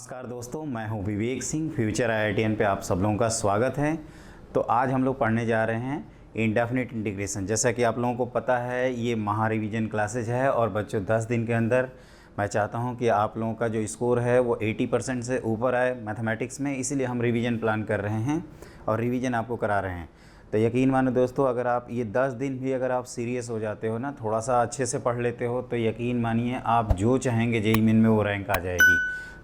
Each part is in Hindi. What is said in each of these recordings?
नमस्कार दोस्तों, मैं हूं विवेक सिंह। फ्यूचर IITN पे आप सब लोगों का स्वागत है। तो आज हम लोग पढ़ने जा रहे हैं इंडेफिनिट इंटीग्रेशन। जैसा कि आप लोगों को पता है, ये महा रिवीजन क्लासेज है और बच्चों 10 दिन के अंदर मैं चाहता हूं कि आप लोगों का जो स्कोर है वो 80% से ऊपर आए मैथमेटिक्स में। इसीलिए हम रिवीजन प्लान कर रहे हैं और रिवीजन आपको करा रहे हैं। तो यकीन मानो दोस्तों, अगर आप ये 10 दिन भी अगर आप सीरियस हो जाते हो ना, थोड़ा सा अच्छे से पढ़ लेते हो, तो यकीन मानिए आप जो चाहेंगे जेईई मेन में वो रैंक आ जाएगी।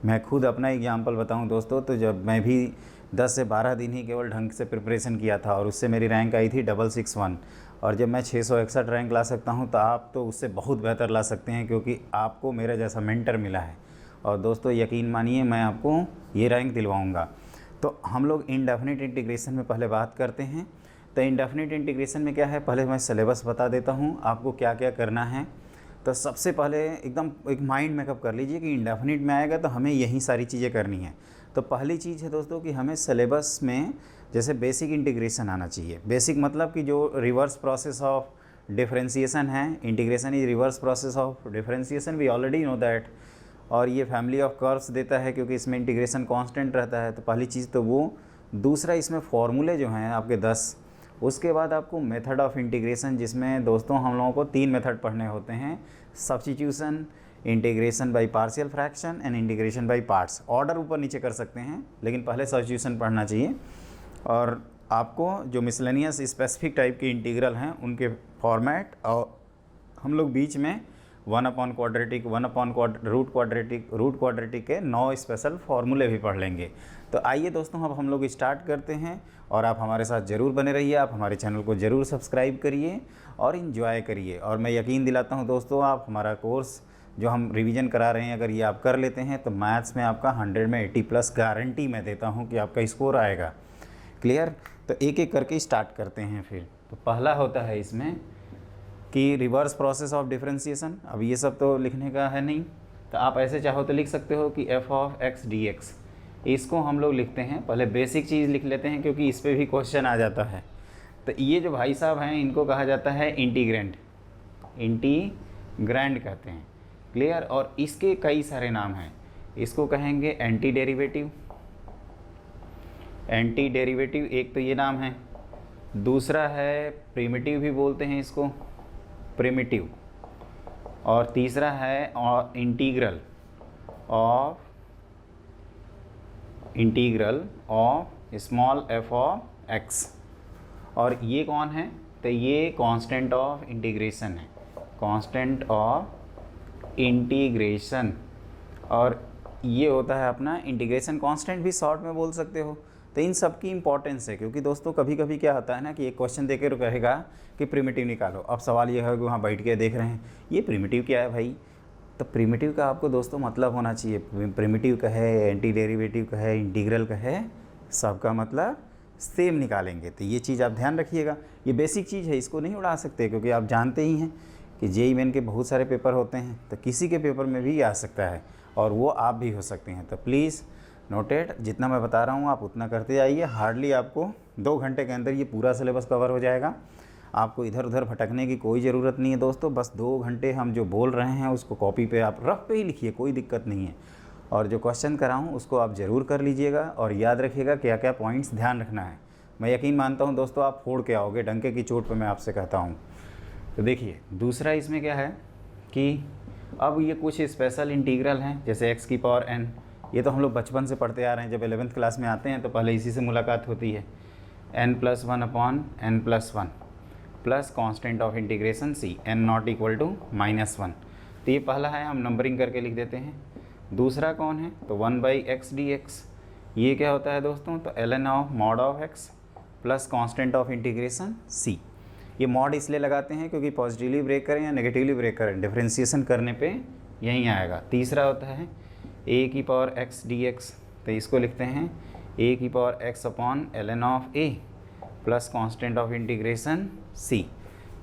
मैं खुद अपना एग्जाम्पल बताऊं दोस्तों, तो जब मैं भी 10 से 12 दिन ही केवल ढंग से प्रिपरेशन किया था और उससे मेरी रैंक आई थी 661। और जब मैं 661 रैंक ला सकता हूं, तो आप तो उससे बहुत बेहतर ला सकते हैं, क्योंकि आपको मेरा जैसा मेंटर मिला है। और दोस्तों यकीन मानिए, मैं आपको ये रैंक दिलवाऊँगा। तो हम लोग इंडेफिनिट इंटीग्रेशन में पहले बात करते हैं। तो इंडेफिनिट इंटीग्रेशन में क्या है, पहले मैं सिलेबस बता देता हूँ आपको क्या क्या करना है। तो सबसे पहले एकदम एक माइंड मेकअप कर लीजिए कि इंडेफिनिट में आएगा तो हमें यही सारी चीज़ें करनी है। तो पहली चीज़ है दोस्तों कि हमें सिलेबस में जैसे बेसिक इंटीग्रेशन आना चाहिए। बेसिक मतलब कि जो रिवर्स प्रोसेस ऑफ डिफरेंशिएशन है, integration is reverse process of differentiation, we already know that. और ये फैमिली ऑफ कर्व्स देता है क्योंकि इसमें इंटीग्रेशन कांस्टेंट रहता है। तो पहली चीज़ तो वो। दूसरा, इसमें फॉर्मूले जो हैं आपके 10। उसके बाद आपको मेथड ऑफ इंटीग्रेशन, जिसमें दोस्तों हम लोगों को 3 मेथड पढ़ने होते हैं: substitution, integration by partial fraction and integration by parts. Order ऊपर नीचे कर सकते हैं, लेकिन पहले सब्स्टिट्यूशन पढ़ना चाहिए। और आपको जो मिसलेनियस स्पेसिफिक टाइप के इंटीग्रल हैं उनके फॉर्मेट, और हम लोग बीच में 1/क्वाड्रेटिक, रूट क्वाड्रेटिक के 9 स्पेशल फार्मूले भी पढ़ लेंगे। तो आइए दोस्तों, अब हम लोग स्टार्ट करते हैं और आप हमारे साथ ज़रूर बने रहिए। आप हमारे चैनल को ज़रूर सब्सक्राइब करिए और इन्जॉय करिए। और मैं यकीन दिलाता हूं दोस्तों, आप हमारा कोर्स जो हम रिवीजन करा रहे हैं, अगर ये आप कर लेते हैं तो मैथ्स में आपका 100 में 80+ गारंटी मैं देता हूँ कि आपका स्कोर आएगा। क्लियर? तो एक एक करके स्टार्ट करते हैं। फिर तो पहला होता है इसमें कि रिवर्स प्रोसेस ऑफ डिफरेंशिएशन। अब ये सब तो लिखने का है नहीं, तो आप ऐसे चाहो तो लिख सकते हो कि f(x) dx। इसको हम लोग लिखते हैं, पहले बेसिक चीज़ लिख लेते हैं क्योंकि इस पर भी क्वेश्चन आ जाता है। तो ये जो भाई साहब हैं, इनको कहा जाता है इंटीग्रेंड। इंटीग्रैंड कहते हैं। क्लियर? और इसके कई सारे नाम हैं। इसको कहेंगे एंटी डेरिवेटिव। एंटी डेरिवेटिव एक तो ये नाम है। दूसरा है प्रिमिटिव भी बोलते हैं इसको, प्रिमिटिव। और तीसरा है integral of small f of x। और ये कौन है? तो ये कांस्टेंट ऑफ इंटीग्रेशन है, कांस्टेंट ऑफ इंटीग्रेशन। और ये होता है अपना इंटीग्रेशन कांस्टेंट, भी शॉर्ट में बोल सकते हो। तो इन सब की इंपॉर्टेंस है, क्योंकि दोस्तों कभी कभी क्या होता है ना कि एक क्वेश्चन देकर कहेगा कि प्रिमिटिव निकालो। अब सवाल ये है कि वहाँ बैठ के देख रहे हैं ये प्रिमिटिव क्या है भाई। तो प्रिमिटिव का आपको दोस्तों मतलब होना चाहिए। प्रिमिटिव का है, एंटी डेरिवेटिव का है, इंटीग्रल का है, सबका मतलब सेम निकालेंगे। तो ये चीज़ आप ध्यान रखिएगा। ये बेसिक चीज़ है, इसको नहीं उड़ा सकते, क्योंकि आप जानते ही हैं कि जेईई मेन के बहुत सारे पेपर होते हैं। तो किसी के पेपर में भी आ सकता है और वो आप भी हो सकते हैं। तो प्लीज़ नोटेड, जितना मैं बता रहा हूँ आप उतना करते जाइए। हार्डली आपको 2 घंटे के अंदर ये पूरा सिलेबस कवर हो जाएगा। आपको इधर उधर भटकने की कोई ज़रूरत नहीं है दोस्तों। बस 2 घंटे हम जो बोल रहे हैं उसको कॉपी पे आप रफ पे ही लिखिए, कोई दिक्कत नहीं है। और जो क्वेश्चन कराऊँ उसको आप ज़रूर कर लीजिएगा और याद रखिएगा क्या क्या पॉइंट्स ध्यान रखना है। मैं यकीन मानता हूँ दोस्तों आप फोड़ के आओगे, डंके की चोट पर मैं आपसे कहता हूँ। तो देखिए, दूसरा इसमें क्या है कि अब ये कुछ स्पेशल इंटीग्रल हैं, जैसे x⁴n। ये तो हम लोग बचपन से पढ़ते आ रहे हैं। जब 11th क्लास में आते हैं तो पहले इसी से मुलाकात होती है। n+1/n+1 plus constant of integration c, n ≠ -1। तो ये पहला है, हम नंबरिंग करके लिख देते हैं। दूसरा कौन है? तो 1/x dx। ये क्या होता है दोस्तों? तो ln of mod of x plus constant of integration c। ये मॉड इसलिए लगाते हैं क्योंकि पॉजिटिवली ब्रेक करें या नेगेटिवली ब्रेक करें, डिफरेंशिएशन करने पे यहीं आएगा। तीसरा होता है a⁴x dx। तो इसको लिखते हैं a⁴x/ln of a plus constant of integration c,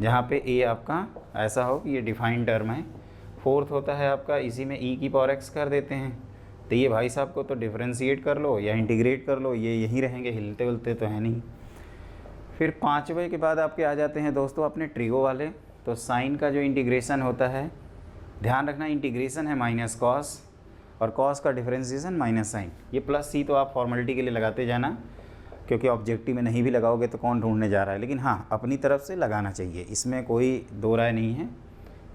जहाँ पे a आपका ऐसा हो कि ये डिफाइंड टर्म है। फोर्थ होता है आपका, इसी में e⁴x कर देते हैं। तो ये भाई साहब को तो डिफरेंशिएट कर लो या इंटीग्रेट कर लो, ये यहीं रहेंगे, हिलते उलते तो है नहीं। फिर 5वें के बाद आपके आ जाते हैं दोस्तों अपने ट्रिगो वाले। तो साइन का जो इंटीग्रेशन होता है, ध्यान रखना इंटीग्रेशन है माइनस कॉस, और कॉस का डिफरेंशिएशन माइनस साइन। ये प्लस सी तो आप फॉर्मेलिटी के लिए लगाते जाना, क्योंकि ऑब्जेक्टिव में नहीं भी लगाओगे तो कौन ढूंढने जा रहा है, लेकिन हाँ अपनी तरफ से लगाना चाहिए, इसमें कोई दो राय नहीं है।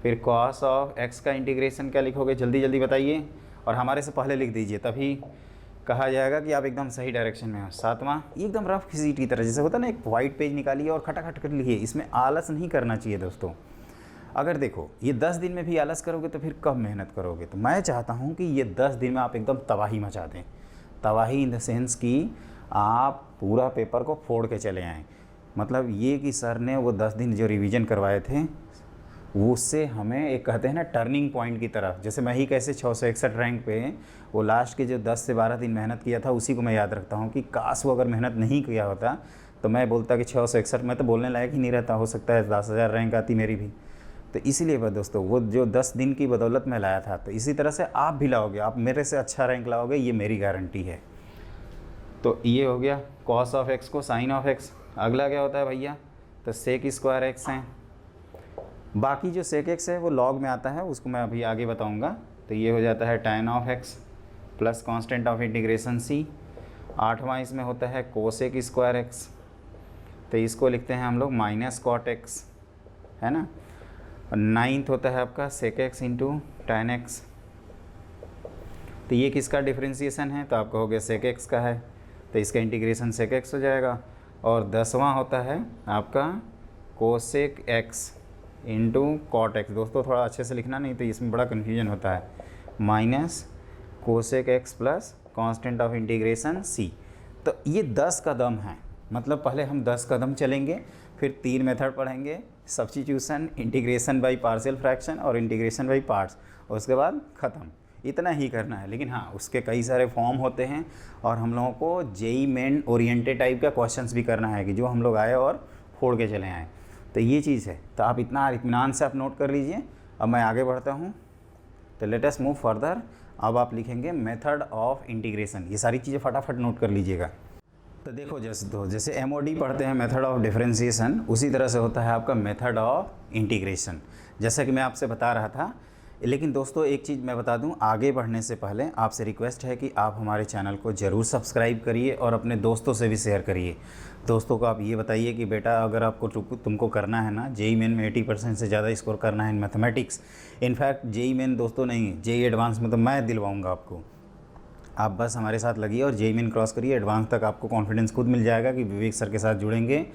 फिर कॉस ऑफ एक्स का इंटीग्रेशन क्या लिखोगे, जल्दी जल्दी बताइए, और हमारे से पहले लिख दीजिए, तभी कहा जाएगा कि आप एकदम सही डायरेक्शन में हो। सातवां, ये एकदम रफ सीट की तरह, जैसे होता है ना, एक वाइट पेज निकालिए और खटाखट कर लिखिए। इसमें आलस नहीं करना चाहिए दोस्तों। अगर देखो ये 10 दिन में भी आलस करोगे तो फिर कब मेहनत करोगे। तो मैं चाहता हूँ कि ये 10 दिन में आप एकदम तबाही मचा दें। तबाही इन द सेंस कि आप पूरा पेपर को फोड़ के चले आएँ। मतलब ये कि सर ने वो 10 दिन जो रिवीजन करवाए थे उससे हमें एक कहते हैं ना टर्निंग पॉइंट की तरफ, जैसे मैं ही कैसे 661 रैंक पे वो लास्ट के जो 10 से 12 दिन मेहनत किया था उसी को मैं याद रखता हूँ कि काश वो अगर मेहनत नहीं किया होता तो मैं बोलता कि 661, मैं तो बोलने लायक ही नहीं रहता, हो सकता है 10,000 रैंक आती मेरी भी। तो इसीलिए बस दोस्तों वो जो 10 दिन की बदौलत मैं लाया था, तो इसी तरह से आप भी लाओगे, आप मेरे से अच्छा रैंक लाओगे, ये मेरी गारंटी है। तो ये हो गया कॉस ऑफ एक्स को साइन ऑफ एक्स। अगला क्या होता है भैया, तो सेक स्क्वायर एक्स है। बाकी जो सेक एक्स है वो लॉग में आता है, उसको मैं अभी आगे बताऊंगा। तो ये हो जाता है tan of x plus constant of integration C. 8वां इसमें होता है कोसेक स्क्वायर एक्स, तो इसको लिखते हैं हम लोग माइनस कॉट एक्स, है ना। और 9th होता है आपका sec x into tan x. तो ये किसका डिफ्रेंसिएशन है, तो आप कहोगे सेक एक्स का है, तो इसका इंटीग्रेशन सेक एक्स हो जाएगा। और 10वां होता है आपका cosec x into cot x. दोस्तों थोड़ा अच्छे से लिखना, नहीं तो इसमें बड़ा कन्फ्यूजन होता है। Minus cosec x plus constant of integration सी। तो ये 10 कदम हैं, मतलब पहले हम 10 कदम चलेंगे, फिर 3 मेथड पढ़ेंगे, substitution, integration by partial fraction और इंटीग्रेशन बाय पार्ट्स, और उसके बाद ख़त्म। इतना ही करना है, लेकिन हाँ उसके कई सारे फॉर्म होते हैं और हम लोगों को जेई मेन ओरिएंटेड टाइप का क्वेश्चंस भी करना है कि जो हम लोग आए और फोड़ के चले आए। तो ये चीज़ है, तो आप इतना इत्मीनान से आप नोट कर लीजिए। अब मैं आगे बढ़ता हूँ, तो लेट अस मूव फर्दर। अब आप लिखेंगे मेथड ऑफ इंटीग्रेशन, ये सारी चीज़ें फटाफट नोट कर लीजिएगा। तो देखो जैसे एमओडी पढ़ते हैं मेथड ऑफ डिफरेंशिएशन, उसी तरह से होता है आपका मेथड ऑफ इंटीग्रेशन, जैसा कि मैं आपसे बता रहा था। लेकिन दोस्तों एक चीज़ मैं बता दूं, आगे बढ़ने से पहले आपसे रिक्वेस्ट है कि आप हमारे चैनल को ज़रूर सब्सक्राइब करिए और अपने दोस्तों से भी शेयर करिए। दोस्तों को आप ये बताइए कि बेटा अगर आपको तुमको करना है ना, जेई मेन में 80% से ज़्यादा स्कोर करना है in mathematics, in fact JEE Main दोस्तों नहीं, जेई एडवांस में तो मैं दिलवाऊँगा आपको। आप बस हमारे साथ लगिए और जेई मेन क्रॉस करिए, एडवांस तक आपको कॉन्फिडेंस खुद मिल जाएगा कि विवेक सर के साथ जुड़ेंगे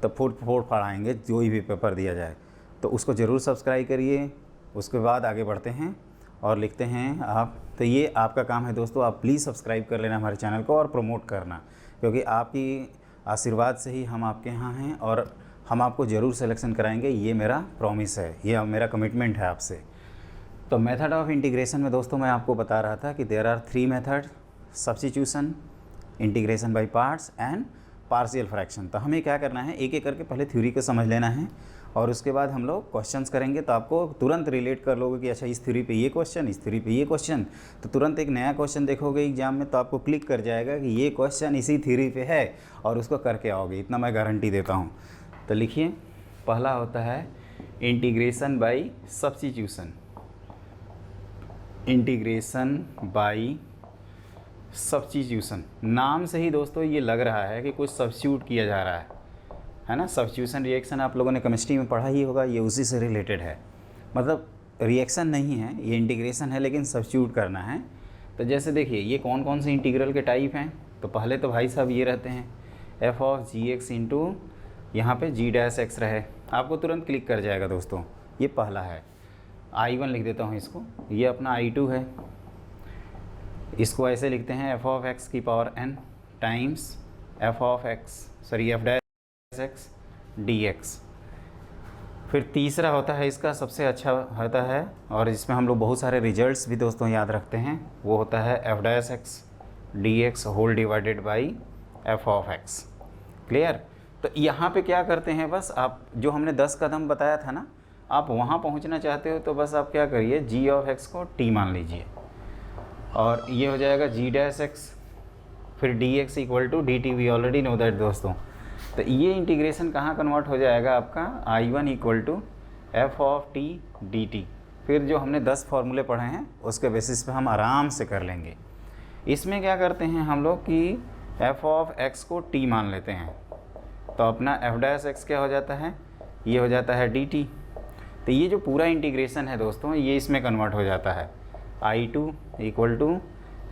तो फोड़ फाड़ाएँगे जो भी पेपर दिया जाए। तो उसको ज़रूर सब्सक्राइब करिए। उसके बाद आगे बढ़ते हैं और लिखते हैं आप, तो ये आपका काम है दोस्तों, आप प्लीज़ सब्सक्राइब कर लेना हमारे चैनल को और प्रमोट करना, क्योंकि आपकी आशीर्वाद से ही हम आपके यहाँ हैं और हम आपको ज़रूर सिलेक्शन कराएंगे, ये मेरा प्रॉमिस है, ये मेरा कमिटमेंट है आपसे। तो मेथड ऑफ इंटीग्रेशन में दोस्तों मैं आपको बता रहा था कि there are 3 method, substitution, integration by parts and partial fraction. तो हमें क्या करना है, एक एक करके पहले थ्योरी को समझ लेना है और उसके बाद हम लोग क्वेश्चंस करेंगे, तो आपको तुरंत रिलेट कर लोगे कि अच्छा इस थ्योरी पे ये क्वेश्चन, इस थ्योरी पे ये क्वेश्चन, तो तुरंत एक नया क्वेश्चन देखोगे एग्जाम में तो आपको क्लिक कर जाएगा कि ये क्वेश्चन इसी थ्योरी पे है और उसको करके आओगे, इतना मैं गारंटी देता हूँ। तो लिखिए, पहला होता है integration by substitution. Integration by substitution, नाम से ही दोस्तों ये लग रहा है कि कुछ सब्स्टिट्यूट किया जा रहा है ना। सब्स्टिट्यूशन रिएक्शन आप लोगों ने केमिस्ट्री में पढ़ा ही होगा, ये उसी से रिलेटेड है। मतलब रिएक्शन नहीं है, ये इंटीग्रेशन है, लेकिन सब्स्टिट्यूट करना है। तो जैसे देखिए ये कौन कौन से इंटीग्रल के टाइप हैं, तो पहले तो भाई साहब ये रहते हैं f of g x into यहाँ पर जी डैश एक्स रहे, आपको तुरंत क्लिक कर जाएगा दोस्तों। ये पहला है, I1 लिख देता हूँ इसको, ये अपना I2 है। इसको ऐसे लिखते हैं एफ ऑफ एक्स की power n times f dash x d x. फिर तीसरा होता है इसका सबसे अच्छा होता है और इसमें हम लोग बहुत सारे रिजल्ट्स भी दोस्तों याद रखते हैं, वो होता है f dash x d x whole divided by f of x. Clear. तो यहाँ पे क्या करते हैं, बस आप जो हमने 10 कदम बताया था ना, आप वहाँ पहुँचना चाहते हो तो बस आप क्या करिए, जी ऑफ एक्स को टी मान लीजिए और ये हो जाएगा जी डैश एक्स, फिर d x equal to d t, we already know that दोस्तों। तो ये इंटीग्रेशन कहाँ कन्वर्ट हो जाएगा आपका, I1 equal to f of t d t, फिर जो हमने 10 फार्मूले पढ़े हैं उसके बेसिस पे हम आराम से कर लेंगे। इसमें क्या करते हैं हम लोग कि एफ ऑफ एक्स को टी मान लेते हैं, तो अपना एफ डैश एक्स क्या हो जाता है, ये हो जाता है डी टी। तो ये जो पूरा इंटीग्रेशन है दोस्तों, ये इसमें कन्वर्ट हो जाता है I2 इक्वल टू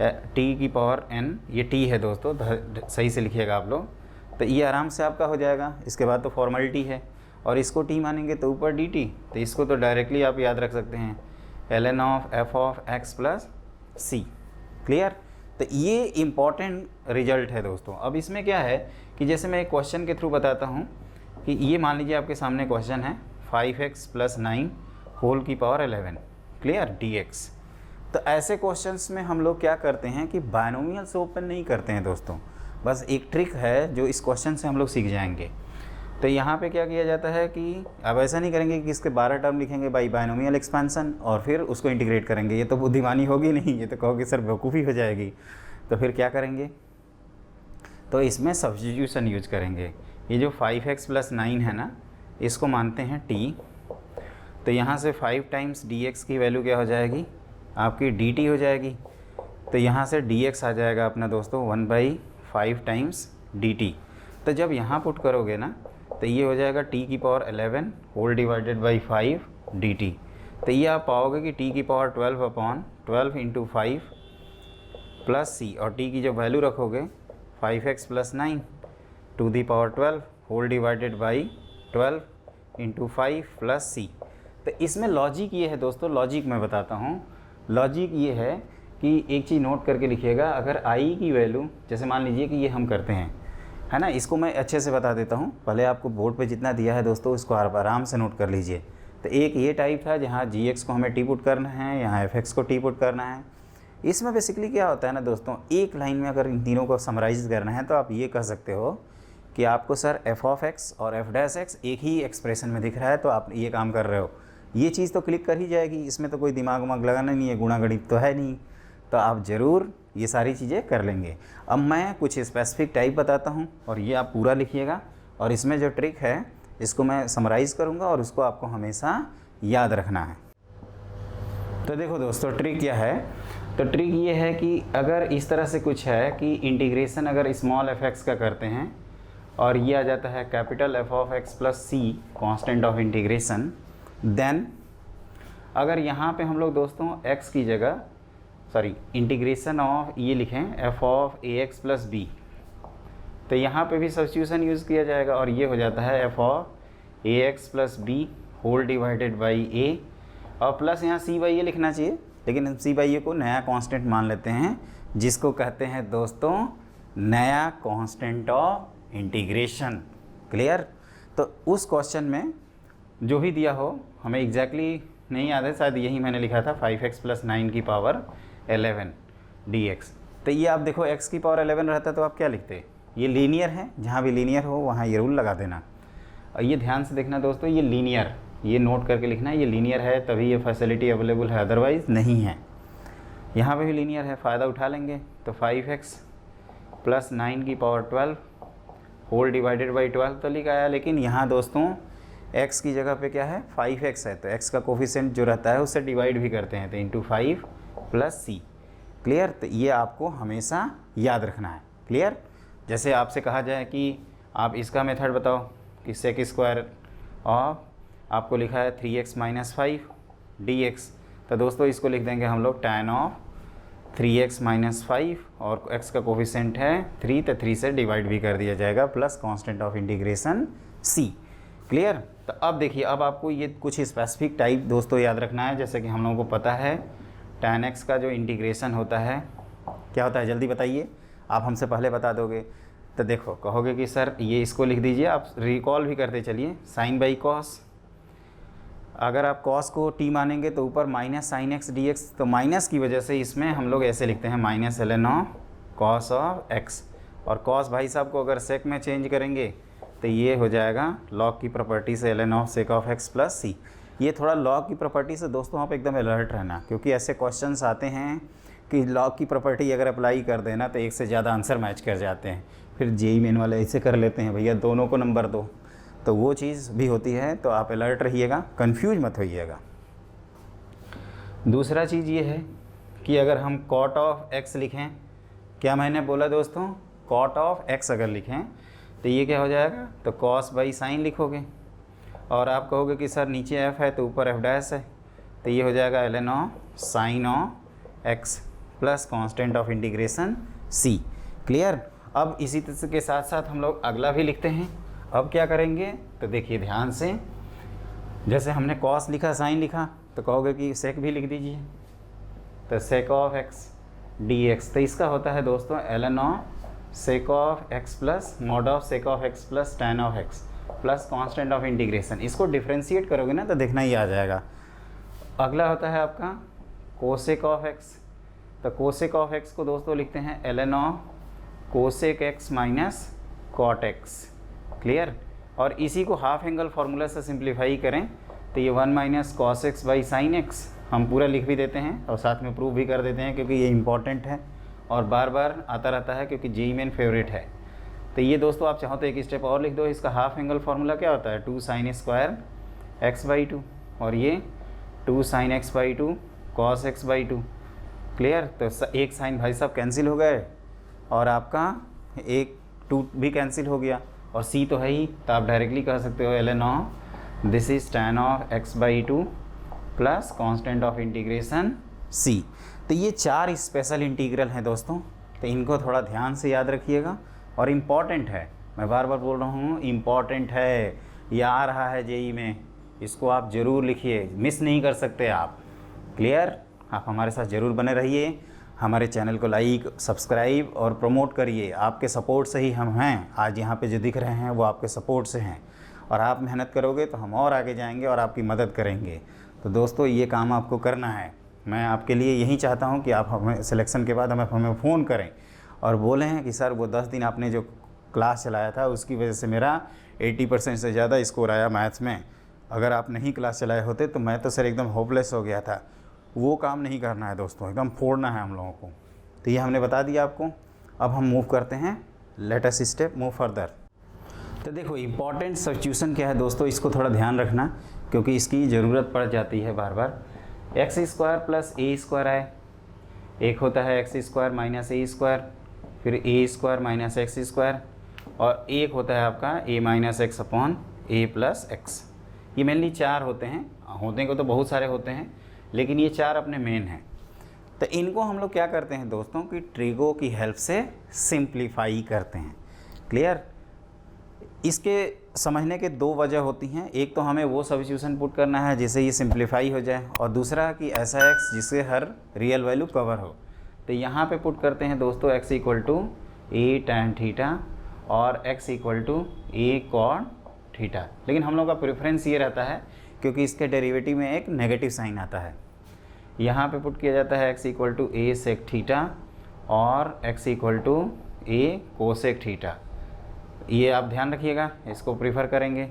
टी की पावर n, ये टी है दोस्तों, सही से लिखिएगा आप लोग। तो ये आराम से आपका हो जाएगा। इसके बाद तो फॉर्मेलिटी है, और इसको टी मानेंगे तो ऊपर डी टी, तो इसको तो डायरेक्टली आप याद रख सकते हैं ln of f of x plus c. Clear. तो ये इम्पॉर्टेंट रिजल्ट है दोस्तों। अब इसमें क्या है कि जैसे मैं एक क्वेश्चन के थ्रू बताता हूँ कि ये मान लीजिए आपके सामने क्वेश्चन है 5x प्लस 9 होल की पावर 11, क्लियर, dx। तो ऐसे क्वेश्चंस में हम लोग क्या करते हैं कि बायनोमियल से ओपन नहीं करते हैं दोस्तों। बस एक ट्रिक है जो इस क्वेश्चन से हम लोग सीख जाएंगे। तो यहाँ पे क्या किया जाता है कि अब ऐसा नहीं करेंगे कि इसके 12 टर्म लिखेंगे बाई बायनोमियल एक्सपेंशन और फिर उसको इंटीग्रेट करेंगे, ये तो बुद्धिमानी होगी नहीं, ये तो कहोगे सर बेवकूफ़ी हो जाएगी। तो फिर क्या करेंगे, तो इसमें सब्स्टिट्यूशन यूज करेंगे। ये जो 5x प्लस 9 है ना, इसको मानते हैं t, तो यहाँ से 5 टाइम्स dx की वैल्यू क्या हो जाएगी आपकी dt हो जाएगी। तो यहाँ से dx आ जाएगा अपना दोस्तों 1/5 टाइम्स dt। तो जब यहाँ पुट करोगे ना तो ये हो जाएगा t की power 11 whole divided by 5 dt। तो ये आप पाओगे कि t की पावर 12/12 इंटू 5 प्लस c, और t की जो वैल्यू रखोगे 5x plus 9 to the power 12 whole divided by 12 into 5 plus c। तो इसमें लॉजिक ये है दोस्तों, लॉजिक मैं बताता हूँ। लॉजिक ये है कि एक चीज़ नोट करके लिखिएगा, अगर i की वैल्यू, जैसे मान लीजिए कि ये हम करते हैं, है ना, इसको मैं अच्छे से बता देता हूँ। पहले आपको बोर्ड पे जितना दिया है दोस्तों इसको आराम से नोट कर लीजिए। तो एक ये टाइप था जहाँ gx को हमें टी पुट करना है, यहाँ fx को टी पुट करना है। इसमें बेसिकली क्या होता है ना दोस्तों, एक लाइन में अगर इन तीनों को समराइज करना है तो आप ये कह सकते हो कि आपको सर एफ ऑफ एक्स और एफ डैश एक्स एक ही एक्सप्रेशन में दिख रहा है, तो आप ये काम कर रहे हो, ये चीज़ तो क्लिक कर ही जाएगी। इसमें तो कोई दिमाग उमाग लगाना नहीं है, गुणा गणित तो है नहीं, तो आप ज़रूर ये सारी चीज़ें कर लेंगे। अब मैं कुछ स्पेसिफिक टाइप बताता हूँ और ये आप पूरा लिखिएगा, और इसमें जो ट्रिक है इसको मैं समराइज़ करूँगा और उसको आपको हमेशा याद रखना है। तो देखो दोस्तों ट्रिक क्या है, तो ट्रिक ये है कि अगर इस तरह से कुछ है कि इंटीग्रेशन अगर स्मॉल एफ एक्स का करते हैं और ये आ जाता है capital F of x plus c constant of integration, then अगर यहाँ पे हम लोग दोस्तों x की जगह इंटीग्रेशन ऑफ ये लिखें f of a x plus b, तो यहाँ पे भी सब्स्टिट्यूशन यूज़ किया जाएगा और ये हो जाता है f of a x plus b whole divided by a, और प्लस यहाँ सी बाई ए लिखना चाहिए, लेकिन हम सी बाई ए को नया कांस्टेंट मान लेते हैं, जिसको कहते हैं दोस्तों नया कांस्टेंट ऑफ इंटीग्रेशन। क्लियर। तो उस क्वेश्चन में जो भी दिया हो, हमें एग्जैक्टली नहीं याद है, शायद यही मैंने लिखा था 5x प्लस 9 की पावर 11 dx। तो ये आप देखो x की पावर 11 रहता तो आप क्या लिखते, ये लीनियर है, जहाँ भी लीनियर हो वहाँ ये रूल लगा देना। और ये ध्यान से देखना दोस्तों, ये लीनियर, ये नोट करके लिखना है, ये लीनियर है तभी ये फैसिलिटी अवेलेबल है, अदरवाइज़ नहीं है। यहाँ पे भी लीनियर है, फ़ायदा उठा लेंगे। तो 5x प्लस 9 की पावर 12 होल डिवाइडेड बाई 12 तो लिखा आया, लेकिन यहाँ दोस्तों x की जगह पे क्या है 5x है, तो x का कोफिशिएंट जो रहता है उससे डिवाइड भी करते हैं, तो इंटू 5 प्लस c। क्लियर। तो ये आपको हमेशा याद रखना है। क्लियर। जैसे आपसे कहा जाए कि आप इसका मेथड बताओ कि सेक स्क्वायर ऑफ, आपको लिखा है 3x माइनस 5 dx, तो दोस्तों इसको लिख देंगे हम लोग tan ऑफ 3x माइनस 5 और x का कोफिशिएंट है 3, तो 3 से डिवाइड भी कर दिया जाएगा plus constant of integration c। Clear. तो अब देखिए, अब आपको ये कुछ स्पेसिफिक टाइप दोस्तों याद रखना है। जैसे कि हम लोगों को पता है tan x का जो इंटीग्रेशन होता है क्या होता है, जल्दी बताइए, आप हमसे पहले बता दोगे। तो देखो कहोगे कि सर ये इसको लिख दीजिए, आप रिकॉल भी करते चलिए, साइन बाई कॉस। अगर आप कॉस को t मानेंगे तो ऊपर minus sine x d x, तो माइनस की वजह से इसमें हम लोग ऐसे लिखते हैं minus ln of cos of x। और कॉस भाई साहब को अगर सेक में चेंज करेंगे तो ये हो जाएगा लॉग की प्रॉपर्टी से ln of sec of x plus c. ये थोड़ा लॉग की प्रॉपर्टी से दोस्तों आप एकदम अलर्ट रहना, क्योंकि ऐसे क्वेश्चंस आते हैं कि लॉग की प्रॉपर्टी अगर अप्लाई कर देना तो एक से ज़्यादा आंसर मैच कर जाते हैं, फिर जेई मेन वाले ऐसे कर लेते हैं भैया दोनों को नंबर दो, तो वो चीज़ भी होती है। तो आप अलर्ट रहिएगा, कंफ्यूज मत होइएगा। दूसरा चीज़ ये है कि अगर हम कॉट ऑफ एक्स लिखें, क्या मैंने बोला दोस्तों, कॉट ऑफ एक्स अगर लिखें तो ये क्या हो जाएगा, तो कॉस बाई साइन लिखोगे और आप कहोगे कि सर नीचे एफ है तो ऊपर एफ डैश है, तो ये हो जाएगा ln of sine of x plus constant of integration c. Clear. अब इसी तरह के साथ साथ हम लोग अगला भी लिखते हैं। अब क्या करेंगे, तो देखिए ध्यान से, जैसे हमने कॉस लिखा साइन लिखा तो कहोगे कि सेक भी लिख दीजिए, तो sake of x d x, तो इसका होता है दोस्तों ln of sec of x plus mod of sec of x plus tan of x plus constant of integration. इसको डिफ्रेंशिएट करोगे ना तो देखना ही आ जाएगा। अगला होता है आपका कोसेक ऑफ एक्स, तो कोसेक ऑफ एक्स को दोस्तों लिखते हैं ln ऑफ cosec x minus cot x. Clear. और इसी को हाफ एंगल फार्मूला से सिंप्लीफाई करें तो ये 1 minus cos x by sine x, हम पूरा लिख भी देते हैं और साथ में प्रूव भी कर देते हैं क्योंकि ये इंपॉर्टेंट है और बार बार आता रहता है क्योंकि जेईई मेन फेवरेट है। तो ये दोस्तों आप चाहो तो एक स्टेप और लिख दो। इसका हाफ एंगल फार्मूला क्या होता है, 2 साइन स्क्वायर एक्स बाई 2 और ये 2 sine x by 2 cos x by 2। Clear. तो एक साइन भाई साहब कैंसिल हो गए और आपका एक 2 भी कैंसिल हो गया और सी तो है ही, तो आप डायरेक्टली कह सकते हो ln of this is tan of x by 2 plus constant of integration सी। तो ये 4 स्पेशल इंटीग्रल हैं दोस्तों, तो इनको थोड़ा ध्यान से याद रखिएगा और इम्पॉर्टेंट है, मैं बार बार बोल रहा हूँ इम्पॉर्टेंट है, ये आ रहा है जेईई में, इसको आप ज़रूर लिखिए, मिस नहीं कर सकते आप। क्लियर। आप हमारे साथ ज़रूर बने रहिए, हमारे चैनल को लाइक सब्सक्राइब और प्रमोट करिए। आपके सपोर्ट से ही हम हैं, आज यहाँ पे जो दिख रहे हैं वो आपके सपोर्ट से हैं और आप मेहनत करोगे तो हम और आगे जाएंगे और आपकी मदद करेंगे। तो दोस्तों ये काम आपको करना है, मैं आपके लिए यही चाहता हूँ कि आप हमें सिलेक्शन के बाद हमें फ़ोन करें और बोलें कि सर वो 10 दिन आपने जो क्लास चलाया था उसकी वजह से मेरा 80% से ज़्यादा स्कोर आया मैथ्स में, अगर आप नहीं क्लास चलाए होते तो मैं तो सर एकदम होपलेस हो गया था। वो काम नहीं करना है दोस्तों, एकदम फोड़ना है हम लोगों को। तो ये हमने बता दिया आपको। अब हम मूव करते हैं, let us step move further. तो देखो इंपॉर्टेंट सब्स्टिट्यूशन क्या है दोस्तों, इसको थोड़ा ध्यान रखना क्योंकि इसकी ज़रूरत पड़ जाती है बार बार। X square plus a square आए, एक होता है x square minus a square, फिर ए स्क्वायर माइनस एक्स स्क्वायर और एक होता है आपका ए माइनस एक्स अपॉन ए प्लस एक्स। ये मेनली 4 होते हैं, होते को तो बहुत सारे होते हैं लेकिन ये 4 अपने मेन हैं। तो इनको हम लोग क्या करते हैं दोस्तों कि ट्रिगो की हेल्प से सिंप्लीफाई करते हैं। क्लियर। इसके समझने के 2 वजह होती हैं, एक तो हमें वो सब्स्टिट्यूशन पुट करना है जिससे ये सिंप्लीफाई हो जाए और दूसरा कि ऐसा एक्स जिससे हर रियल वैल्यू कवर हो। तो यहाँ पे पुट करते हैं दोस्तों x equal to a tan theta और x equal to a cot theta, लेकिन हम लोग का प्रेफरेंस ये रहता है क्योंकि इसके डेरिवेटिव में एक नेगेटिव साइन आता है। यहाँ पे पुट किया जाता है x equal to a sec theta और x equal to a cosec theta, ये आप ध्यान रखिएगा, इसको प्रीफर करेंगे।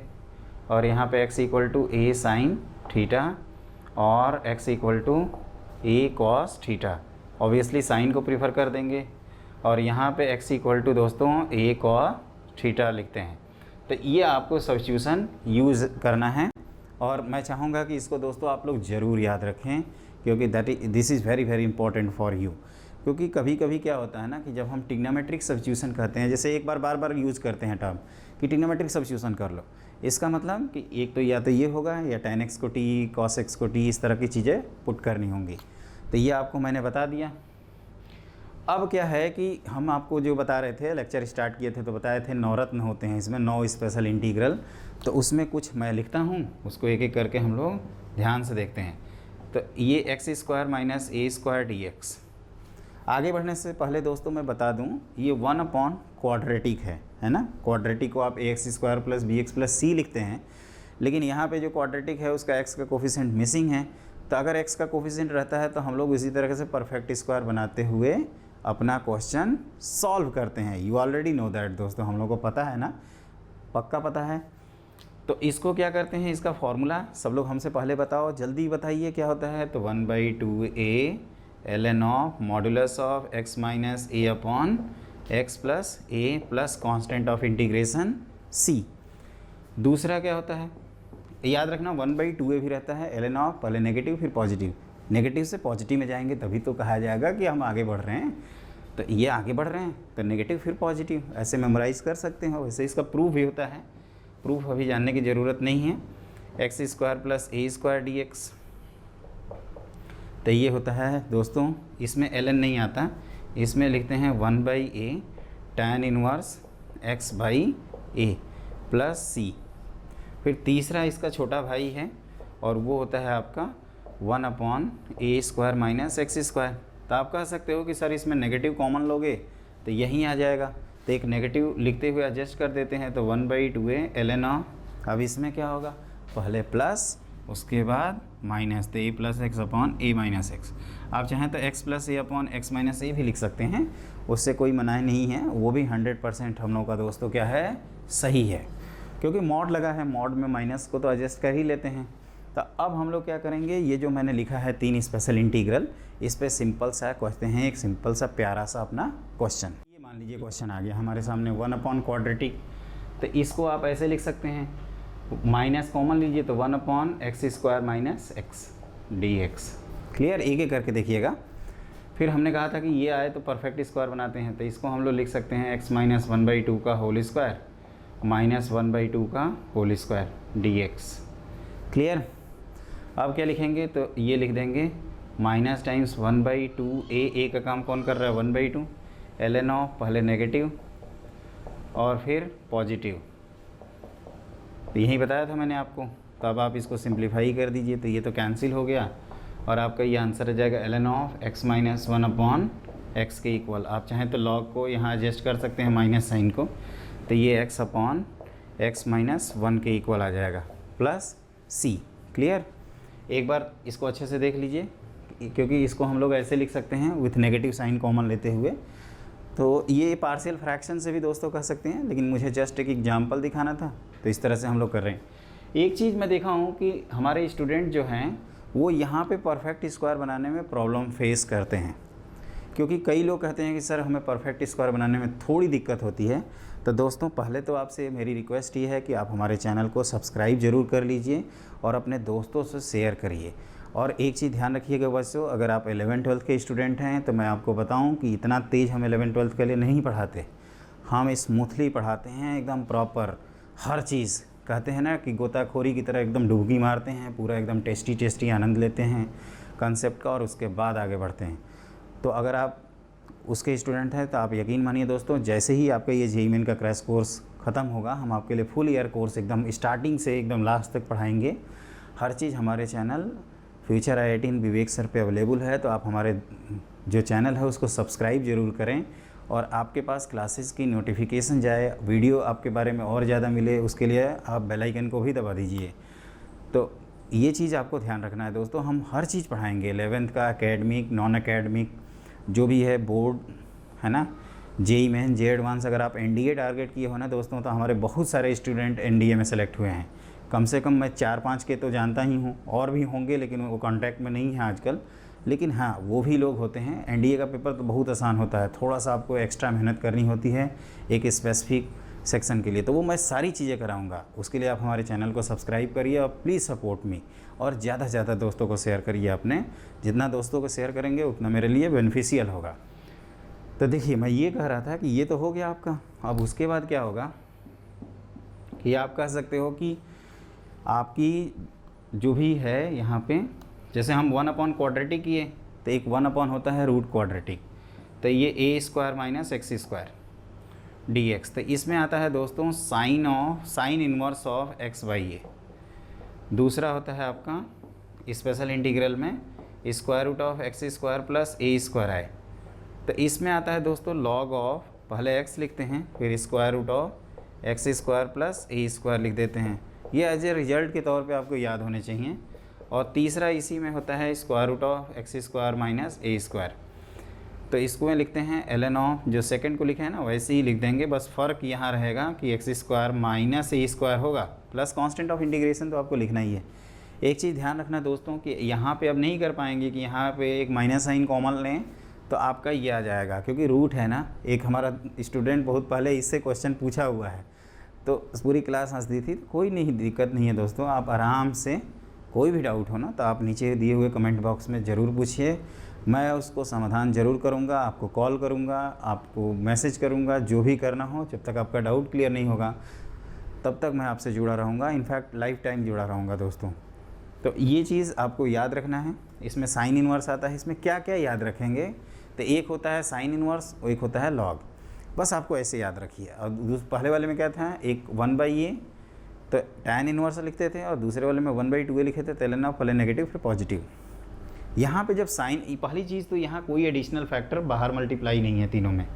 और यहाँ पे x equal to a sine theta और x equal to a cos theta, obviously sine को प्रीफर कर देंगे। और यहाँ पे x इक्वल टू दोस्तों ए कॉस थीटा लिखते हैं। तो ये आपको सब्स्टिट्यूशन यूज़ करना है और मैं चाहूँगा कि इसको दोस्तों आप लोग ज़रूर याद रखें क्योंकि this is very very important for you. क्योंकि कभी कभी क्या होता है ना कि जब हम ट्रिग्नोमेट्रिक सब्स्टिट्यूशन कहते हैं, जैसे एक बार बार यूज़ करते हैं टर्म कि ट्रिग्नोमेट्रिक सब्स्टिट्यूशन कर लो, इसका मतलब कि एक तो या तो ये होगा या tan x को t cos x को t, इस तरह की चीज़ें पुट करनी होंगी। तो ये आपको मैंने बता दिया। अब क्या है कि हम आपको जो बता रहे थे, लेक्चर स्टार्ट किए थे तो बताए थे 9 रत्न होते हैं इसमें, 9 स्पेशल इंटीग्रल। तो उसमें कुछ मैं लिखता हूँ, उसको एक एक करके हम लोग ध्यान से देखते हैं। तो ये x square minus a square d x. आगे बढ़ने से पहले दोस्तों मैं बता दूँ ये 1 अपॉन क्वाड्रेटिक है ना। क्वाड्रेटिक को आप a x square plus b x plus c लिखते हैं, लेकिन यहाँ पे जो क्वाड्रेटिक है उसका एक्स का कोफिशिएंट मिसिंग है। तो अगर एक्स का कोफिशिएंट रहता है तो हम लोग इसी तरह से परफेक्ट स्क्वायर बनाते हुए अपना क्वेश्चन सॉल्व करते हैं। यू ऑलरेडी नो दैट दोस्तों, हम लोग को पता है ना, पक्का पता है। तो इसको क्या करते हैं, इसका फॉर्मूला सब लोग हमसे पहले बताओ, जल्दी बताइए क्या होता है। तो 1/2a ln of modulus of x minus A upon x plus A plus constant of integration c। दूसरा क्या होता है, याद रखना 1/2a भी रहता है, ln ऑफ पहले नेगेटिव फिर पॉजिटिव, नेगेटिव से पॉजिटिव में जाएंगे तभी तो कहा जाएगा कि हम आगे बढ़ रहे हैं। तो ये आगे बढ़ रहे हैं तो नेगेटिव फिर पॉजिटिव, ऐसे मेमोराइज़ कर सकते हो। वैसे इसका प्रूफ भी होता है, प्रूफ अभी जानने की ज़रूरत नहीं है। X square plus a square d x, तो ये होता है दोस्तों, इसमें ln नहीं आता, इसमें लिखते हैं 1/a tan inverse x by a plus c. फिर तीसरा इसका छोटा भाई है और वो होता है आपका 1/a square minus x square. तो आप कह सकते हो कि सर इसमें नेगेटिव कॉमन लोगे तो यहीं आ जाएगा, तो एक नेगेटिव लिखते हुए एडजस्ट कर देते हैं, तो 1/2a ln ऑफ, अब इसमें क्या होगा, पहले प्लस उसके बाद माइनस, तो a plus x upon a minus x. आप चाहें तो x प्लस ए अपॉन एक्स माइनस ए भी लिख सकते हैं, उससे कोई मनाही नहीं है, वो भी 100% हम लोग का दोस्तों क्या है, सही है, क्योंकि मॉड लगा है, मॉड में माइनस को तो एडजस्ट कर ही लेते हैं। तो अब हम लोग क्या करेंगे, ये जो मैंने लिखा है 3 स्पेशल इंटीग्रल, इस पर सिंपल सा क्वेश्चन है, एक सिंपल सा प्यारा सा अपना क्वेश्चन। ये मान लीजिए क्वेश्चन आ गया हमारे सामने 1/क्वाड्रेटिक, तो इसको आप ऐसे लिख सकते हैं, माइनस कॉमन लीजिए तो 1/एक्स square minus x d x. Clear, एक एक करके देखिएगा। फिर हमने कहा था कि ये आए तो परफेक्ट स्क्वायर बनाते हैं, तो इसको हम लोग लिख सकते हैं x माइनस 1/2 का होल स्क्वायर माइनस 1/2 का whole square d x. Clear, अब क्या लिखेंगे, तो ये लिख देंगे माइनस टाइम्स 1/2 ए का काम कौन कर रहा है, 1/2 ln ऑफ, पहले नेगेटिव और फिर पॉजिटिव, तो यही बताया था मैंने आपको। तो अब आप इसको सिंप्लीफाई कर दीजिए, तो ये तो कैंसिल हो गया और आपका ये आंसर आ जाएगा ln of x minus 1/x के इक्वल। आप चाहें तो लॉग को यहाँ एडजस्ट कर सकते हैं, माइनस साइन को, तो ये x अपॉन x माइनस 1 के इक्वल आ जाएगा प्लस c। क्लियर, एक बार इसको अच्छे से देख लीजिए, क्योंकि इसको हम लोग ऐसे लिख सकते हैं विथ नेगेटिव साइन कॉमन लेते हुए। तो ये पार्शियल फ्रैक्शन से भी दोस्तों कह सकते हैं, लेकिन मुझे जस्ट एक एग्जांपल दिखाना था, तो इस तरह से हम लोग कर रहे हैं। एक चीज़ मैं देखा हूँ कि हमारे स्टूडेंट जो हैं वो यहाँ पे परफेक्ट स्क्वायर बनाने में प्रॉब्लम फेस करते हैं, क्योंकि कई लोग कहते हैं कि सर हमें परफेक्ट स्क्वायर बनाने में थोड़ी दिक्कत होती है। तो दोस्तों पहले तो आपसे मेरी रिक्वेस्ट ये है कि आप हमारे चैनल को सब्सक्राइब ज़रूर कर लीजिए और अपने दोस्तों से शेयर करिए। और एक चीज़ ध्यान रखिएगा बच्चों, अगर आप 11th-12th के स्टूडेंट हैं तो मैं आपको बताऊं कि इतना तेज़ हम 11th-12th के लिए नहीं पढ़ाते, हम स्मूथली पढ़ाते हैं, एकदम प्रॉपर हर चीज़। कहते हैं ना कि गोताखोरी की तरह एकदम डुबकी मारते हैं, पूरा एकदम टेस्टी आनंद लेते हैं कंसेप्ट का और उसके बाद आगे बढ़ते हैं। तो अगर आप उसके स्टूडेंट हैं तो आप यकीन मानिए दोस्तों, जैसे ही आपका ये जेईई मेन का क्रैश कोर्स ख़त्म होगा, हम आपके लिए फुल ईयर कोर्स एकदम स्टार्टिंग से एकदम लास्ट तक पढ़ाएंगे। हर चीज़ हमारे चैनल फ्यूचर IIT इन विवेक सर पे अवेलेबल है, तो आप हमारे जो चैनल है उसको सब्सक्राइब ज़रूर करें और आपके पास क्लासेस की नोटिफिकेशन जाए, वीडियो आपके बारे में और ज़्यादा मिले, उसके लिए आप बेल आइकन को भी दबा दीजिए। तो ये चीज़ आपको ध्यान रखना है दोस्तों, हम हर चीज़ पढ़ाएंगे, 11th का एकेडमिक, नॉन एकेडमिक जो भी है, बोर्ड है ना, जेईई मेन, जे एडवांस। अगर आप NDA टारगेट किए हो ना दोस्तों, तो हमारे बहुत सारे स्टूडेंट NDA में सेलेक्ट हुए हैं, कम से कम मैं 4-5 के तो जानता ही हूँ, और भी होंगे लेकिन वो कांटेक्ट में नहीं है आजकल, लेकिन हाँ वो भी लोग होते हैं। NDA का पेपर तो बहुत आसान होता है, थोड़ा सा आपको एक्स्ट्रा मेहनत करनी होती है एक स्पेसिफिक सेक्शन के लिए, तो वो मैं सारी चीज़ें कराऊंगा। उसके लिए आप हमारे चैनल को सब्सक्राइब करिए और प्लीज़ सपोर्ट मी, और ज़्यादा से ज़्यादा दोस्तों को शेयर करिए अपने, जितना दोस्तों को शेयर करेंगे उतना मेरे लिए बेनिफिशियल होगा। तो देखिए मैं ये कह रहा था कि ये तो हो गया आपका, अब उसके बाद क्या होगा कि आप कह सकते हो कि आपकी जो भी है यहाँ पे, जैसे हम 1/क्वाड्रेटिक किए तो एक 1 होता है रूट क्वाड्रेटिक, तो ये a square minus x square d x. तो इसमें आता है दोस्तों sine inverse of x by a. दूसरा होता है आपका स्पेशल इंटीग्रल में square root of x square plus a square i. तो इसमें आता है दोस्तों लॉग ऑफ, पहले x लिखते हैं फिर square root of x square plus a square लिख देते हैं, ये एज ए रिजल्ट के तौर पे आपको याद होने चाहिए। और तीसरा इसी में होता है square root of x square minus a square, तो इसको लिखते हैं ln ऑफ, जो सेकंड को लिखे हैं ना वैसे ही लिख देंगे, बस फ़र्क यहाँ रहेगा कि x square minus a square होगा प्लस कांस्टेंट ऑफ इंटीग्रेशन, तो आपको लिखना ही है। एक चीज़ ध्यान रखना दोस्तों कि यहाँ पे अब नहीं कर पाएंगे कि यहाँ पे एक माइनस साइन कॉमन लें तो आपका ये आ जाएगा, क्योंकि रूट है ना। एक हमारा स्टूडेंट बहुत पहले इससे क्वेश्चन पूछा हुआ है, तो पूरी क्लास हंस दी थी। कोई नहीं, दिक्कत नहीं है दोस्तों, आप आराम से कोई भी डाउट हो ना तो आप नीचे दिए हुए कमेंट बॉक्स में ज़रूर पूछिए, मैं उसको समाधान ज़रूर करूँगा, आपको कॉल करूँगा, आपको मैसेज करूँगा, जो भी करना हो। जब तक आपका डाउट क्लियर नहीं होगा तब तक मैं आपसे जुड़ा रहूँगा, इनफैक्ट लाइफ टाइम जुड़ा रहूँगा दोस्तों। तो ये चीज़ आपको याद रखना है। इसमें साइन इनवर्स आता है, इसमें क्या क्या याद रखेंगे तो एक होता है साइन इनवर्स और एक होता है लॉग, बस आपको ऐसे याद रखिए। और पहले वाले में क्या था, एक 1/a तो tan इनवर्स लिखते थे और दूसरे वाले में 1/2a लिखे थे, ln ऑफ पहले नेगेटिव फिर पॉजिटिव। यहाँ पे जब साइन, पहली चीज़ तो यहाँ कोई एडिशनल फैक्टर बाहर मल्टीप्लाई नहीं है तीनों में,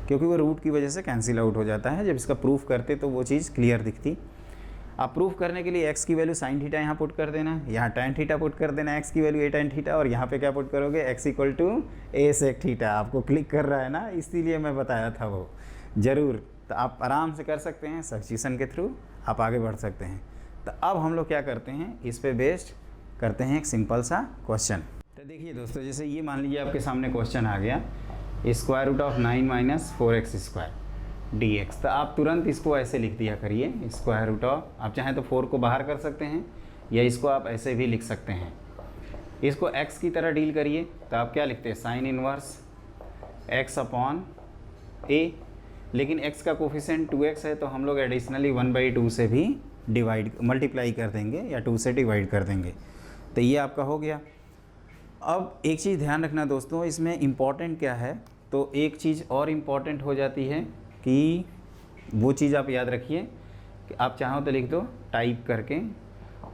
क्योंकि वो रूट की वजह से कैंसिल आउट हो जाता है। जब इसका प्रूफ करते तो वो चीज़ क्लियर दिखती। आप प्रूफ करने के लिए x की वैल्यू sin थीटा यहाँ पुट कर देना, यहाँ tan थीटा पुट कर देना, x की वैल्यू a tan थीटा, और यहाँ पे क्या पुट करोगे, x equal to a sec थीटा। आपको क्लिक कर रहा है ना, इसीलिए मैं बताया था वो ज़रूर। तो आप आराम से कर सकते हैं, सब्स्टिट्यूशन के थ्रू आप आगे बढ़ सकते हैं। तो अब हम लोग क्या करते हैं, इस पे बेस्ड करते हैं एक सिंपल सा क्वेश्चन। तो देखिए दोस्तों, जैसे ये मान लीजिए आपके सामने क्वेश्चन आ गया, square root of 9 - 4x² dx। तो आप तुरंत इसको ऐसे लिख दिया करिए, स्क्वायर रूट ऑफ, आप चाहें तो 4 को बाहर कर सकते हैं या इसको आप ऐसे भी लिख सकते हैं। इसको x की तरह डील करिए, तो आप क्या लिखते हैं, साइन इनवर्स x/a, लेकिन x का कोफिशिएंट 2x है तो हम लोग एडिशनली 1/2 से भी डिवाइड मल्टीप्लाई कर देंगे या 2 से डिवाइड कर देंगे। तो ये आपका हो गया। अब एक चीज़ ध्यान रखना दोस्तों, इसमें इम्पॉर्टेंट क्या है, तो एक चीज़ और इम्पॉर्टेंट हो जाती है कि वो चीज़ आप याद रखिए कि आप चाहो तो लिख दो टाइप करके,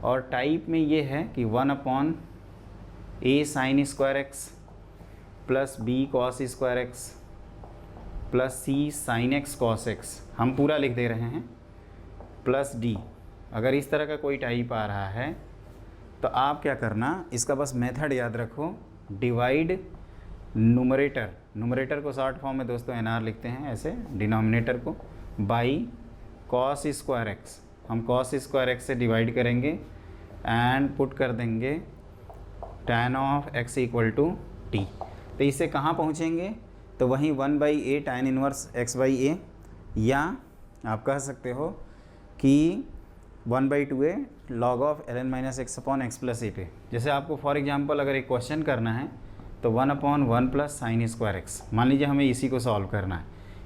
और टाइप में ये है कि 1/a sin² x plus b cos² x plus c sin x cos x, हम पूरा लिख दे रहे हैं, प्लस d। अगर इस तरह का कोई टाइप आ रहा है तो आप क्या करना, इसका बस मेथड याद रखो, डिवाइड नुमरेटर को शॉर्ट फॉर्म में दोस्तों nr लिखते हैं ऐसे, डिनोमिनेटर को बाई cos² x, हम cos² x से डिवाइड करेंगे एंड पुट कर देंगे tan of x equal to t। तो इससे कहाँ पहुँचेंगे, तो वहीं 1/a tan इनवर्स x/a, या आप कह सकते हो कि 1/2a log of ln - x/x plus a पे। जैसे आपको फॉर एग्जांपल अगर एक क्वेश्चन करना है तो 1/1 प्लस sin² x, मान लीजिए हमें इसी को सॉल्व करना है।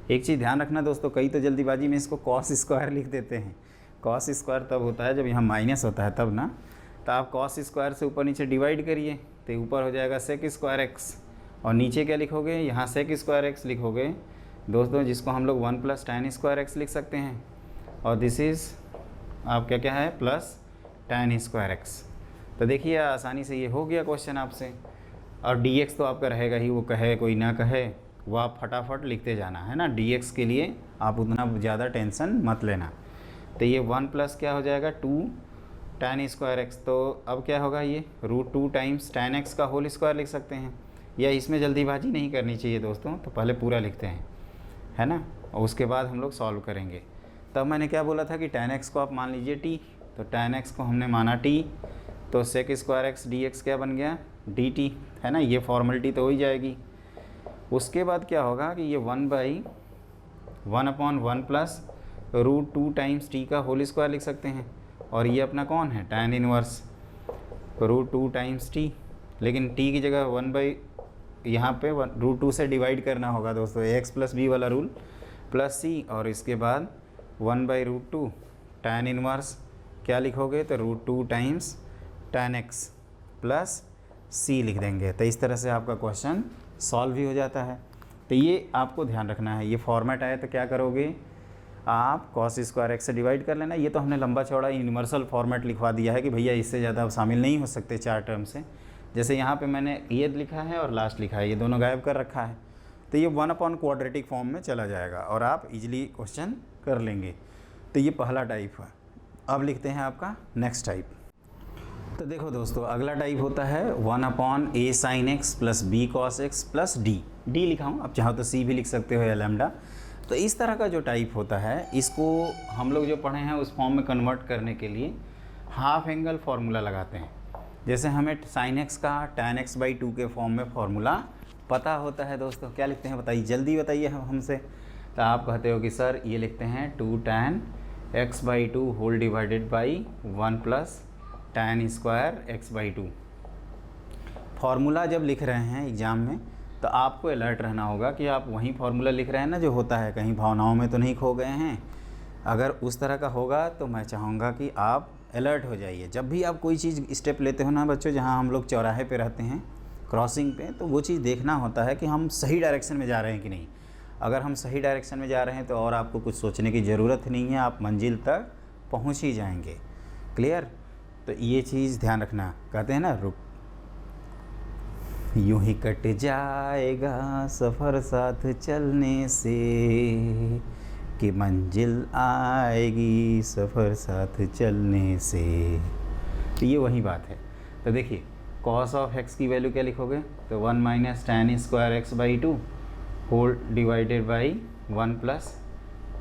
एक चीज़ ध्यान रखना दोस्तों, कई तो जल्दीबाजी में इसको cos² लिख देते हैं। cos² तब होता है जब यहाँ माइनस होता है तब ना, तो आप cos² से ऊपर नीचे डिवाइड करिए तो ऊपर हो जाएगा sec² x, और नीचे क्या लिखोगे, यहाँ sec² x लिखोगे दोस्तों, जिसको हम लोग 1 प्लस tan² x लिख सकते हैं, और दिस इज़ आपका क्या है, प्लस tan² x। तो देखिए आसानी से ये हो गया क्वेश्चन आपसे। और dx तो आपका रहेगा ही, वो कहे कोई ना कहे, वो आप फटाफट लिखते जाना है ना। dx के लिए आप उतना ज़्यादा टेंशन मत लेना। तो ये 1 प्लस क्या हो जाएगा, 2 tan² x, तो अब क्या होगा, ये √2 टाइम्स tan x का होल स्क्वायर लिख सकते हैं, या इसमें जल्दीबाजी नहीं करनी चाहिए दोस्तों, तो पहले पूरा लिखते हैं, है ना, और उसके बाद हम लोग सॉल्व करेंगे। तब मैंने क्या बोला था कि tan x को आप मान लीजिए t, तो tan x को हमने माना t, तो sec² x dx क्या बन गया, dt, है ना, ये फॉर्मेलिटी तो हो ही जाएगी। उसके बाद क्या होगा कि ये 1/1 प्लस √2 टाइम्स t का होल स्क्वायर लिख सकते हैं, और ये अपना कौन है, tan इनवर्स √2 टाइम्स t, लेकिन t की जगह यहाँ पे √2 से डिवाइड करना होगा दोस्तों, x प्लस b वाला रूल, प्लस c, और इसके बाद 1/√2 tan इनवर्स क्या लिखोगे, तो √2 times tan x plus c लिख देंगे। तो इस तरह से आपका क्वेश्चन सॉल्व भी हो जाता है। तो ये आपको ध्यान रखना है, ये फॉर्मेट आए तो क्या करोगे, आप cos² x से डिवाइड कर लेना। ये तो हमने लंबा चौड़ा यूनिवर्सल फॉर्मेट लिखवा दिया है कि भैया इससे ज़्यादा आप शामिल नहीं हो सकते 4 टर्म से। जैसे यहाँ पे मैंने ये लिखा है और लास्ट लिखा है, ये दोनों गायब कर रखा है, तो ये 1/क्वाड्रेटिक फॉर्म में चला जाएगा और आप इजीली क्वेश्चन कर लेंगे। तो ये पहला टाइप है। अब लिखते हैं आपका नेक्स्ट टाइप। तो देखो दोस्तों, अगला टाइप होता है 1/a sin x plus b cos x plus d लिखा हूँ, आप चाहो तो c भी लिख सकते हो या लैम्डा। तो इस तरह का जो टाइप होता है, इसको हम लोग जो पढ़े हैं उस फॉर्म में कन्वर्ट करने के लिए हाफ एंगल फार्मूला लगाते हैं। जैसे हमें sin x का tan x/2 के फॉर्म में फार्मूला पता होता है दोस्तों, क्या लिखते हैं बताइए, जल्दी बताइए हमसे। तो आप कहते हो कि सर ये लिखते हैं 2 tan x/2 whole divided by 1 plus tan square x/2। Formula जब लिख रहे हैं एग्ज़ाम में तो आपको अलर्ट रहना होगा कि आप वही फार्मूला लिख रहे हैं ना जो होता है, कहीं भावनाओं में तो नहीं खो गए हैं। अगर उस तरह का होगा तो मैं चाहूँगा कि आप अलर्ट हो जाइए। जब भी आप कोई चीज़ स्टेप लेते हो ना बच्चों, जहाँ हम लोग चौराहे पे रहते हैं, क्रॉसिंग पे, तो वो चीज़ देखना होता है कि हम सही डायरेक्शन में जा रहे हैं कि नहीं। अगर हम सही डायरेक्शन में जा रहे हैं तो और आपको कुछ सोचने की ज़रूरत नहीं है, आप मंजिल तक पहुँच ही जाएंगे। क्लियर? तो ये चीज़ ध्यान रखना। कहते हैं ना, रुक यूं ही कट जाएगा सफ़र साथ चलने से, कि मंजिल आएगी सफ़र साथ चलने से। तो ये वही बात है। तो देखिए cos ऑफ x की वैल्यू क्या लिखोगे, तो 1 minus tan square x/2 whole divided by 1 plus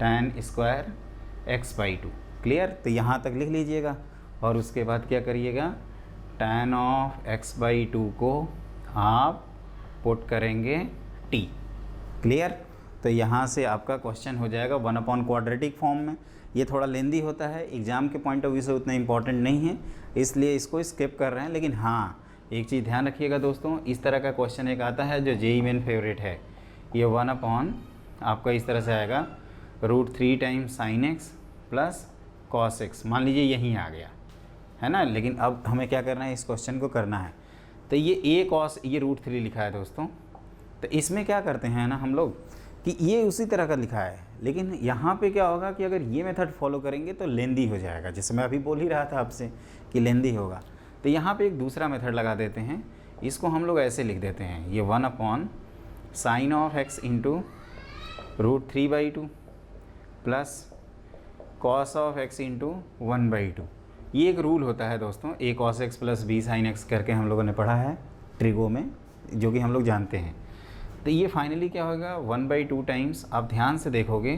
tan square x/2। Clear? तो यहाँ तक लिख लीजिएगा और उसके बाद क्या करिएगा, tan ऑफ x/2 को आप पुट करेंगे t। क्लियर? तो यहाँ से आपका क्वेश्चन हो जाएगा 1 क्वाड्रेटिक फॉर्म में। ये थोड़ा लेंदी होता है, एग्ज़ाम के पॉइंट ऑफ व्यू से उतना इंपॉर्टेंट नहीं है, इसलिए इसको स्किप कर रहे हैं। लेकिन हाँ, एक चीज़ ध्यान रखिएगा दोस्तों, इस तरह का क्वेश्चन एक आता है जो जेईई मेन फेवरेट है। ये 1 आपका इस तरह से आएगा √3 times sign x plus cos x. मान लीजिए यहीं आ गया है ना, लेकिन अब हमें क्या करना है, इस क्वेश्चन को करना है। तो ये a cos, ये √3 लिखा है दोस्तों। तो इसमें क्या करते हैं ना हम लोग कि ये उसी तरह का लिखा है, लेकिन यहाँ पे क्या होगा कि अगर ये मेथड फॉलो करेंगे तो लेंदी हो जाएगा, जैसे मैं अभी बोल ही रहा था आपसे कि लेंदी होगा। तो यहाँ पे एक दूसरा मेथड लगा देते हैं, इसको हम लोग ऐसे लिख देते हैं, ये 1 sine of x into √3/2 plus cos of x into 1/2। ये एक रूल होता है दोस्तों, a cos x plus b sin x करके हम लोगों ने पढ़ा है ट्रिगो में, जो कि हम लोग जानते हैं। तो ये फाइनली क्या होगा, 1/2 टाइम्स, आप ध्यान से देखोगे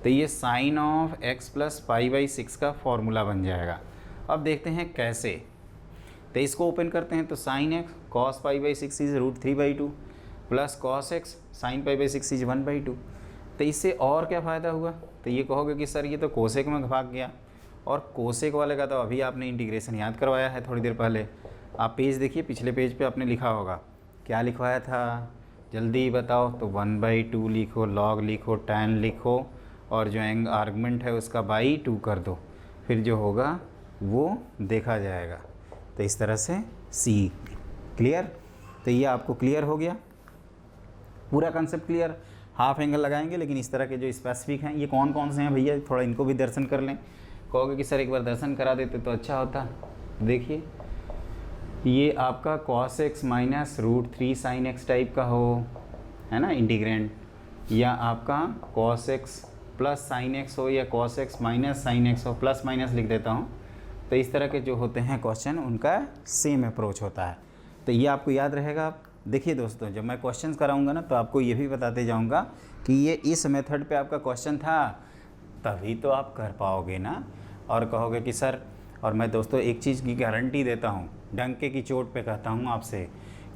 तो ये साइन ऑफ x प्लस π/6 का फॉर्मूला बन जाएगा। अब देखते हैं कैसे। तो इसको ओपन करते हैं, तो sine x cos π/6 is √3/2 plus cos x sine π/6 is 1/2। तो इससे और क्या फ़ायदा हुआ, तो ये कहोगे कि सर ये तो कोसेक में भाग गया, और कोसेक वाले का तो अभी आपने इंटीग्रेशन याद करवाया है थोड़ी देर पहले। आप पेज देखिए, पिछले पेज पे आपने लिखा होगा, क्या लिखवाया था, जल्दी बताओ। तो 1/2 लिखो, लॉग लिखो, tan लिखो, और जो आर्गुमेंट है उसका बाई 2 कर दो, फिर जो होगा वो देखा जाएगा। तो इस तरह से C। क्लियर? तो ये आपको क्लियर हो गया, पूरा कंसेप्ट क्लियर। हाफ एंगल लगाएंगे, लेकिन इस तरह के जो स्पेसिफिक हैं, ये कौन कौन से हैं भैया, थोड़ा इनको भी दर्शन कर लें। कहोगे कि सर एक बार दर्शन करा देते तो अच्छा होता। देखिए ये आपका cos x minus √3 sin x type का हो, है ना इंटीग्रेंड, या आपका cos x plus sin x हो, या cos x minus sin x हो, प्लस माइनस लिख देता हूँ। तो इस तरह के जो होते हैं क्वेश्चन, उनका सेम अप्रोच होता है। तो ये आपको याद रहेगा। देखिए दोस्तों, जब मैं क्वेश्चंस कराऊंगा ना तो आपको ये भी बताते जाऊंगा कि ये इस मेथड पे आपका क्वेश्चन था, तभी तो आप कर पाओगे ना। और कहोगे कि सर, और मैं दोस्तों एक चीज़ की गारंटी देता हूँ, डंके की चोट पे कहता हूँ आपसे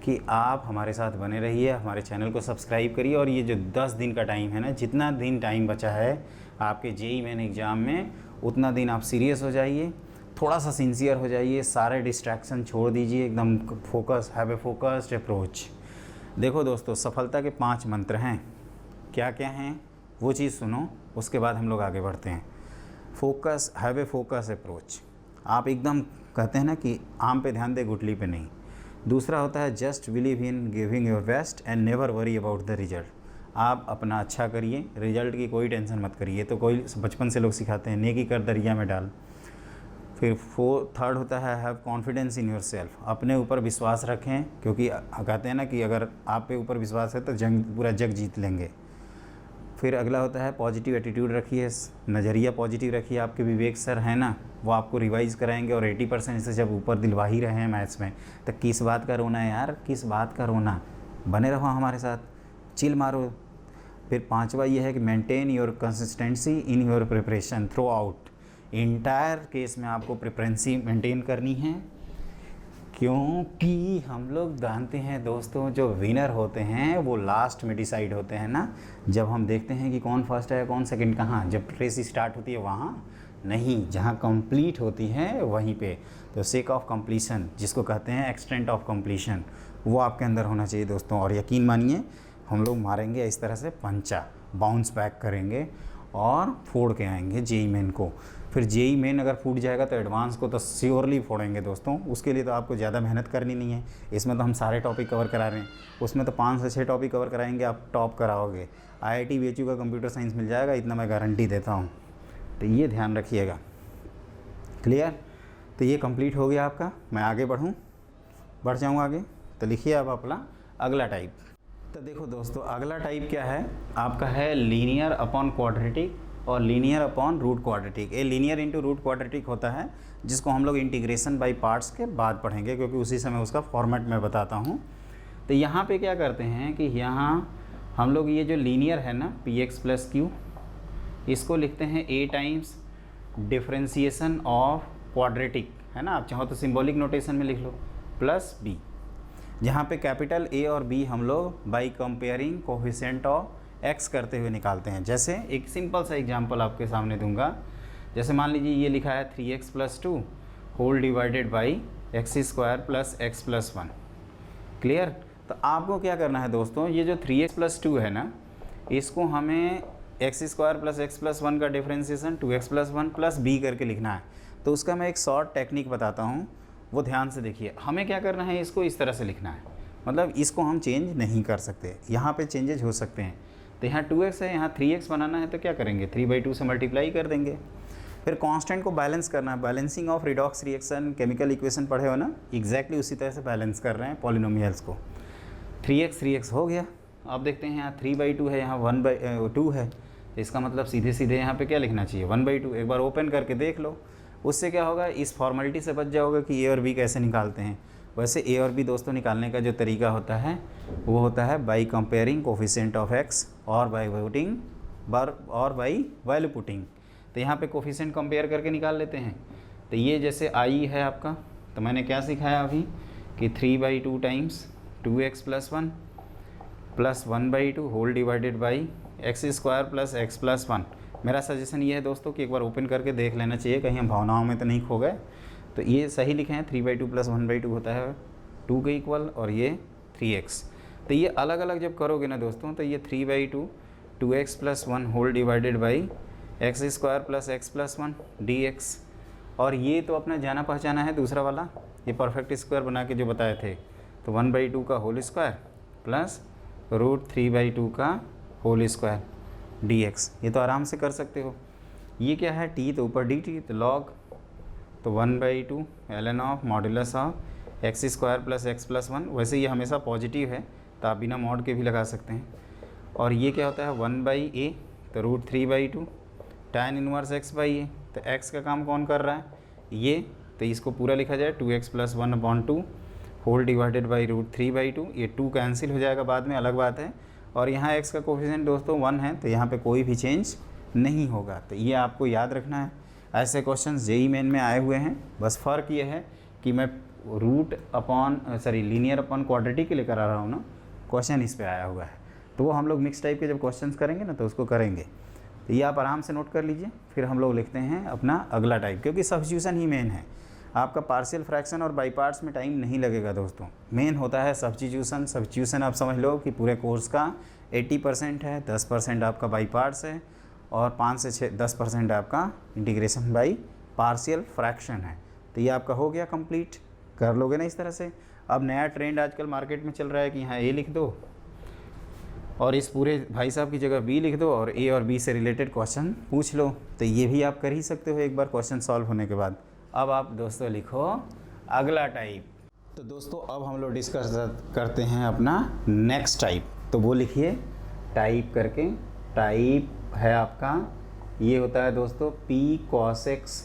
कि आप हमारे साथ बने रहिए, हमारे चैनल को सब्सक्राइब करिए, और ये जो 10 दिन का टाइम है ना, जितना दिन टाइम बचा है आपके जेईई मेन एग्ज़ाम में, उतना दिन आप सीरियस हो जाइए, थोड़ा सा सिंसियर हो जाइए, सारे डिस्ट्रैक्शन छोड़ दीजिए, एकदम focus, have a focused approach. देखो दोस्तों, सफलता के 5 मंत्र हैं। क्या क्या हैं वो चीज़ सुनो, उसके बाद हम लोग आगे बढ़ते हैं। Focus, have a focus approach. आप एकदम कहते हैं ना कि आम पे ध्यान दे, गुठली पे नहीं। दूसरा होता है just believe in giving your best and never worry about the result. आप अपना अच्छा करिए, रिजल्ट की कोई टेंशन मत करिए। तो कोई बचपन से लोग सिखाते हैं, नेकी कर दरिया में डाल। फिर थर्ड होता है have confidence in your self. अपने ऊपर विश्वास रखें, क्योंकि कहते हैं ना कि अगर आप पे ऊपर विश्वास है तो पूरा जग जीत लेंगे। फिर अगला होता है पॉजिटिव एटीट्यूड रखिए, नज़रिया पॉजिटिव रखिए। आपके विवेक सर हैं ना, वो आपको रिवाइज़ कराएंगे, और 80% से जब ऊपर दिलवा ही रहे हैं मैथ्स में, तो किस बात का रोना है यार, किस बात का रोना। बने रहो हमारे साथ, चिल मारो। फिर 5वां ये है कि maintain your consistency in your preparation through out. Entire case में आपको प्रेफरेंसी मेंटेन करनी है, क्योंकि हम लोग जानते हैं दोस्तों, जो विनर होते हैं वो लास्ट में डिसाइड होते हैं ना। जब हम देखते हैं कि कौन फर्स्ट है कौन सेकंड, कहाँ, जब रेस स्टार्ट होती है वहाँ नहीं, जहाँ कंप्लीट होती है वहीं पे। तो सेक ऑफ कंप्लीशन जिसको कहते हैं एक्सटेंट ऑफ कंप्लीशन, वो आपके अंदर होना चाहिए दोस्तों। और यकीन मानिए हम लोग मारेंगे इस तरह से पंचा, बाउंस बैक करेंगे और फोड़ के आएंगे जेई मेन को। फिर जेई मेन अगर फूट जाएगा तो एडवांस को तो श्योरली फोड़ेंगे दोस्तों। उसके लिए तो आपको ज़्यादा मेहनत करनी नहीं है, इसमें तो हम सारे टॉपिक कवर करा रहे हैं, उसमें तो 5 से 6 टॉपिक कवर कराएंगे, आप टॉप कराओगे। IIT BHU का कंप्यूटर साइंस मिल जाएगा, इतना मैं गारंटी देता हूँ। तो ये ध्यान रखिएगा, क्लियर। तो ये कंप्लीट हो गया आपका। मैं आगे बढ़ जाऊँ आगे। तो लिखिए अब अपना अगला टाइप। तो देखो दोस्तों, अगला टाइप क्या है आपका, है लीनियर अपॉन क्वाड्रेटिक और लीनियर अपॉन रूट क्वाड्रेटिक। ये लीनियर इंटू रूट क्वाड्रेटिक होता है, जिसको हम लोग इंटीग्रेशन बाय पार्ट्स के बाद पढ़ेंगे, क्योंकि उसी समय उसका फॉर्मेट मैं बताता हूँ। तो यहाँ पे क्या करते हैं कि यहाँ हम लोग ये जो लीनियर है ना px प्लस क्यू, इसको लिखते हैं a times differentiation of quadratic, है ना। आप चाहो तो सिंबॉलिक नोटेशन में लिख लो, प्लस b, जहाँ पे कैपिटल A और B हम लोग by comparing coefficient of x करते हुए निकालते हैं। जैसे एक सिंपल सा एग्जांपल आपके सामने दूंगा। जैसे मान लीजिए ये लिखा है 3x plus 2 whole divided by x square plus x plus 1, clear. तो आपको क्या करना है दोस्तों, ये जो 3x प्लस 2 है ना, इसको हमें x square plus x plus 1 का differentiation 2x plus 1 plus b करके लिखना है। तो उसका मैं एक शॉर्ट टेक्निक बताता हूँ, वो ध्यान से देखिए। हमें क्या करना है, इसको इस तरह से लिखना है, मतलब इसको हम चेंज नहीं कर सकते, यहाँ पे चेंजेज हो सकते हैं। तो यहाँ 2x है, यहाँ 3x बनाना है, तो क्या करेंगे 3/2 से मल्टीप्लाई कर देंगे। फिर कांस्टेंट को बैलेंस करना है, balancing of redox reaction, chemical equation पढ़े हो ना, एग्जैक्टली उसी तरह से बैलेंस कर रहे हैं पॉलिनोमियल्स को। 3x हो गया। अब देखते हैं यहाँ 3/2 है, यहाँ 1/2 है, इसका मतलब सीधे सीधे यहाँ पे क्या लिखना चाहिए 1/2। एक बार ओपन करके देख लो, उससे क्या होगा, इस फॉर्मेलिटी से बच जाओगे कि ए और बी कैसे निकालते हैं। वैसे ए और बी दोस्तों निकालने का जो तरीका होता है वो होता है by comparing coefficient of x और बाई वोटिंग और बाई वैल्यू पुटिंग। तो यहाँ पे कोफिशिएंट कंपेयर करके निकाल लेते हैं। तो ये जैसे आई है आपका, तो मैंने क्या सिखाया अभी कि 3/2 times 2x plus 1 plus 1/2 whole divided by x square plus x plus 1। मेरा सजेशन ये है दोस्तों कि एक बार ओपन करके देख लेना चाहिए, कहीं हम भावनाओं में तो नहीं खो गए। तो ये सही लिखे हैं, 3/2 प्लस 1/2 होता है 2 के इक्वल, और ये 3x। तो ये अलग अलग जब करोगे ना दोस्तों, तो ये 3/2 2x plus 1 whole divided by x square plus x plus 1 dx। और ये तो अपना जाना पहचाना है दूसरा वाला, ये परफेक्ट स्क्वायर बना के जो बताए थे, तो 1/2 का होल स्क्वायर प्लस √3/2 का होल स्क्वायर dx। ये तो आराम से कर सकते हो। ये क्या है, t तो ऊपर dt, तो log, तो 1/2 ln of modulus of x square plus x plus 1। वैसे ये हमेशा पॉजिटिव है, तो आप बिना मॉड के भी लगा सकते हैं। और ये क्या होता है 1/a, तो √3/2 tan इनवर्स x/a। तो x का काम कौन कर रहा है, ये, तो इसको पूरा लिखा जाए 2x plus 1/2 whole divided by √3/2। ये 2 कैंसिल हो जाएगा बाद में, अलग बात है। और यहाँ x का कोफिशिएंट दोस्तों 1 है, तो यहाँ पे कोई भी चेंज नहीं होगा। तो ये आपको याद रखना है। ऐसे क्वेश्चंस जेई मेन में आए हुए हैं, बस फ़र्क ये है कि मैं लीनियर अपॉन क्वाड्रेटिक के लिए करा रहा हूँ ना, क्वेश्चन इस पे आया हुआ है। तो वो हम लोग मिक्स टाइप के जब क्वेश्चंस करेंगे ना, तो उसको करेंगे। तो ये आप आराम से नोट कर लीजिए। फिर हम लोग लिखते हैं अपना अगला टाइप, क्योंकि सब्स्टिट्यूशन ही मेन है। आपका पार्शियल फ्रैक्शन और बाई पार्ट्स में टाइम नहीं लगेगा दोस्तों, मेन होता है सब्स्टिट्यूशन। सब्स्टिट्यूशन आप समझ लो कि पूरे कोर्स का 80% है, 10% आपका बाई पार्ट्स है, और 5 से 10% आपका इंटीग्रेशन बाई पार्शियल फ्रैक्शन है। तो ये आपका हो गया कंप्लीट, कर लोगे ना इस तरह से। अब नया ट्रेंड आजकल मार्केट में चल रहा है कि यहाँ ए लिख दो और इस पूरे भाई साहब की जगह बी लिख दो, और ए और बी से रिलेटेड क्वेश्चन पूछ लो। तो ये भी आप कर ही सकते हो एक बार क्वेश्चन सॉल्व होने के बाद। अब आप दोस्तों लिखो अगला टाइप। तो दोस्तों अब हम लोग डिस्कस करते हैं अपना नेक्स्ट टाइप। तो वो लिखिए टाइप करके। टाइप है आपका, ये होता है दोस्तों P cos x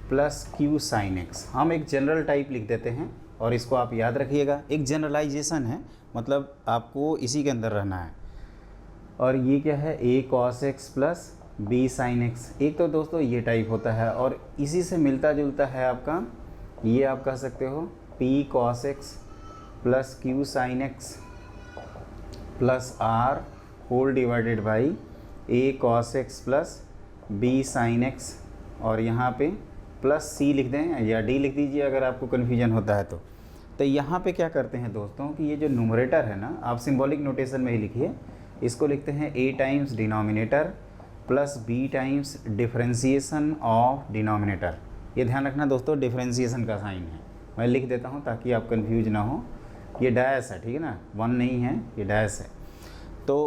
plus Q sin x। हम एक जनरल टाइप लिख देते हैं और इसको आप याद रखिएगा, एक जनरलाइजेशन है, मतलब आपको इसी के अंदर रहना है। और ये क्या है, A cos x plus B sin x। एक तो दोस्तों ये टाइप होता है, और इसी से मिलता जुलता है आपका, ये आप कह सकते हो P cos x plus Q sin x plus R whole divided by A cos x plus B sin x और यहाँ पे प्लस सी लिख दें या डी लिख दीजिए अगर आपको कन्फ्यूजन होता है तो यहाँ पे क्या करते हैं दोस्तों कि ये जो न्यूमरेटर है ना, आप सिंबॉलिक नोटेशन में ही लिखिए, इसको लिखते हैं a times denominator plus b times differentiation of denominator. ये ध्यान रखना दोस्तों, डिफरेंशिएशन का साइन है। मैं लिख देता हूँ ताकि आप कंफ्यूज ना हो। ये डैश है, ठीक है ना, 1 नहीं है, ये डैश है। तो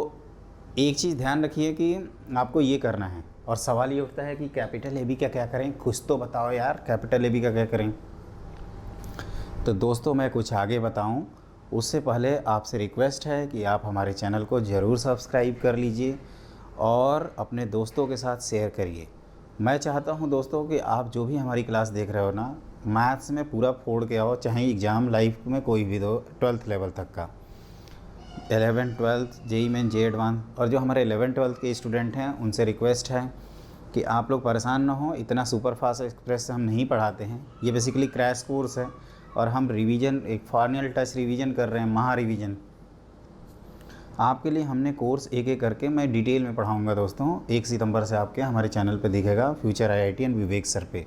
एक चीज़ ध्यान रखिए कि आपको ये करना है। और सवाल ये उठता है कि कैपिटल ए बी का क्या करें, कुछ तो बताओ यार, कैपिटल ए बी का क्या करें। तो दोस्तों मैं कुछ आगे बताऊं उससे पहले आपसे रिक्वेस्ट है कि आप हमारे चैनल को ज़रूर सब्सक्राइब कर लीजिए और अपने दोस्तों के साथ शेयर करिए। मैं चाहता हूं दोस्तों कि आप जो भी हमारी क्लास देख रहे हो ना, मैथ्स में पूरा फोड़ के आओ, चाहे एग्ज़ाम लाइफ में कोई भी दो, 12th लेवल तक का, 11th 12th जेई मेन जे एडवांस। और जो हमारे 11th 12th के स्टूडेंट हैं उनसे रिक्वेस्ट है कि आप लोग परेशान ना हो, इतना सुपर फास्ट एक्सप्रेस से हम नहीं पढ़ाते हैं। ये बेसिकली क्रैश कोर्स है और हम रिवीजन, एक फाइनल टच रिवीजन कर रहे हैं, महा रिवीजन। आपके लिए हमने कोर्स एक एक करके मैं डिटेल में पढ़ाऊंगा दोस्तों। 1 सितंबर से आपके हमारे चैनल पे दिखेगा फ्यूचर IITian विवेक सर पे।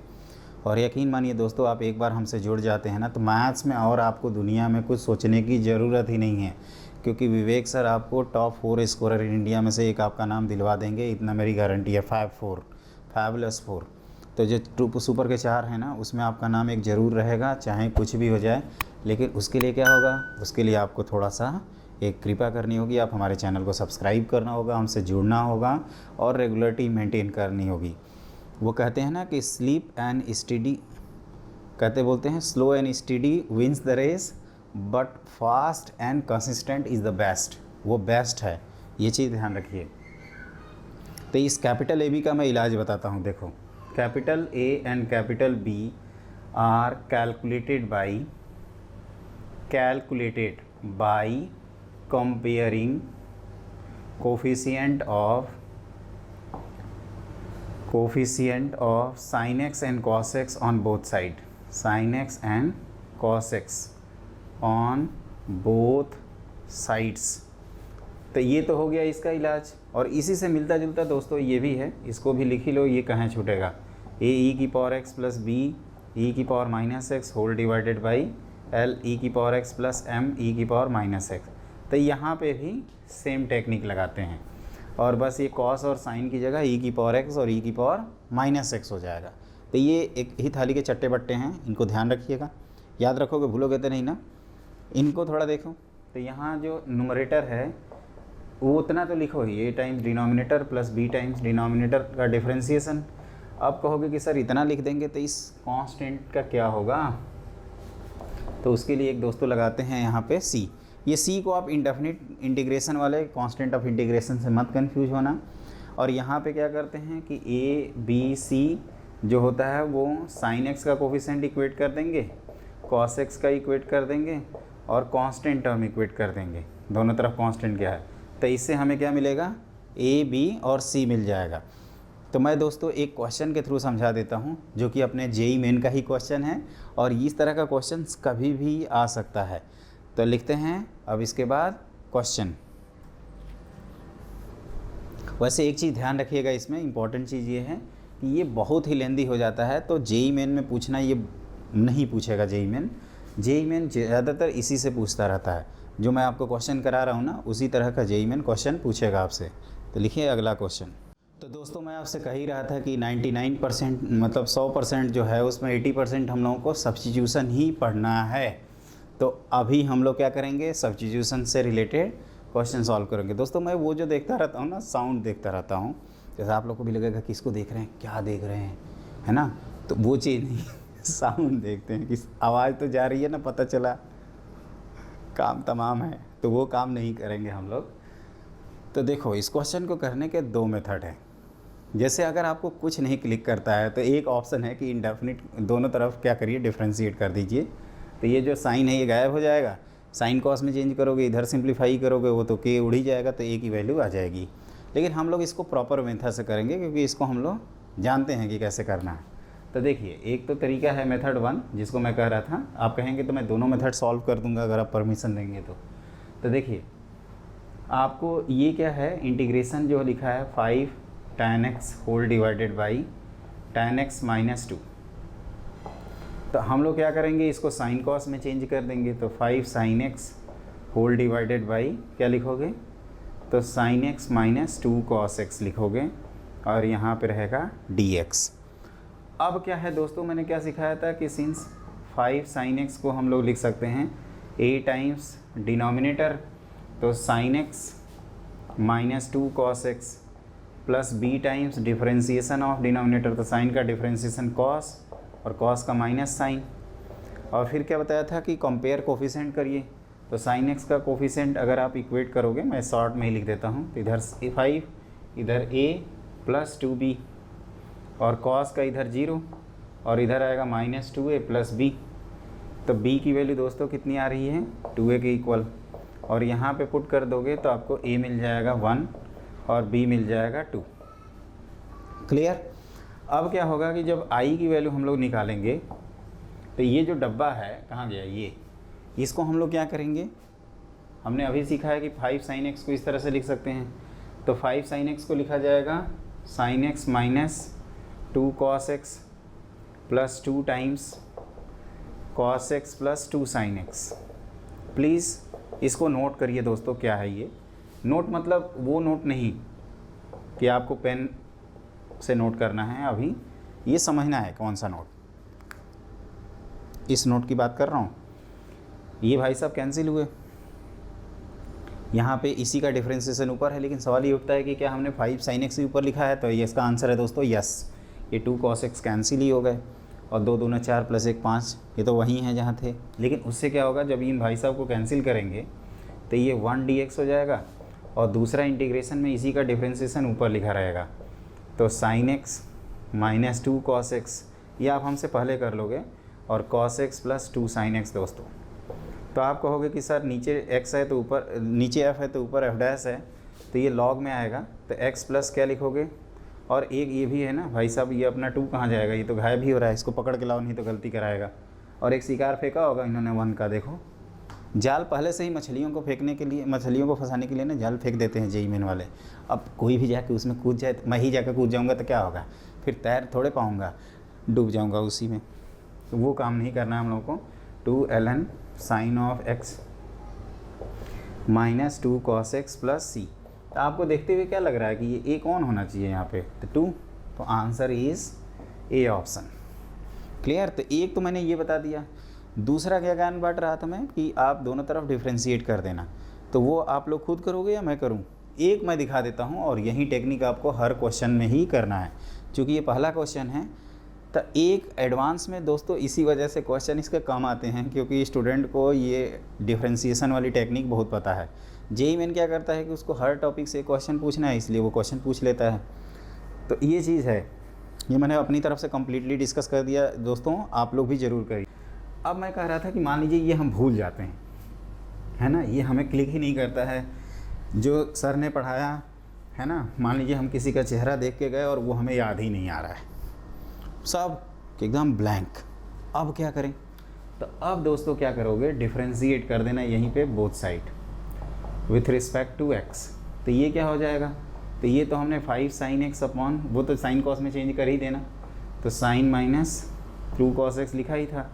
और यकीन मानिए दोस्तों, आप एक बार हमसे जुड़ जाते हैं ना तो मैथ्स में और आपको दुनिया में कुछ सोचने की ज़रूरत ही नहीं है, क्योंकि विवेक सर आपको टॉप 4 स्कोरर इंडिया में से एक आपका नाम दिलवा देंगे, इतना मेरी गारंटी है। 5-4 फैबुलस 4। तो जो सुपर के 4 हैं ना, उसमें आपका नाम एक ज़रूर रहेगा, चाहे कुछ भी हो जाए। लेकिन उसके लिए क्या होगा, उसके लिए आपको थोड़ा सा एक कृपा करनी होगी, आप हमारे चैनल को सब्सक्राइब करना होगा, हमसे जुड़ना होगा और रेगुलरिटी मेंटेन करनी होगी। वो कहते हैं ना कि स्लीप एंड स्टडी, बोलते हैं slow and study wins the race but fast and consistent is the best. वो बेस्ट है, ये चीज़ ध्यान रखिए। तो इस कैपिटल ए बी का मैं इलाज बताता हूँ। देखो, capital A and capital B are calculated by comparing coefficient of sin x and cos x on both side, sin x and cos x on both sides। तो ये तो हो गया इसका इलाज। और इसी से मिलता जुलता दोस्तों ये भी है, इसको भी लिख ही लो, ये कहाँ छूटेगा। a e की power x plus b e की power minus x whole divided by l e की power x plus m e की पावर माइनस एक्स। तो यहाँ पे भी सेम टेक्निक लगाते हैं और बस ये कॉस और साइन की जगह e की पावर x और e की पावर माइनस एक्स हो जाएगा। तो ये एक ही थाली के चट्टे बट्टे हैं, इनको ध्यान रखिएगा, याद रखोगे, भूलोगे तो नहीं ना। इनको थोड़ा देखो, तो यहाँ जो न्यूमरेटर है वो उतना तो लिखो ही, a times denominator plus b times denominator का डिफरेंशिएशन। अब कहोगे कि सर इतना लिख देंगे तो इस कांस्टेंट का क्या होगा, तो उसके लिए एक दोस्तों लगाते हैं यहाँ पे c। ये c को आप इंडेफिनिट इंटीग्रेशन वाले कांस्टेंट ऑफ इंटीग्रेशन से मत कंफ्यूज होना। और यहाँ पे क्या करते हैं कि a b c जो होता है वो sin x का कोफिशिएंट इक्वेट कर देंगे, cos x का इक्वेट कर देंगे और कांस्टेंट टर्म इक्वेट कर देंगे। दोनों तरफ कांस्टेंट क्या है, तो इससे हमें क्या मिलेगा, a b और c मिल जाएगा। तो मैं दोस्तों एक क्वेश्चन के थ्रू समझा देता हूँ, जो कि अपने जेई मेन का ही क्वेश्चन है और इस तरह का क्वेश्चन कभी भी आ सकता है। तो लिखते हैं अब इसके बाद क्वेश्चन। वैसे एक चीज़ ध्यान रखिएगा, इसमें इम्पॉर्टेंट चीज़ ये है कि ये बहुत ही लेंदी हो जाता है, तो जेई मेन में पूछना ये नहीं पूछेगा। जेई मेन ज़्यादातर इसी से पूछता रहता है, जो मैं आपको क्वेश्चन करा रहा हूँ ना, उसी तरह का जेई मेन क्वेश्चन पूछेगा आपसे। तो लिखिए अगला क्वेश्चन। तो दोस्तों मैं आपसे कह ही रहा था कि 99% मतलब 100% जो है उसमें 80% हम लोगों को सब्स्टिट्यूशन ही पढ़ना है। तो अभी हम लोग क्या करेंगे, सब्स्टिट्यूशन से रिलेटेड क्वेश्चन सॉल्व करेंगे। दोस्तों मैं वो जो देखता रहता हूँ ना, साउंड देखता रहता हूँ, जैसे आप लोग को भी लगेगा कि इसको देख रहे हैं, क्या देख रहे हैं, है ना, तो वो चीज़ नहीं साउंड देखते हैं कि आवाज़ तो जा रही है ना, पता चला काम तमाम है, तो वो काम नहीं करेंगे हम लोग। तो देखो इस क्वेश्चन को करने के 2 मेथड हैं। जैसे अगर आपको कुछ नहीं क्लिक करता है तो एक ऑप्शन है कि इंडेफिनिट दोनों तरफ क्या करिए, डिफ्रेंशिएट कर दीजिए। तो ये जो साइन है ये गायब हो जाएगा, साइन कॉस में चेंज करोगे, इधर सिंप्लीफाई करोगे, वो तो के उड़ ही जाएगा, तो ए की वैल्यू आ जाएगी। लेकिन हम लोग इसको प्रॉपर मेथड से करेंगे, क्योंकि इसको हम लोग जानते हैं कि कैसे करना है। तो देखिए एक तो तरीका है मेथड 1, जिसको मैं कह रहा था। आप कहेंगे तो मैं दोनों मेथड सॉल्व कर दूंगा अगर आप परमिशन देंगे तो देखिए आपको ये क्या है, इंटीग्रेशन जो लिखा है 5 tan x whole divided by tan x minus 2। तो हम लोग क्या करेंगे, इसको साइन कॉस में चेंज कर देंगे। तो 5 sin x whole divided by क्या लिखोगे, तो sin x minus 2 cos x लिखोगे और यहाँ पे रहेगा dx। अब क्या है दोस्तों, मैंने क्या सिखाया था कि सिंस 5 sin x को हम लोग लिख सकते हैं a टाइम्स डिनोमिनेटर, तो sin x minus 2 cos x plus b times differentiation of denominator, तो साइन का डिफरेंशिएशन cos और cos का माइनस साइन। और फिर क्या बताया था कि कंपेयर कोफिशिएंट करिए, तो sin x का कोफिशिएंट अगर आप इक्वेट करोगे, मैं शॉर्ट में ही लिख देता हूँ, तो इधर 5 इधर a प्लस 2b और cos का इधर 0 और इधर आएगा माइनस 2a प्लस b। तो b की वैल्यू दोस्तों कितनी आ रही है, 2a के इक्वल, और यहाँ पे पुट कर दोगे तो आपको a मिल जाएगा 1 और b मिल जाएगा 2। क्लियर। अब क्या होगा कि जब i की वैल्यू हम लोग निकालेंगे, तो ये जो डब्बा है कहाँ गया, ये इसको हम लोग क्या करेंगे, हमने अभी सीखा है कि 5 sin x को इस तरह से लिख सकते हैं। तो 5 sin x को लिखा जाएगा sin x minus 2 cos x plus 2 times cos x plus 2 sin x। Please इसको नोट करिए दोस्तों, क्या है ये नोट, मतलब वो नोट नहीं कि आपको पेन से नोट करना है, अभी ये समझना है कौन सा नोट, इस नोट की बात कर रहा हूँ। ये भाई साहब कैंसिल हुए, यहाँ पे इसी का डिफरेंशिएशन ऊपर है, लेकिन सवाल ये उठता है कि क्या हमने 5 sin x से ऊपर लिखा है, तो ये इसका आंसर है दोस्तों यस। ये 2 cos x कैंसिल ही हो गए और 2 दूना 4 प्लस 1 5, ये तो वहीं हैं जहाँ थे। लेकिन उससे क्या होगा, जब इन भाई साहब को कैंसिल करेंगे तो ये 1 dx हो जाएगा और दूसरा इंटीग्रेशन में इसी का डिफरेंशिएशन ऊपर लिखा रहेगा। तो sin x minus 2 cos x, ये आप हमसे पहले कर लोगे, और cos x plus 2 sin x दोस्तों। तो आप कहोगे कि सर नीचे x है तो ऊपर, नीचे f है तो ऊपर f डैश है, तो ये log में आएगा, तो x प्लस क्या लिखोगे, और एक ये भी है ना भाई साहब, ये अपना 2 कहाँ जाएगा, ये तो गायब ही हो रहा है, इसको पकड़ के लाओ नहीं तो गलती कराएगा। और एक शिकार फेंका होगा इन्होंने 1 का, देखो जाल पहले से ही मछलियों को फेंकने के लिए, मछलियों को फंसाने के लिए ना जाल फेंक देते हैं जेई मेन वाले। अब कोई भी जाके उसमें कूद जाए, तो मैं ही जाकर कूद जाऊँगा तो क्या होगा, फिर तैर थोड़े पाऊँगा, डूब जाऊँगा उसी में। तो वो काम नहीं करना है हम लोगों को। 2 ln sin ऑफ x minus 2 cos x plus c। तो आपको देखते हुए क्या लग रहा है कि ये a कौन होना चाहिए यहाँ पे, तो 2, तो answer is A option. Clear. तो एक तो मैंने ये बता दिया, दूसरा क्या ज्ञान बांट रहा था मैं कि आप दोनों तरफ डिफ्रेंशिएट कर देना, तो वो आप लोग खुद करोगे या मैं करूँ, एक मैं दिखा देता हूँ, और यही टेक्निक आपको हर क्वेश्चन में ही करना है। चूँकि ये पहला क्वेश्चन है, तो एक एडवांस में दोस्तों इसी वजह से क्वेश्चन इसके कम आते हैं, क्योंकि स्टूडेंट को ये डिफरेंशिएशन वाली टेक्निक बहुत पता है। जेई मेन क्या करता है कि उसको हर टॉपिक से क्वेश्चन पूछना है, इसलिए वो क्वेश्चन पूछ लेता है। तो ये चीज़ है, ये मैंने अपनी तरफ से कम्प्लीटली डिस्कस कर दिया दोस्तों, आप लोग भी ज़रूर करिए। अब मैं कह रहा था कि मान लीजिए ये हम भूल जाते हैं, है ना, ये हमें क्लिक ही नहीं करता है जो सर ने पढ़ाया, है ना। मान लीजिए हम किसी का चेहरा देख के गए और वो हमें याद ही नहीं आ रहा है, सब एकदम ब्लैंक। अब क्या करें, तो अब दोस्तों क्या करोगे, डिफ्रेंशिएट कर देना यहीं पे both side with respect to x। तो ये क्या हो जाएगा, तो ये तो हमने 5 sin x अपॉन, वो तो साइन कॉस में चेंज कर ही देना, तो साइन माइनस 2 cos x लिखा ही था।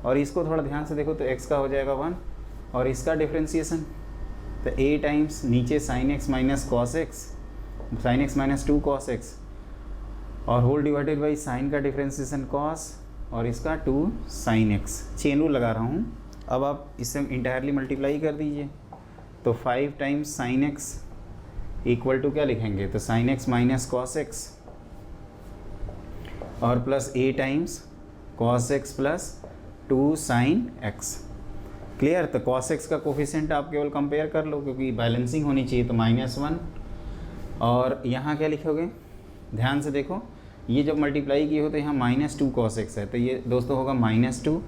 और इसको थोड़ा ध्यान से देखो, तो x का हो जाएगा 1 और इसका डिफ्रेंशिएशन, तो a टाइम्स नीचे sin x minus cos x, sin x minus 2 cos x और होल डिवाइडेड बाई साइन का डिफरेंशिएशन cos और इसका 2 sin x। चेन रूल लगा रहा हूँ। अब आप इससे इंटायरली मल्टीप्लाई कर दीजिए, तो 5 times sin x equal to क्या लिखेंगे, तो sin x minus cos x और plus a times cos x plus 2 sin x। Clear. तो cos x का कोफिशिएंट आप केवल कंपेयर कर लो, क्योंकि बैलेंसिंग होनी चाहिए, तो -1। और यहाँ क्या लिखोगे, ध्यान से देखो, ये जब मल्टीप्लाई किए हो तो यहाँ -2 cos x है, तो ये दोस्तों होगा -2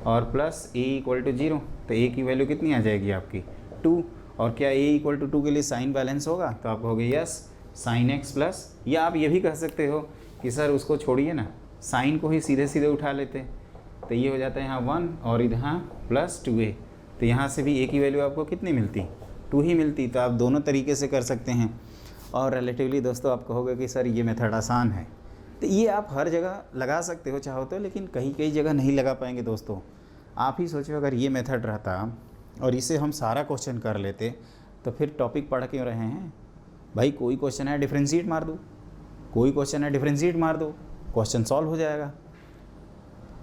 और प्लस a इक्वल टू 0। तो a की वैल्यू कितनी आ जाएगी आपकी 2, और क्या a इक्वल टू 2 के लिए साइन बैलेंस होगा, तो आप कहोगे यस sin x प्लस, या आप ये भी कह सकते हो कि सर उसको छोड़िए ना, साइन को ही सीधे सीधे उठा लेते, तो ये हो जाता है यहाँ 1 और यहाँ प्लस 2a। तो यहाँ से भी a की वैल्यू आपको कितनी मिलती, 2 ही मिलती। तो आप दोनों तरीके से कर सकते हैं। और रिलेटिवली दोस्तों आप कहोगे कि सर ये मेथड आसान है, तो ये आप हर जगह लगा सकते हो चाहो तो, लेकिन कहीं कई जगह नहीं लगा पाएंगे दोस्तों। आप ही सोचो अगर ये मेथड रहता और इसे हम सारा क्वेश्चन कर लेते तो फिर टॉपिक पढ़ क्यों रहे हैं भाई। कोई क्वेश्चन है डिफरेंशिएट मार दो, कोई क्वेश्चन है डिफरेंशिएट मार दो, क्वेश्चन सॉल्व हो जाएगा।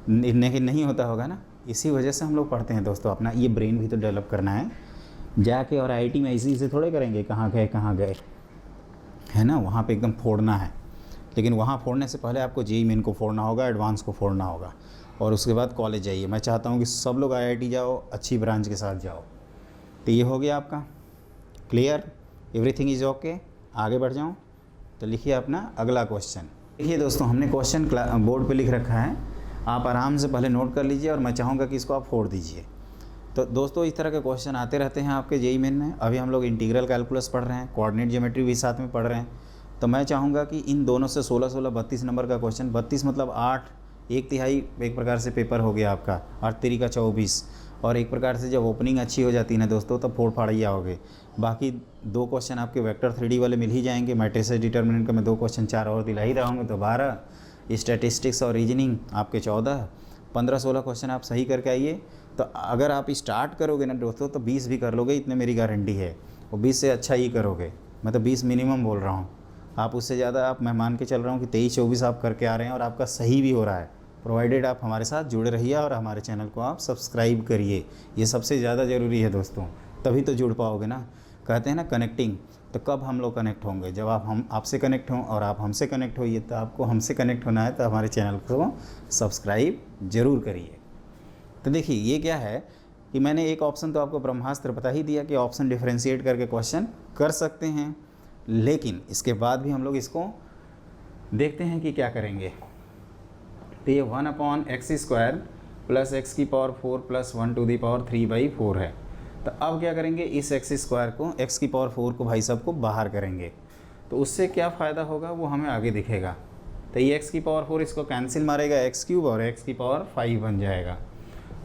नहीं होता होगा ना, इसी वजह से हम लोग पढ़ते हैं दोस्तों। अपना ये ब्रेन भी तो डेवलप करना है, जाके और आईआईटी में इसी से थोड़े करेंगे कहाँ गए, है ना, वहाँ पे एकदम फोड़ना है। लेकिन वहाँ फोड़ने से पहले आपको जेईई मेन को फोड़ना होगा, एडवांस को फोड़ना होगा, और उसके बाद कॉलेज जाइए। मैं चाहता हूँ कि सब लोग आईआईटी जाओ, अच्छी ब्रांच के साथ जाओ। तो ये हो गया आपका क्लियर, एवरीथिंग इज़ ओके। आगे बढ़ जाऊँ तो लिखिए अपना अगला क्वेश्चन। देखिए दोस्तों, हमने क्वेश्चन बोर्ड पे लिख रखा है, आप आराम से पहले नोट कर लीजिए और मैं चाहूँगा कि इसको आप फोड़ दीजिए। तो दोस्तों इस तरह के क्वेश्चन आते रहते हैं आपके जेईई मेन में। अभी हम लोग इंटीग्रल कैलकुलस पढ़ रहे हैं, कोऑर्डिनेट ज्योमेट्री भी साथ में पढ़ रहे हैं। तो मैं चाहूँगा कि इन दोनों से 16 32 नंबर का क्वेश्चन, 32 मतलब 8, 1/3 एक प्रकार से पेपर हो गया आपका, 8 का 24। और एक प्रकार से जब ओपनिंग अच्छी हो जाती है ना दोस्तों, तब फोड़ फाड़िया हो गए। बाकी 2 क्वेश्चन आपके वेक्टर 3D वाले मिल ही जाएंगे। मैट्रिसेस डिटर्मिनेंट का मैं 2 क्वेश्चन 4 और दिला ही रहा हूँ, तो 12। स्टैटिस्टिक्स और रीजनिंग आपके 14, 15-16 क्वेश्चन आप सही करके आइए। तो अगर आप स्टार्ट करोगे ना दोस्तों तो 20 भी कर लोगे, इतने मेरी गारंटी है। और 20 से अच्छा ही करोगे, मैं तो 20 मिनिमम बोल रहा हूँ। आप उससे ज़्यादा आप, मैं मान के चल रहा हूँ कि 23-24 आप करके आ रहे हैं और आपका सही भी हो रहा है, प्रोवाइडेड आप हमारे साथ जुड़े रहिए और हमारे चैनल को आप सब्सक्राइब करिए। ये सबसे ज़्यादा ज़रूरी है दोस्तों, तभी तो जुड़ पाओगे ना। कहते हैं ना कनेक्टिंग, तो कब हम लोग कनेक्ट होंगे, जब हम आपसे कनेक्ट हों और आप हमसे कनेक्ट होइए। तो आपको हमसे कनेक्ट होना है तो हमारे चैनल को सब्सक्राइब ज़रूर करिए। तो देखिए ये क्या है कि मैंने एक ऑप्शन तो आपको ब्रह्मास्त्र बता ही दिया कि ऑप्शन डिफरेंशिएट करके क्वेश्चन कर सकते हैं, लेकिन इसके बाद भी हम लोग इसको देखते हैं कि क्या करेंगे। तो ये 1/x² + x⁴ + 1⁴ है। तो अब क्या करेंगे, इस x² को, x⁴ को भाई साहब को बाहर करेंगे। तो उससे क्या फ़ायदा होगा वो हमें आगे दिखेगा। तो ये x⁴ इसको कैंसिल मारेगा, x³ और x⁵ बन जाएगा।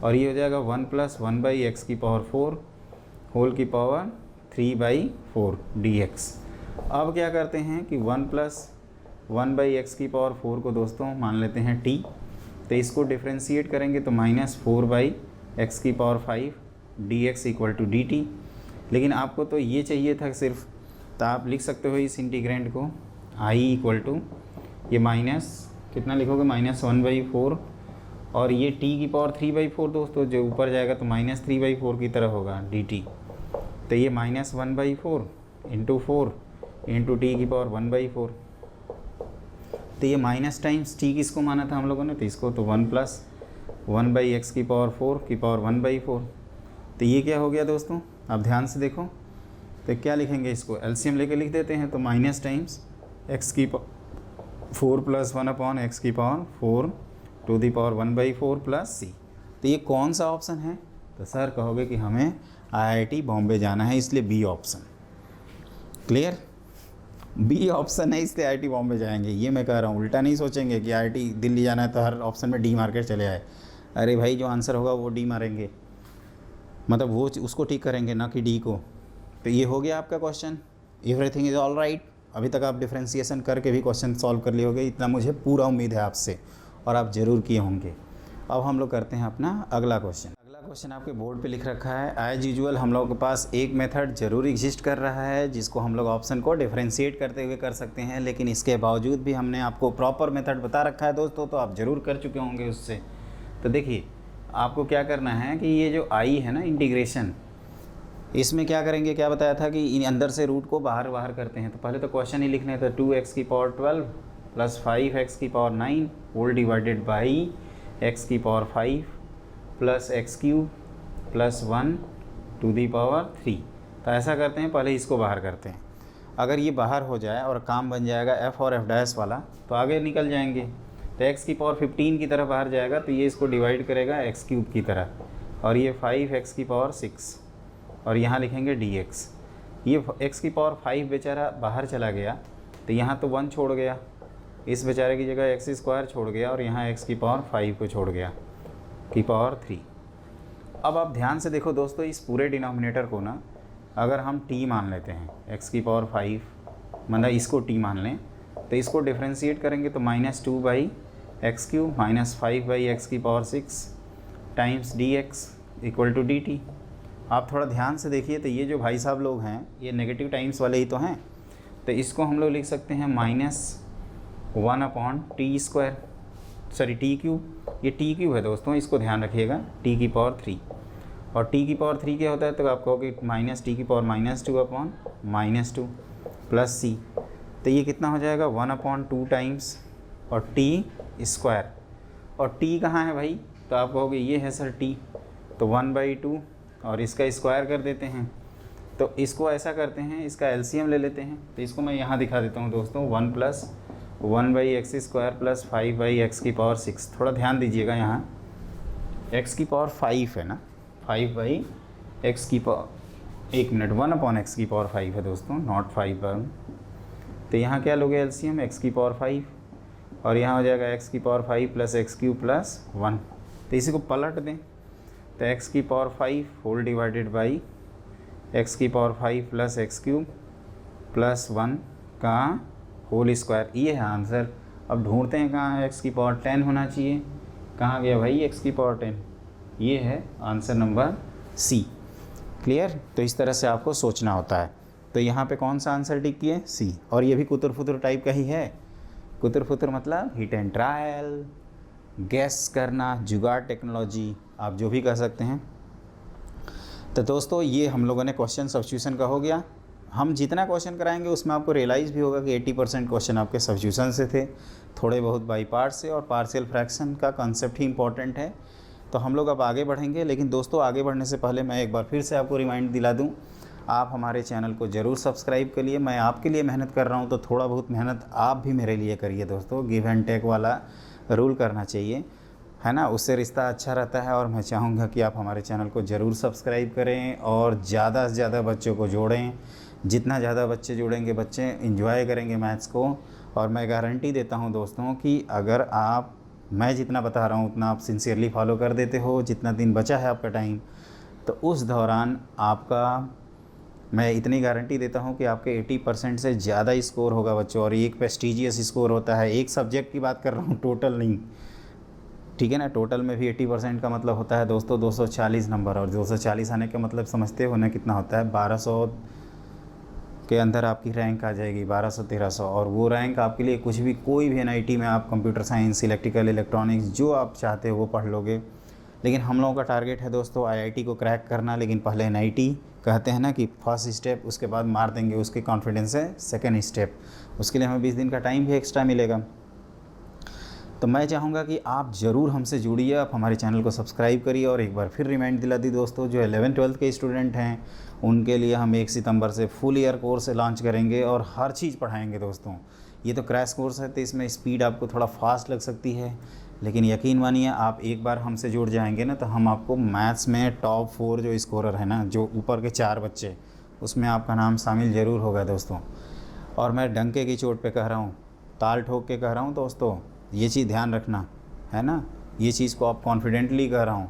और ये हो जाएगा 1 + 1/x⁴ होल की पावर 3/4 dx। अब क्या करते हैं कि 1 + 1/x⁴ को दोस्तों मान लेते हैं t। तो इसको डिफ्रेंशिएट करेंगे तो -4/x⁵ dx = dt। लेकिन आपको तो ये चाहिए था सिर्फ, तो आप लिख सकते हो इस इंटीग्रेंड को i = ये माइनस कितना लिखोगे, -1/4, और ये t⁴ दोस्तों जो ऊपर जाएगा तो -3/4 की तरह होगा dt। तो ये -1/4 × 4 × t⁴ तो ये माइनस टाइम्स t किसको माना था हम लोगों ने, तो इसको, तो 1 + 1/x⁴ की पावर 1/4। तो ये क्या हो गया दोस्तों, आप ध्यान से देखो। तो क्या लिखेंगे, इसको एलसीएम लेके लिख देते हैं। तो minus times x⁴ + 1/x⁴ to the power 1/4 + c। तो ये कौन सा ऑप्शन है, तो सर कहोगे कि हमें आईआईटी बॉम्बे जाना है, इसलिए B option. Clear, B option है इसलिए आईआईटी बॉम्बे जाएंगे। ये मैं कह रहा हूँ, उल्टा नहीं सोचेंगे कि आईआईटी दिल्ली जाना है तो हर ऑप्शन में डी मार के चले आए। अरे भाई जो आंसर होगा वो डी मारेंगे, मतलब वो उसको टिक करेंगे ना कि डी को। तो ये हो गया आपका question, everything is all right. अभी तक आप डिफ्रेंशिएशन करके भी क्वेश्चन सॉल्व कर लिए होगे, इतना मुझे पूरा उम्मीद है आपसे, और आप ज़रूर किए होंगे। अब हम लोग करते हैं अपना अगला क्वेश्चन। अगला क्वेश्चन आपके बोर्ड पे लिख रखा है, एज यूजुअल हम लोगों के पास एक मेथड ज़रूर एग्जिस्ट कर रहा है जिसको हम लोग ऑप्शन को डिफरेंशिएट करते हुए कर सकते हैं, लेकिन इसके बावजूद भी हमने आपको प्रॉपर मेथड बता रखा है दोस्तों, तो आप ज़रूर कर चुके होंगे उससे। तो देखिए आपको क्या करना है कि ये जो आई है ना इंटीग्रेशन, इसमें क्या करेंगे, क्या बताया था कि अंदर से रूट को बाहर करते हैं। तो पहले तो क्वेश्चन ही लिखने था, 2x⁴ + 5x⁴ whole divided by x⁵ + x³ + 1 to the power 3। तो ऐसा करते हैं, पहले इसको बाहर करते हैं। अगर ये बाहर हो जाए और काम बन जाएगा f और f' वाला, तो आगे निकल जाएंगे। तो x⁵ 15 की तरह बाहर जाएगा, तो ये इसको डिवाइड करेगा x³ की तरह, और ये 5x⁴ और यहाँ लिखेंगे dx। ये x⁵ बेचारा बाहर चला गया, तो यहाँ तो 1 छोड़ गया, इस बेचारे की जगह x² छोड़ गया, और यहाँ x⁵ को छोड़ गया की पावर 3। अब आप ध्यान से देखो दोस्तों, इस पूरे डिनोमिनेटर को ना अगर हम t मान लेते हैं, x⁵ मतलब इसको t मान लें, तो इसको डिफ्रेंशिएट करेंगे तो -2/x³ -5/x⁴ times dx equal to dt। आप थोड़ा ध्यान से देखिए, तो ये जो भाई साहब लोग हैं ये नेगेटिव टाइम्स वाले ही तो हैं, तो इसको हम लोग लिख सकते हैं -1/t², सॉरी t³ ये t³ है दोस्तों, इसको ध्यान रखिएगा, t⁻3। और t⁻3 क्या होता है, तो आप कहोगे -t⁻²-2 प्लस c, तो ये कितना हो जाएगा 1/2 टाइम्स और t²। और t कहाँ है भाई, तो आप कहोगे ये है सर t, तो 1/2 और इसका स्क्वायर कर देते हैं। तो इसको ऐसा करते हैं, इसका एलसीएम ले लेते हैं, तो इसको मैं यहाँ दिखा देता हूँ दोस्तों, 1 + 1/x² + 5/x⁶। थोड़ा ध्यान दीजिएगा, यहाँ x⁵ है ना, 5/x⁵, 1 मिनट, 1/x⁵ है दोस्तों, नॉट 5। तो यहाँ क्या लोगे एलसीएम, x⁵, और यहाँ हो जाएगा x⁵ + x³ + 1। तो इसी को पलट दें, तो x⁵ whole divided by x⁵ + x³ + 1 का होल स्क्वायर, ये है आंसर। अब ढूंढते हैं कहाँ है, x⁻10 होना चाहिए, कहाँ गया भाई x⁻10, ये है आंसर नंबर सी। क्लियर। तो इस तरह से आपको सोचना होता है। तो यहाँ पे कौन सा आंसर टिक किए, सी। और ये भी कुतर फुतर टाइप का ही है। कुतर फुतर मतलब हिट एंड ट्रायल, गैस करना, जुगाड़ टेक्नोलॉजी, आप जो भी कह सकते हैं। तो दोस्तों ये हम लोगों ने क्वेश्चन सब्स्टिट्यूशन का हो गया। हम जितना क्वेश्चन कराएंगे उसमें आपको रियलाइज़ भी होगा कि 80% क्वेश्चन आपके सब्स्टिट्यूशन से थे, थोड़े बहुत बाई पार्ट से, और पार्शियल फ्रैक्शन का कंसेप्ट ही इंपॉर्टेंट है। तो हम लोग अब आगे बढ़ेंगे, लेकिन दोस्तों आगे बढ़ने से पहले मैं एक बार फिर से आपको रिमाइंड दिला दूं, आप हमारे चैनल को ज़रूर सब्सक्राइब करिए। मैं आपके लिए मेहनत कर रहा हूं, तो थोड़ा बहुत मेहनत आप भी मेरे लिए करिए दोस्तों। गिव एंड टेक वाला रूल करना चाहिए, है ना, उससे रिश्ता अच्छा रहता है। और मैं चाहूँगा कि आप हमारे चैनल को ज़रूर सब्सक्राइब करें और ज़्यादा से ज़्यादा बच्चों को जोड़ें। जितना ज़्यादा बच्चे जुड़ेंगे, बच्चे एंजॉय करेंगे मैथ्स को। और मैं गारंटी देता हूं दोस्तों कि अगर आप, मैं जितना बता रहा हूं उतना आप सिंसियरली फॉलो कर देते हो, जितना दिन बचा है आपका टाइम, तो उस दौरान आपका, मैं इतनी गारंटी देता हूं कि आपके 80% से ज़्यादा स्कोर होगा बच्चों। और एक प्रेस्टीजियस स्कोर होता है, एक सब्जेक्ट की बात कर रहा हूँ, टोटल नहीं, ठीक है ना। टोटल में भी 80% का मतलब होता है दोस्तों 240 नंबर। और 240 आने का मतलब समझते हो ना कितना होता है, 1200 के अंदर आपकी रैंक आ जाएगी, 1200-1300। और वो रैंक आपके लिए कुछ भी, कोई भी एनआईटी में आप कंप्यूटर साइंस, इलेक्ट्रिकल, इलेक्ट्रॉनिक्स, जो आप चाहते हो वो पढ़ लोगे। लेकिन हम लोगों का टारगेट है दोस्तों आईआईटी को क्रैक करना। लेकिन पहले एनआईटी, कहते हैं ना कि फर्स्ट स्टेप, उसके बाद मार देंगे उसके कॉन्फिडेंस है सेकेंड स्टेप। उसके लिए हमें 20 दिन का टाइम भी एक्स्ट्रा मिलेगा। तो मैं चाहूँगा कि आप ज़रूर हमसे जुड़िए, आप हमारे चैनल को सब्सक्राइब करिए। और एक बार फिर रिमाइंड दिला दी दोस्तों, जो 11th-12th के स्टूडेंट हैं उनके लिए हम 1 सितंबर से फुल ईयर कोर्स लॉन्च करेंगे और हर चीज़ पढ़ाएंगे दोस्तों। ये तो क्रैश कोर्स है, तो इसमें स्पीड आपको थोड़ा फास्ट लग सकती है, लेकिन यकीन मानिए आप एक बार हमसे जुड़ जाएंगे ना, तो हम आपको मैथ्स में टॉप 4 जो स्कोरर है ना, जो ऊपर के 4 बच्चे, उसमें आपका नाम शामिल ज़रूर होगा दोस्तों। और मैं डंके की चोट पे कह रहा हूँ, ताल ठोक के कह रहा हूँ दोस्तों, ये चीज़ ध्यान रखना, है ना। ये चीज़ को आप कॉन्फिडेंटली कह रहा हूँ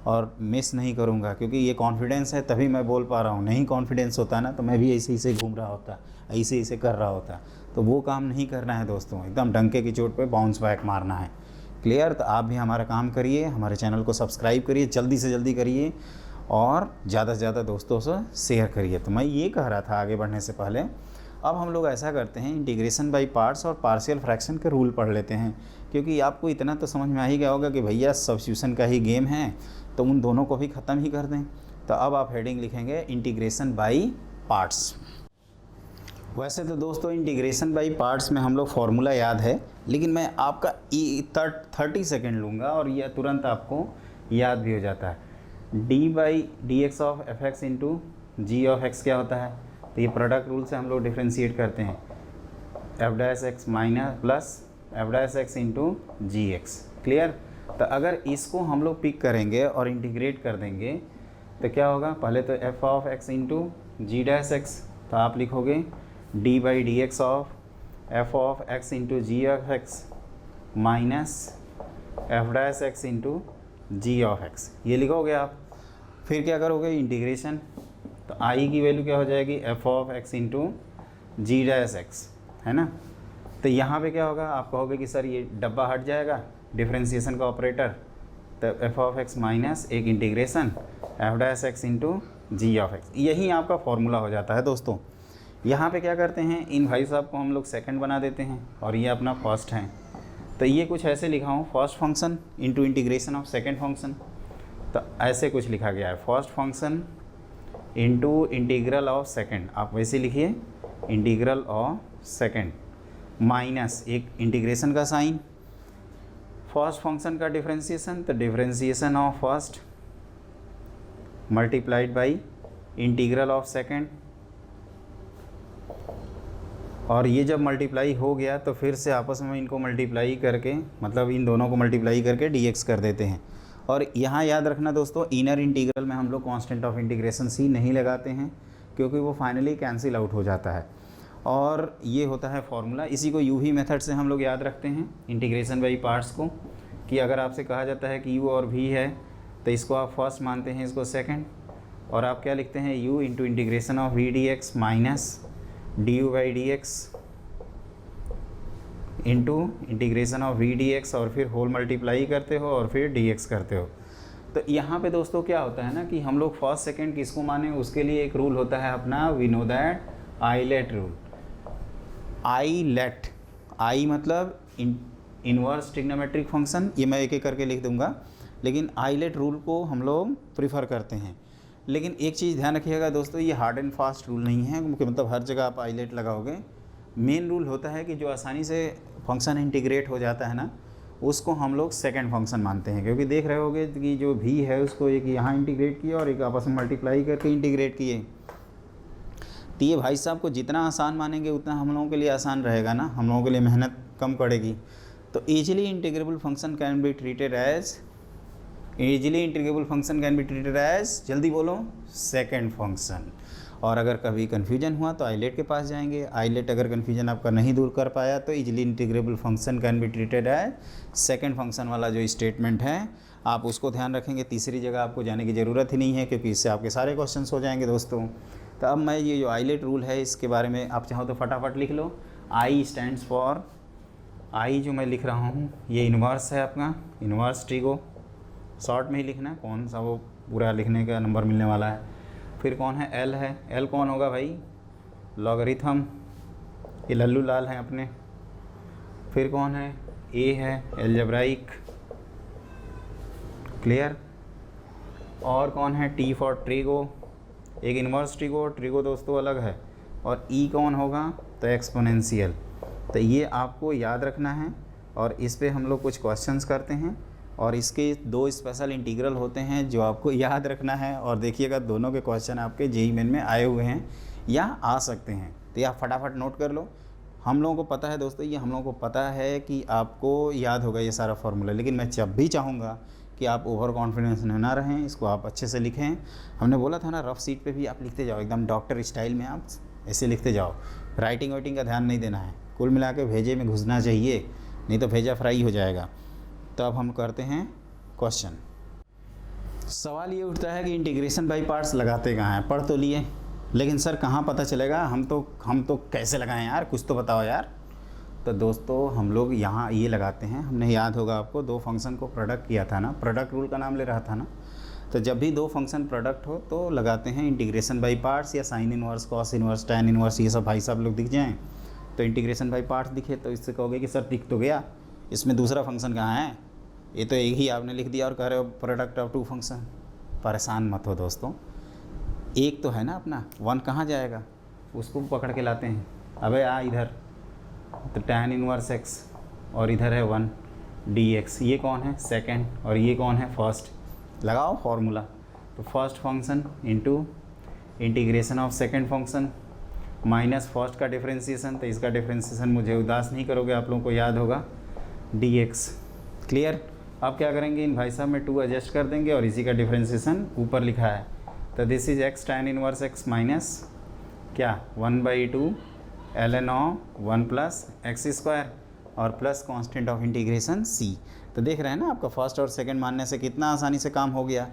और मिस नहीं करूँगा, क्योंकि ये कॉन्फिडेंस है तभी मैं बोल पा रहा हूँ। नहीं कॉन्फिडेंस होता ना, तो मैं भी ऐसे ऐसे घूम रहा होता, ऐसे ऐसे कर रहा होता। तो वो काम नहीं करना है दोस्तों, एकदम डंके की चोट पे बाउंस बैक मारना है। क्लियर। तो आप भी हमारा काम करिए, हमारे चैनल को सब्सक्राइब करिए, जल्दी से जल्दी करिए, और ज़्यादा से ज़्यादा दोस्तों से शेयर करिए। तो मैं ये कह रहा था आगे बढ़ने से पहले, अब हम लोग ऐसा करते हैं, इंटीग्रेशन बाय पार्ट्स और पार्शियल फ्रैक्शन के रूल पढ़ लेते हैं। क्योंकि आपको इतना तो समझ में आ ही गया होगा कि भैया सब्स्टिट्यूशन का ही गेम है, तो उन दोनों को भी ख़त्म ही कर दें। तो अब आप हेडिंग लिखेंगे इंटीग्रेशन बाय पार्ट्स। वैसे तो दोस्तों इंटीग्रेशन बाय पार्ट्स में हम लोग फार्मूला याद है, लेकिन मैं आपका 30 सेकेंड लूँगा और यह तुरंत आपको याद भी हो जाता है। d/dx of f(x) into g of x क्या होता है, तो ये प्रोडक्ट रूल से हम लोग डिफ्रेंशिएट करते हैं, f'(x) minus plus f'(x) into g x. Clear. तो अगर इसको हम लोग पिक करेंगे और इंटीग्रेट कर देंगे तो क्या होगा, पहले तो f(x) इंटू g'(x), तो आप लिखोगे d/dx of f(x) into g of x minus f'(x) into g of x, ये लिखोगे आप। फिर क्या करोगे, इंटीग्रेशन, तो i की वैल्यू क्या हो जाएगी, f(x) इंटू g'(x), है ना। तो यहाँ पे क्या होगा, आप कहोगे कि सर ये डब्बा हट जाएगा डिफ्रेंसिएशन का ऑपरेटर, तो एफ ऑफ एक्स माइनस एक integration f dash x into g of x, यही आपका फॉर्मूला हो जाता है दोस्तों। यहाँ पे क्या करते हैं, इन भाई साहब को हम लोग सेकंड बना देते हैं और ये अपना फर्स्ट है। तो ये कुछ ऐसे लिखा हूँ, first function into integration of second function, तो ऐसे कुछ लिखा गया है, first function into integral of second, आप वैसे लिखिए इंटीग्रल ऑफ सेकंड माइनस एक इंटीग्रेशन का साइन, फर्स्ट फंक्शन का डिफरेंशिएशन, तो differentiation of first multiplied by integral of second, और ये जब मल्टीप्लाई हो गया तो फिर से आपस में इनको मल्टीप्लाई करके, मतलब इन दोनों को मल्टीप्लाई करके dx कर देते हैं। और यहाँ याद रखना दोस्तों, इनर इंटीग्रल में हम लोग कांस्टेंट ऑफ इंटीग्रेशन c नहीं लगाते हैं, क्योंकि वो फाइनली कैंसिल आउट हो जाता है। और ये होता है फॉर्मूला, इसी को यू ही मेथड से हम लोग याद रखते हैं इंटीग्रेशन बाई पार्ट्स को, कि अगर आपसे कहा जाता है कि u और v है तो इसको आप फर्स्ट मानते हैं, इसको सेकेंड, और आप क्या लिखते हैं u into integration of v dx minus d by d x into integration of v d x, और फिर होल मल्टीप्लाई करते हो और फिर डी एक्स करते हो। तो यहाँ पे दोस्तों क्या होता है ना कि हम लोग फर्स्ट सेकंड किसको माने, उसके लिए एक रूल होता है अपना, we know that ILATE rule. ILATE, I मतलब इनवर्स ट्रिग्नोमेट्रिक फंक्शन, ये मैं एक एक करके लिख दूंगा, लेकिन आईलेट रूल को हम लोग प्रीफर करते हैं। लेकिन एक चीज़ ध्यान रखिएगा दोस्तों, ये हार्ड एंड फास्ट रूल नहीं है कि मतलब हर जगह आप आईलेट लगाओगे। मेन रूल होता है कि जो आसानी से फंक्शन इंटीग्रेट हो जाता है ना, उसको हम लोग सेकंड फंक्शन मानते हैं, क्योंकि देख रहे होगे कि जो भी है उसको एक यहाँ इंटीग्रेट किया और एक आपस में मल्टीप्लाई करके इंटीग्रेट किए। तो ये भाई साहब को जितना आसान मानेंगे उतना हम लोगों के लिए आसान रहेगा ना, हम लोगों के लिए मेहनत कम पड़ेगी। तो easily integrable function can be treated as, easily integrable function can be treated as, जल्दी बोलो, सेकंड फंक्शन। और अगर कभी कन्फ्यूजन हुआ तो आईलेट के पास जाएंगे, आईलेट अगर कन्फ्यूजन आपका नहीं दूर कर पाया तो easily integrable function can be treated as second function वाला जो स्टेटमेंट है आप उसको ध्यान रखेंगे। तीसरी जगह आपको जाने की ज़रूरत ही नहीं है, क्योंकि इससे आपके सारे क्वेश्चन हो जाएंगे दोस्तों। तो अब मैं ये जो आईलेट रूल है इसके बारे में आप चाहो तो फटाफट लिख लो। आई स्टैंड्स फॉर, आई जो मैं लिख रहा हूँ ये इन्वर्स है आपका, इन्वर्स ट्रिगो, शॉर्ट में ही लिखना है, कौन सा वो पूरा लिखने का नंबर मिलने वाला है। फिर कौन है, एल है, एल कौन होगा भाई, लॉगरिथम, ये लल्लू लाल हैं अपने। फिर कौन है, ए है, एलजेब्राइक, क्लियर। और कौन है, टी फॉर ट्रिगो, एक इन्वर्स ट्रिगो, ट्रिगो दोस्तों अलग है। और ई कौन होगा, तो एक्सपोनेंशियल। तो ये आपको याद रखना है और इस पे हम लोग कुछ क्वेश्चंस करते हैं, और इसके दो स्पेशल इंटीग्रल होते हैं जो आपको याद रखना है। और देखिएगा दोनों के क्वेश्चन आपके जेईई मेन में आए हुए हैं या आ सकते हैं, तो आप फटाफट नोट कर लो। हम लोगों को पता है दोस्तों, ये हम लोगों को पता है कि आपको याद होगा ये सारा फार्मूला, लेकिन मैं जब भी चाहूँगा कि आप ओवर कॉन्फिडेंस ना रहें, इसको आप अच्छे से लिखें। हमने बोला था ना रफ सीट पे भी आप लिखते जाओ, एकदम डॉक्टर स्टाइल में आप ऐसे लिखते जाओ, राइटिंग वाइटिंग का ध्यान नहीं देना है, कुल मिला के भेजे में घुसना चाहिए, नहीं तो भेजा फ्राई हो जाएगा। तो अब हम करते हैं क्वेश्चन। सवाल ये उठता है कि इंटीग्रेशन बाई पार्ट्स लगाते कहाँ हैं, पढ़ तो लिए, लेकिन सर कहाँ पता चलेगा, हम तो कैसे लगाएं यार, कुछ तो बताओ यार। तो दोस्तों हम लोग यहाँ ये लगाते हैं, हमने याद होगा आपको दो फंक्शन को प्रोडक्ट किया था ना, प्रोडक्ट रूल का नाम ले रहा था ना। तो जब भी दो फंक्शन प्रोडक्ट हो तो लगाते हैं इंटीग्रेशन बाई पार्ट्स, या sine inverse, cos inverse, tan inverse, ये सब भाई साहब लोग दिख जाएँ तो इंटीग्रेशन बाई पार्ट्स दिखे तो इससे कहोगे कि सर दिख तो गया, इसमें दूसरा फंक्शन कहाँ है, ये तो एक ही आपने लिख दिया और कह रहे हो प्रोडक्ट ऑफ टू फंक्शन। परेशान मत हो दोस्तों, एक तो है ना अपना, वन कहाँ जाएगा, उसको पकड़ के लाते हैं। अबे आ इधर, तो टैन इनवर्स एक्स, और इधर है वन डी एक्स, ये कौन है सेकंड और ये कौन है फर्स्ट, लगाओ फॉर्मूला। तो first function into integration of second function minus first का डिफरेंशिएशन, तो इसका डिफरेंशिएशन मुझे उदास नहीं करोगे, आप लोगों को याद होगा डी एक्स, क्लियर। अब क्या करेंगे, इन भाई साहब में 2 एडजस्ट कर देंगे और इसी का डिफरेंशिएशन ऊपर लिखा है, तो this is x tan inverse x minus क्या 1/2 ln of 1 plus x square और प्लस कांस्टेंट ऑफ इंटीग्रेशन सी। तो देख रहे हैं ना आपका फर्स्ट और सेकंड मानने से कितना आसानी से काम हो गया।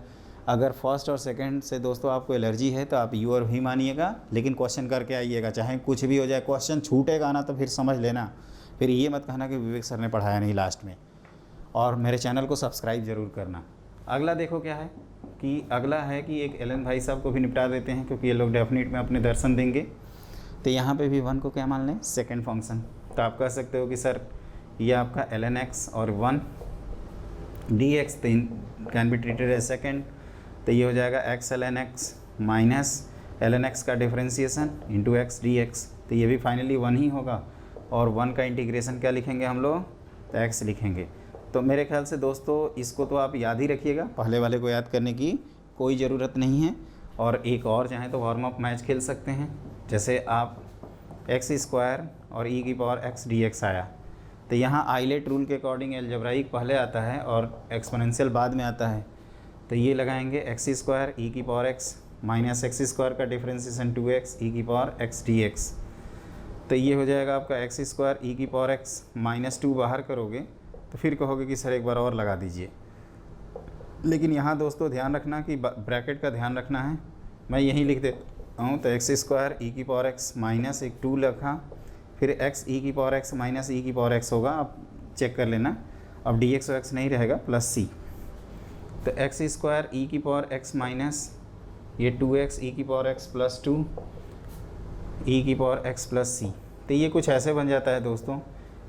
अगर फर्स्ट और सेकंड से दोस्तों आपको एलर्जी है तो आप यू और भी मानिएगा, लेकिन क्वेश्चन करके आइएगा, चाहे कुछ भी हो जाए, क्वेश्चन छूटेगा ना तो फिर समझ लेना फिर ये मत कहना कि विवेक सर ने पढ़ाया नहीं लास्ट में। और मेरे चैनल को सब्सक्राइब ज़रूर करना। अगला देखो क्या है कि अगला है कि एक एलन भाई साहब को भी निपटा देते हैं, क्योंकि ये लोग डेफिनेट में अपने दर्शन देंगे। तो यहाँ पे भी 1 को क्या मान लें, सेकंड फंक्शन। तो आप कह सकते हो कि सर ये आपका ln x और 1 dx can be treated as second. तो ये हो जाएगा x ln x minus ln x का डिफ्रेंसिएशन इंटू x dx। तो ये भी फाइनली 1 ही होगा। और 1 का इंटीग्रेशन क्या लिखेंगे हम लोग, तो x लिखेंगे। तो मेरे ख्याल से दोस्तों इसको तो आप याद ही रखिएगा, पहले वाले को याद करने की कोई ज़रूरत नहीं है। और एक और चाहें तो वार्म अप मैच खेल सकते हैं। जैसे आप x² और e की पावर x dx आया, तो यहाँ आइलेट रूल के अकॉर्डिंग अलजेब्राइक पहले आता है और एक्सपोनेंशियल बाद में आता है। तो ये लगाएंगे x² e की पावर x माइनस x² का डिफ्रेंसिएशन 2x e की पावर x dx। तो ये हो जाएगा आपका x² e की पावर x माइनस 2 बाहर करोगे तो फिर कहोगे कि सर एक बार और लगा दीजिए। लेकिन यहाँ दोस्तों ध्यान रखना कि ब्रैकेट का ध्यान रखना है। मैं यहीं लिख देता हूँ, तो x² e की पावर x माइनस एक 2 लिखा, फिर x e की पावर x माइनस e की पावर x होगा, आप चेक कर लेना। अब dx और x नहीं रहेगा, प्लस c। तो x² e की पावर x माइनस ये 2x e की पावर x प्लस 2 e की पावर x प्लस c। तो ये कुछ ऐसे बन जाता है दोस्तों,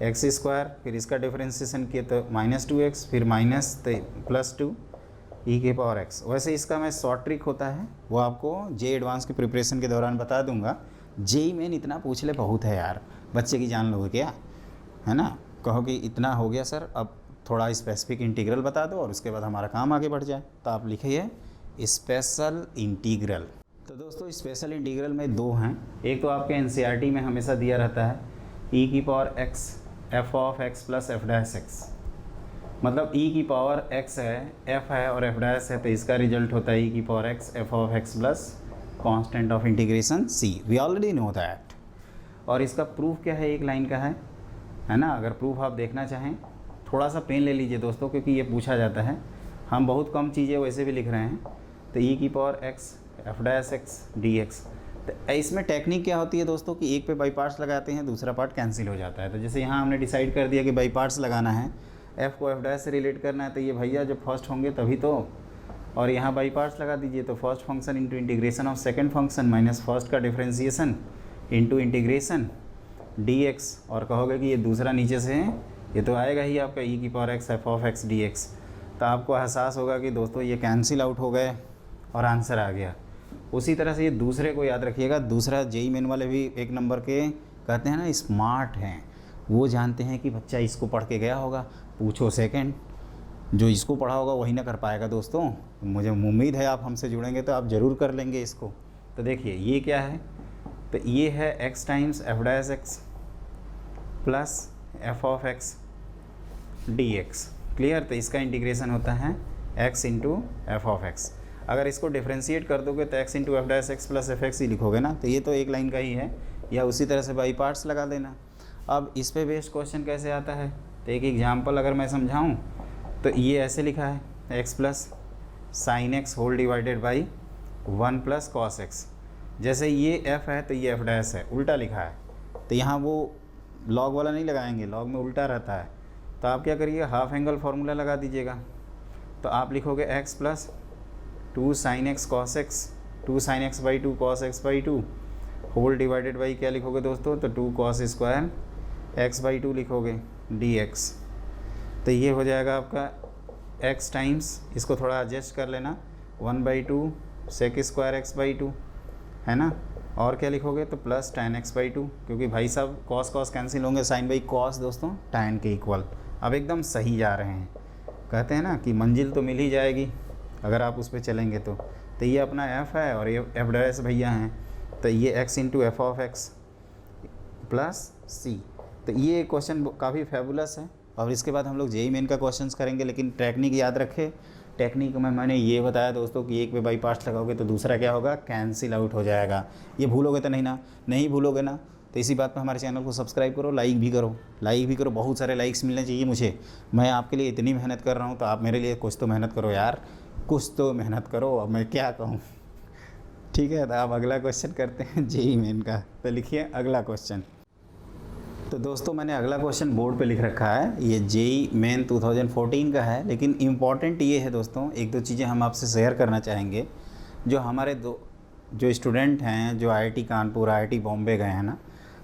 x², फिर इसका डिफरेंशिएशन किए तो माइनस 2x, फिर माइनस प्लस 2 e की पावर x। वैसे इसका मैं शॉर्ट ट्रिक होता है वो आपको जे एडवांस की प्रिपरेशन के दौरान बता दूंगा। जेई मेन इतना पूछ ले बहुत है यार, बच्चे की जान लोगे क्या, है ना। कहो कि इतना हो गया सर, अब थोड़ा स्पेसिफिक इंटीग्रल बता दो और उसके बाद हमारा काम आगे बढ़ जाए। तो आप लिखिए स्पेशल इंटीग्रल। तो दोस्तों स्पेशल इंटीग्रल में 2 हैं। एक तो आपके एनसीईआरटी में हमेशा दिया रहता है e की power x f of x plus F dash x, मतलब e की पावर x है, f है और f डैश है, तो इसका रिजल्ट होता है e की power x f of x plus constant of integration c। We already know that. और इसका प्रूफ क्या है, एक लाइन का है ना। अगर प्रूफ आप देखना चाहें थोड़ा सा पेन ले लीजिए दोस्तों, क्योंकि ये पूछा जाता है। हम बहुत कम चीज़ें वैसे भी लिख रहे हैं। तो e की power x f dash x dx। तो इसमें टेक्निक क्या होती है दोस्तों कि एक पे बाई पार्ट्स लगाते हैं, दूसरा पार्ट कैंसिल हो जाता है। तो जैसे यहाँ हमने डिसाइड कर दिया कि बाई पार्ट्स लगाना है, f को f डैश से रिलेट करना है, तो ये भैया जब फर्स्ट होंगे तभी तो। और यहाँ बाई पार्ट्स लगा दीजिए, तो first function into integration of second function minus first का डिफरेंशिएशन इंटू इंटीग्रेशन dx। और कहोगे कि ये दूसरा नीचे से है, ये तो आएगा ही आपका e की power x f of x dx। तो आपको एहसास होगा कि दोस्तों ये कैंसिल आउट हो गए और आंसर आ गया। उसी तरह से ये दूसरे को याद रखिएगा। दूसरा जेई मेन वाले भी एक नंबर के कहते हैं ना स्मार्ट हैं, वो जानते हैं कि बच्चा इसको पढ़ के गया होगा, पूछो सेकंड। जो इसको पढ़ा होगा वही ना कर पाएगा दोस्तों। मुझे उम्मीद है आप हमसे जुड़ेंगे तो आप ज़रूर कर लेंगे इसको। तो देखिए ये क्या है, तो ये है x times f dash x plus f of x dx। Clear. तो इसका इंटीग्रेशन होता है x into f of x. अगर इसको डिफ्रेंशिएट कर दोगे तो x into f dash x plus f x ही लिखोगे ना। तो ये तो एक लाइन का ही है, या उसी तरह से बाई पार्ट्स लगा देना। अब इस पे बेस्ड क्वेश्चन कैसे आता है, तो एक एग्जांपल अगर मैं समझाऊं तो ये ऐसे लिखा है x plus sine x whole divided by 1 plus cos x. जैसे ये f है तो ये f डैश है, उल्टा लिखा है। तो यहाँ वो लॉग वाला नहीं लगाएंगे, लॉग में उल्टा रहता है। तो आप क्या करिएगा, हाफ एंगल फार्मूला लगा दीजिएगा। तो आप लिखोगे x plus 2 sine x cos x 2 sine x by 2 cos x by 2 whole divided by क्या लिखोगे दोस्तों, तो 2 कॉस स्क्वायर एक्स बाई 2 लिखोगे dx। तो ये हो जाएगा आपका x टाइम्स, इसको थोड़ा एडजस्ट कर लेना, 1/2 सेक स्क्वायर एक्स बाई 2 है ना। और क्या लिखोगे, तो प्लस tan x बाई 2, क्योंकि भाई साहब कॉस कॉस कैंसिल होंगे, साइन बाई कॉस दोस्तों tan के इक्वल। अब एकदम सही जा रहे हैं, कहते हैं ना कि मंजिल तो मिल ही जाएगी अगर आप उस पर चलेंगे तो। ये अपना f है और ये f डैश भैया हैं, तो ये x into f of x plus c. तो ये क्वेश्चन काफ़ी फैबुलस है। और इसके बाद हम लोग जेई मेन का क्वेश्चंस करेंगे, लेकिन टेक्निक याद रखें। टेक्निक में मैंने ये बताया दोस्तों कि एक पे बाई पार्ट्स लगाओगे तो दूसरा क्या होगा, कैंसिल आउट हो जाएगा। ये भूलोगे तो नहीं भूलोगे ना। तो इसी बात पर हमारे चैनल को सब्सक्राइब करो, लाइक भी करो। बहुत सारे लाइक्स मिलने चाहिए मुझे, मैं आपके लिए इतनी मेहनत कर रहा हूँ, तो आप मेरे लिए कुछ तो मेहनत करो यार, कुछ तो मेहनत करो। अब मैं क्या कहूँ, ठीक है। तो आप अगला क्वेश्चन करते हैं जेई मेन का। तो लिखिए अगला क्वेश्चन। तो दोस्तों मैंने अगला क्वेश्चन बोर्ड पे लिख रखा है, ये जेई मेन 2014 का है, लेकिन इम्पॉर्टेंट ये है दोस्तों, एक दो चीज़ें हम आपसे शेयर करना चाहेंगे। जो हमारे जो स्टूडेंट हैं जो आईआईटी कानपुर, आईआईटी बॉम्बे गए हैं ना,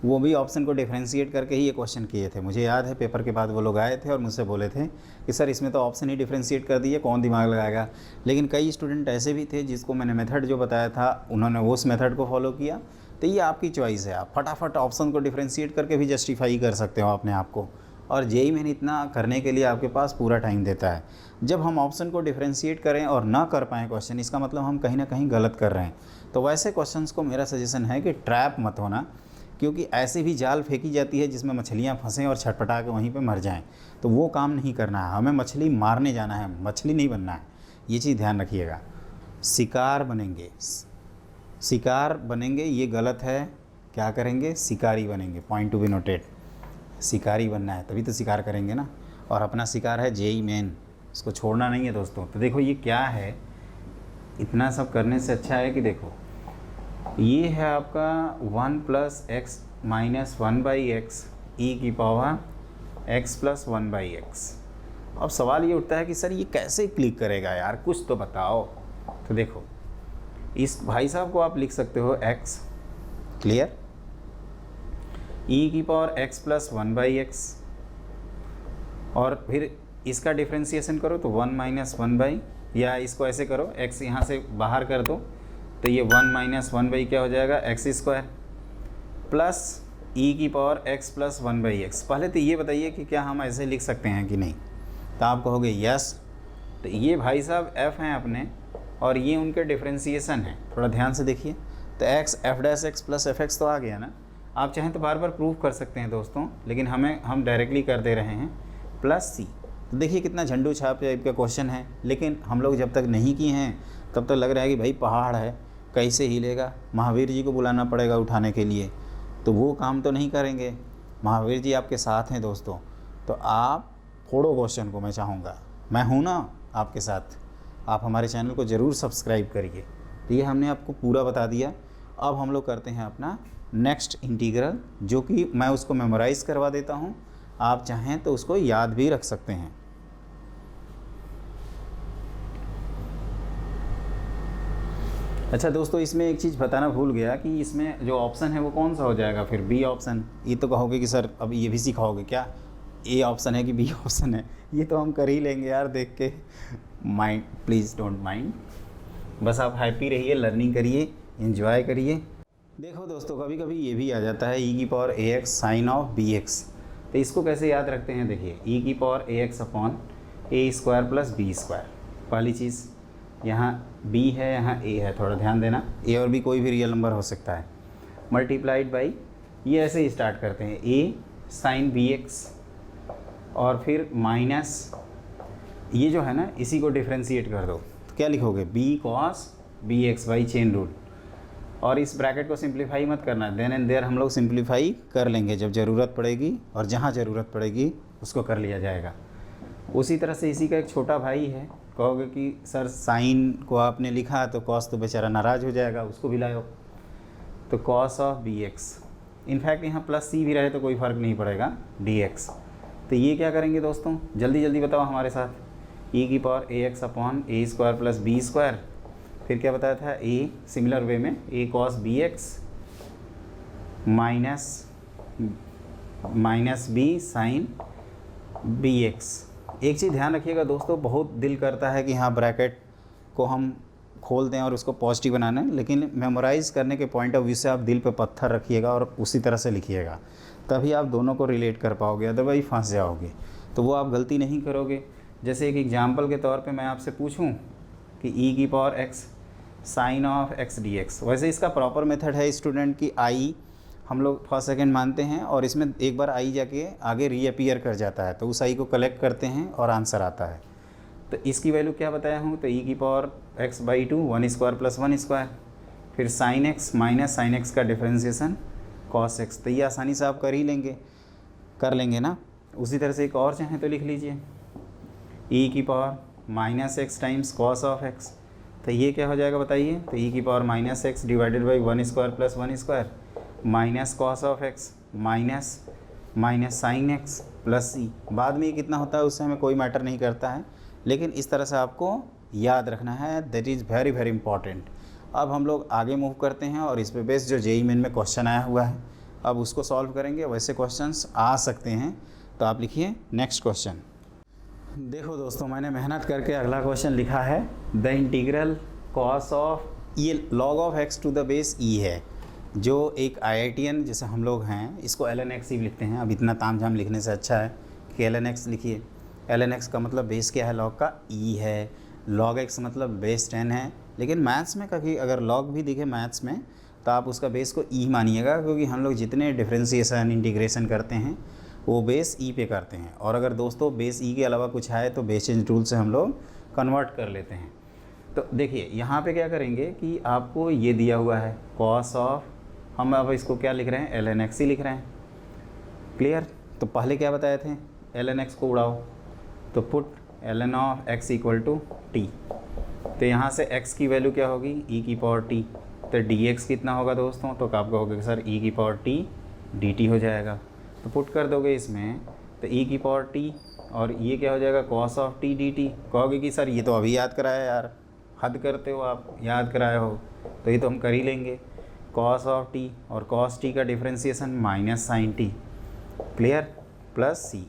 वो भी ऑप्शन को डिफ्रेंशिएट करके ही ये क्वेश्चन किए थे। मुझे याद है पेपर के बाद वो लोग आए थे और मुझसे बोले थे कि सर इसमें तो ऑप्शन ही डिफ्रेंशिएट कर दिए, कौन दिमाग लगाएगा। लेकिन कई स्टूडेंट ऐसे भी थे जिसको मैंने मेथड जो बताया था उन्होंने उस मेथड को फॉलो किया। तो ये आपकी चॉइस है, आप फटाफट ऑप्शन को डिफ्रेंशिएट करके भी जस्टिफाई कर सकते हो अपने आप को। और जेई मेन इतना करने के लिए आपके पास पूरा टाइम देता है। जब हम ऑप्शन को डिफ्रेंशिएट करें और ना कर पाएँ क्वेश्चन, इसका मतलब हम कहीं ना कहीं गलत कर रहे हैं। तो वैसे क्वेश्चंस को मेरा सजेशन है कि ट्रैप मत होना, क्योंकि ऐसे भी जाल फेंकी जाती है जिसमें मछलियाँ फंसें और छटपटा के वहीं पे मर जाएं। तो वो काम नहीं करना है, हमें मछली मारने जाना है, मछली नहीं बनना है। ये चीज़ ध्यान रखिएगा। शिकार बनेंगे, शिकार बनेंगे ये गलत है। क्या करेंगे? शिकारी बनेंगे। पॉइंट टू बी नोटेड, शिकारी बनना है तभी तो शिकार करेंगे ना। और अपना शिकार है जेई मेन, उसको छोड़ना नहीं है दोस्तों। तो देखो ये क्या है, इतना सब करने से अच्छा है कि देखो ये है आपका 1 + x - 1/x e⁻x + 1/x। अब सवाल ये उठता है कि सर ये कैसे क्लिक करेगा यार, कुछ तो बताओ। तो देखो इस भाई साहब को आप लिख सकते हो x, क्लियर, e⁻x + 1/x, और फिर इसका डिफ्रेंशिएशन करो तो 1 - 1/, या इसको ऐसे करो x यहाँ से बाहर कर दो तो ये 1 - 1/, क्या हो जाएगा, x² प्लस e⁻x + 1/x। पहले तो ये बताइए कि क्या हम ऐसे लिख सकते हैं कि नहीं। तो आप कहोगे यस। तो ये भाई साहब f हैं अपने और ये उनके डिफ्रेंशिएशन है। थोड़ा ध्यान से देखिए, तो x f' + fx तो आ गया ना। आप चाहें तो बार बार प्रूफ कर सकते हैं दोस्तों, लेकिन हम डायरेक्टली कर दे रहे हैं +c। तो देखिए कितना झंडू छाप टाइप का क्वेश्चन है, लेकिन हम लोग जब तक नहीं किए हैं तब तक लग रहा है कि भाई पहाड़ है, कैसे हिलेगा, महावीर जी को बुलाना पड़ेगा उठाने के लिए। तो वो काम तो नहीं करेंगे, महावीर जी आपके साथ हैं दोस्तों। तो आप फोड़ो क्वेश्चन को, मैं चाहूँगा, मैं हूँ ना आपके साथ। आप हमारे चैनल को ज़रूर सब्सक्राइब करिए। तो ये हमने आपको पूरा बता दिया। अब हम लोग करते हैं अपना नेक्स्ट इंटीग्रल, जो कि मैं उसको मेमोराइज़ करवा देता हूँ, आप चाहें तो उसको याद भी रख सकते हैं। अच्छा दोस्तों, इसमें एक चीज़ बताना भूल गया कि इसमें जो ऑप्शन है वो कौन सा हो जाएगा फिर, बी ऑप्शन। ये तो कहोगे कि सर अब ये भी सिखाओगे क्या, ए ऑप्शन है कि बी ऑप्शन है। ये तो हम कर ही लेंगे यार देख के। माइंड, प्लीज़ डोंट माइंड, बस आप हैप्पी रहिए, लर्निंग करिए, एंजॉय करिए। देखो दोस्तों कभी कभी ये भी आ जाता है e⁻ax sin of bx। तो इसको कैसे याद रखते हैं, देखिए e⁻ax / a² + b²। पहली चीज़ यहाँ b है, यहाँ a है, थोड़ा ध्यान देना, a और b कोई भी रियल नंबर हो सकता है, मल्टीप्लाइड बाई, ये ऐसे ही स्टार्ट करते हैं, a sin bx, और फिर माइनस ये जो है ना इसी को डिफ्रेंशिएट कर दो। तो क्या लिखोगे, b cos bx by chain rule. और इस ब्रैकेट को सिंप्लीफाई मत करना, देन एंड देयर हम लोग सिंप्लीफाई कर लेंगे जब ज़रूरत पड़ेगी, और जहाँ ज़रूरत पड़ेगी उसको कर लिया जाएगा। उसी तरह से इसी का एक छोटा भाई है, कहोगे कि सर साइन को आपने लिखा तो कॉस तो बेचारा नाराज़ हो जाएगा, उसको भी लाओ। तो कॉस ऑफ bx, इनफैक्ट यहाँ +c भी रहे तो कोई फ़र्क नहीं पड़ेगा, dx। तो ये क्या करेंगे दोस्तों, जल्दी जल्दी बताओ हमारे साथ, e⁻ax / a² + b²। फिर क्या बताया था, a सिमिलर वे में a cos bx minus b sin bx। एक चीज़ ध्यान रखिएगा दोस्तों, बहुत दिल करता है कि हाँ ब्रैकेट को हम खोल दें और उसको पॉजिटिव बनाना है, लेकिन मेमोराइज़ करने के पॉइंट ऑफ व्यू से आप दिल पे पत्थर रखिएगा और उसी तरह से लिखिएगा, तभी आप दोनों को रिलेट कर पाओगे, अदरवाइज फंस जाओगे। तो वो आप गलती नहीं करोगे। जैसे एक एग्जांपल के तौर पे मैं आपसे पूछूं कि e⁻x sin of x dx, वैसे इसका प्रॉपर मेथड है स्टूडेंट की i हम लोग फर्स्ट सेकंड मानते हैं और इसमें एक बार i जाके आगे रीअपीयर कर जाता है, तो उस i को कलेक्ट करते हैं और आंसर आता है। तो इसकी वैल्यू क्या बताया हूँ, तो e⁻x/2 1² + 1², फिर sin x minus sin x का डिफ्रेंशिएशन cos x। तो ये आसानी से आप कर लेंगे ना। उसी तरह से एक और चाहें तो लिख लीजिए, e⁻−x times cos of x। तो ये क्या हो जाएगा बताइए, तो e⁻−x divided by 1² + 1² minus cos of x minus minus sine x plus c. बाद में ये कितना होता है उससे हमें कोई मैटर नहीं करता है, लेकिन इस तरह से आपको याद रखना है, that is very very important. अब हम लोग आगे मूव करते हैं और इस पे बेस जो जेईई मेन में क्वेश्चन आया हुआ है अब उसको सॉल्व करेंगे। वैसे क्वेश्चंस आ सकते हैं, तो आप लिखिए नेक्स्ट क्वेश्चन। देखो दोस्तों, मैंने मेहनत करके अगला क्वेश्चन लिखा है, द इंटीग्रल कॉस ऑफ, ये log of x to the base e है। जो एक IITian जैसे हम लोग हैं इसको ln x ही लिखते हैं। अब इतना ताम झाम लिखने से अच्छा है कि ln x लिखिए। ln x का मतलब बेस क्या है, लॉग का e है। log x मतलब बेस 10 है, लेकिन मैथ्स में कभी अगर log भी दिखे मैथ्स में तो आप उसका बेस को e मानिएगा, क्योंकि हम लोग जितने डिफ्रेंशिएशन इंटीग्रेशन करते हैं वो बेस e पे करते हैं। और अगर दोस्तों बेस e के अलावा कुछ है तो बेस चेंज रूल से हम लोग कन्वर्ट कर लेते हैं। तो देखिए यहाँ पे क्या करेंगे कि आपको ये दिया हुआ है कॉस ऑफ, हम अब इसको क्या लिख रहे हैं, ln x ही लिख रहे हैं। क्लियर। तो पहले क्या बताए थे, ln x को उड़ाओ, तो put ln of x equal to t. तो यहाँ से x की वैल्यू क्या होगी, e की पावर t। तो dx कितना होगा दोस्तों, तो आप कहोगे सर e की पावर t dt हो जाएगा। तो पुट कर दोगे इसमें, तो e की पावर t और ये क्या हो जाएगा cos ऑफ t dt। कहोगे कि सर ये तो अभी याद कराया यार, हद करते हो आप, याद कराए हो तो ये तो हम कर ही लेंगे। cos ऑफ t और cos t का differentiation minus sine t, clear, plus c।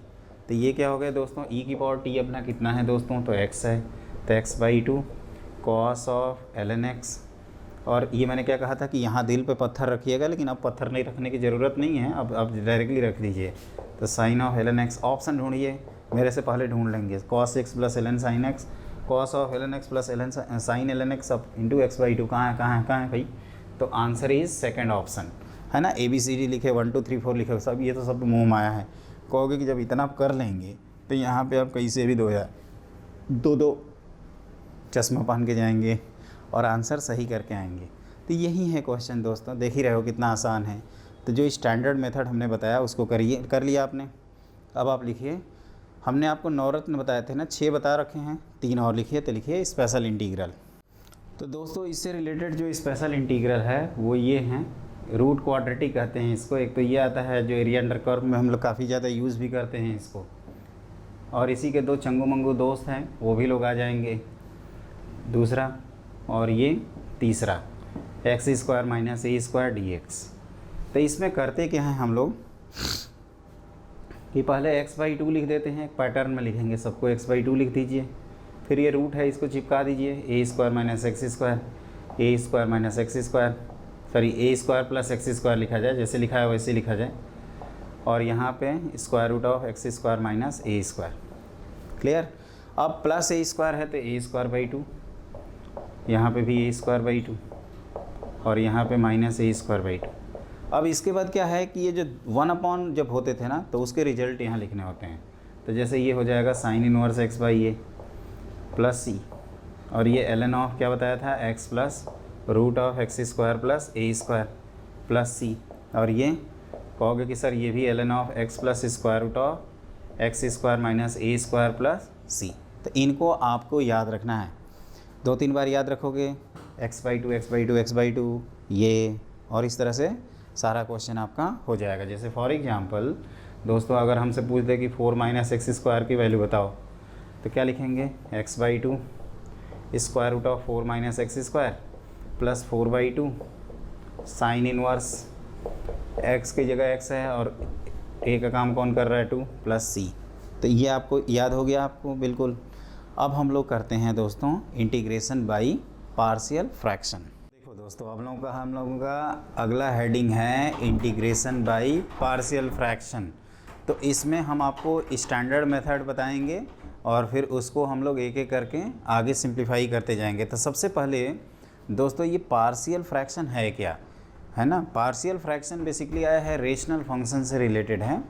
तो ये क्या हो गया दोस्तों, e की पावर t अपना कितना है दोस्तों, तो x है, तो x/2 cos of ln x। और ये मैंने क्या कहा था कि यहाँ दिल पे पत्थर रखिएगा, लेकिन अब पत्थर नहीं रखने की ज़रूरत नहीं है, अब आप डायरेक्टली रख दीजिए। तो sine of ln x, option ढूंढिए, मेरे से पहले ढूंढ लेंगे। cos x plus ln sin x, cos of ln x plus ln sin ln x अब इंटू x/2 कहाँ है भाई, तो आंसर इज़ सेकंड ऑप्शन है ना। ABCD लिखे 1 2 3 4 लिखे, सब ये तो सब मुँह माया है। कहोगे कि जब इतना आप कर लेंगे तो यहाँ पे आप कैसे भी दो चश्मा पहन के जाएंगे और आंसर सही करके आएंगे। तो यही है क्वेश्चन दोस्तों, देख ही रहे हो कितना आसान है। तो जो स्टैंडर्ड मेथड हमने बताया उसको कर लिया आपने। अब आप लिखिए, हमने आपको 9 रत्न बताए थे ना, 6 बता रखे हैं, 3 और लिखिए। तो लिखिए स्पेशल इंटीग्रल। तो दोस्तों इससे रिलेटेड जो स्पेशल इंटीग्रल है वो ये हैं, रूट क्वाड्रेटिक कहते हैं इसको। एक तो ये आता है जो एरिया अंडर कर्व में हम लोग काफ़ी ज़्यादा यूज़ भी करते हैं इसको, और इसी के 2 चंगू मंगू दोस्त हैं वो भी लोग आ जाएंगे, दूसरा और ये तीसरा, x² माइनस a² dx। तो इसमें करते क्या है हम लोग कि पहले x/2 लिख देते हैं, एक पैटर्न में लिखेंगे, सबको x/2 लिख दीजिए। फिर ये रूट है इसको चिपका दीजिए, a² minus x², a² minus x², sorry a² plus x² लिखा जाए, जैसे लिखा है वैसे लिखा जाए। और यहाँ पे square root of x² minus a², clear. अब प्लस a² है तो a²/2, यहाँ पे भी a²/2 और यहाँ पे माइनस a²/2। अब इसके बाद क्या है कि ये जो 1/, जब होते थे ना तो उसके रिजल्ट यहाँ लिखने होते हैं। तो जैसे ये हो जाएगा sine inverse x/a plus c, और ये ln ऑफ क्या बताया था, x plus root of x² plus a² plus c। और ये कहोगे कि सर ये भी ln of x plus square root of x² minus a² plus c। तो इनको आपको याद रखना है, 2-3 बार याद रखोगे, x/2 ये, और इस तरह से सारा क्वेश्चन आपका हो जाएगा। जैसे फॉर एग्जांपल दोस्तों अगर हमसे पूछ दे कि 4 माइनस x² की वैल्यू बताओ, तो क्या लिखेंगे, x/2 square root of 4 minus x² plus 4/2 sine inverse, x की जगह x है और a का काम कौन कर रहा है, 2 प्लस c। तो ये आपको याद हो गया आपको बिल्कुल। अब हम लोग करते हैं दोस्तों इंटीग्रेशन बाई पार्शियल फ्रैक्शन। देखो दोस्तों हम लोगों का अगला हेडिंग है इंटीग्रेशन बाई पार्शियल फ्रैक्शन। तो इसमें हम आपको स्टैंडर्ड मेथड बताएंगे और फिर उसको हम लोग एक एक करके आगे सिंप्लीफाई करते जाएंगे। तो सबसे पहले दोस्तों ये पार्शियल फ्रैक्शन है क्या, है ना। पार्शियल फ्रैक्शन बेसिकली आया है रेशनल फंक्शन से रिलेटेड है।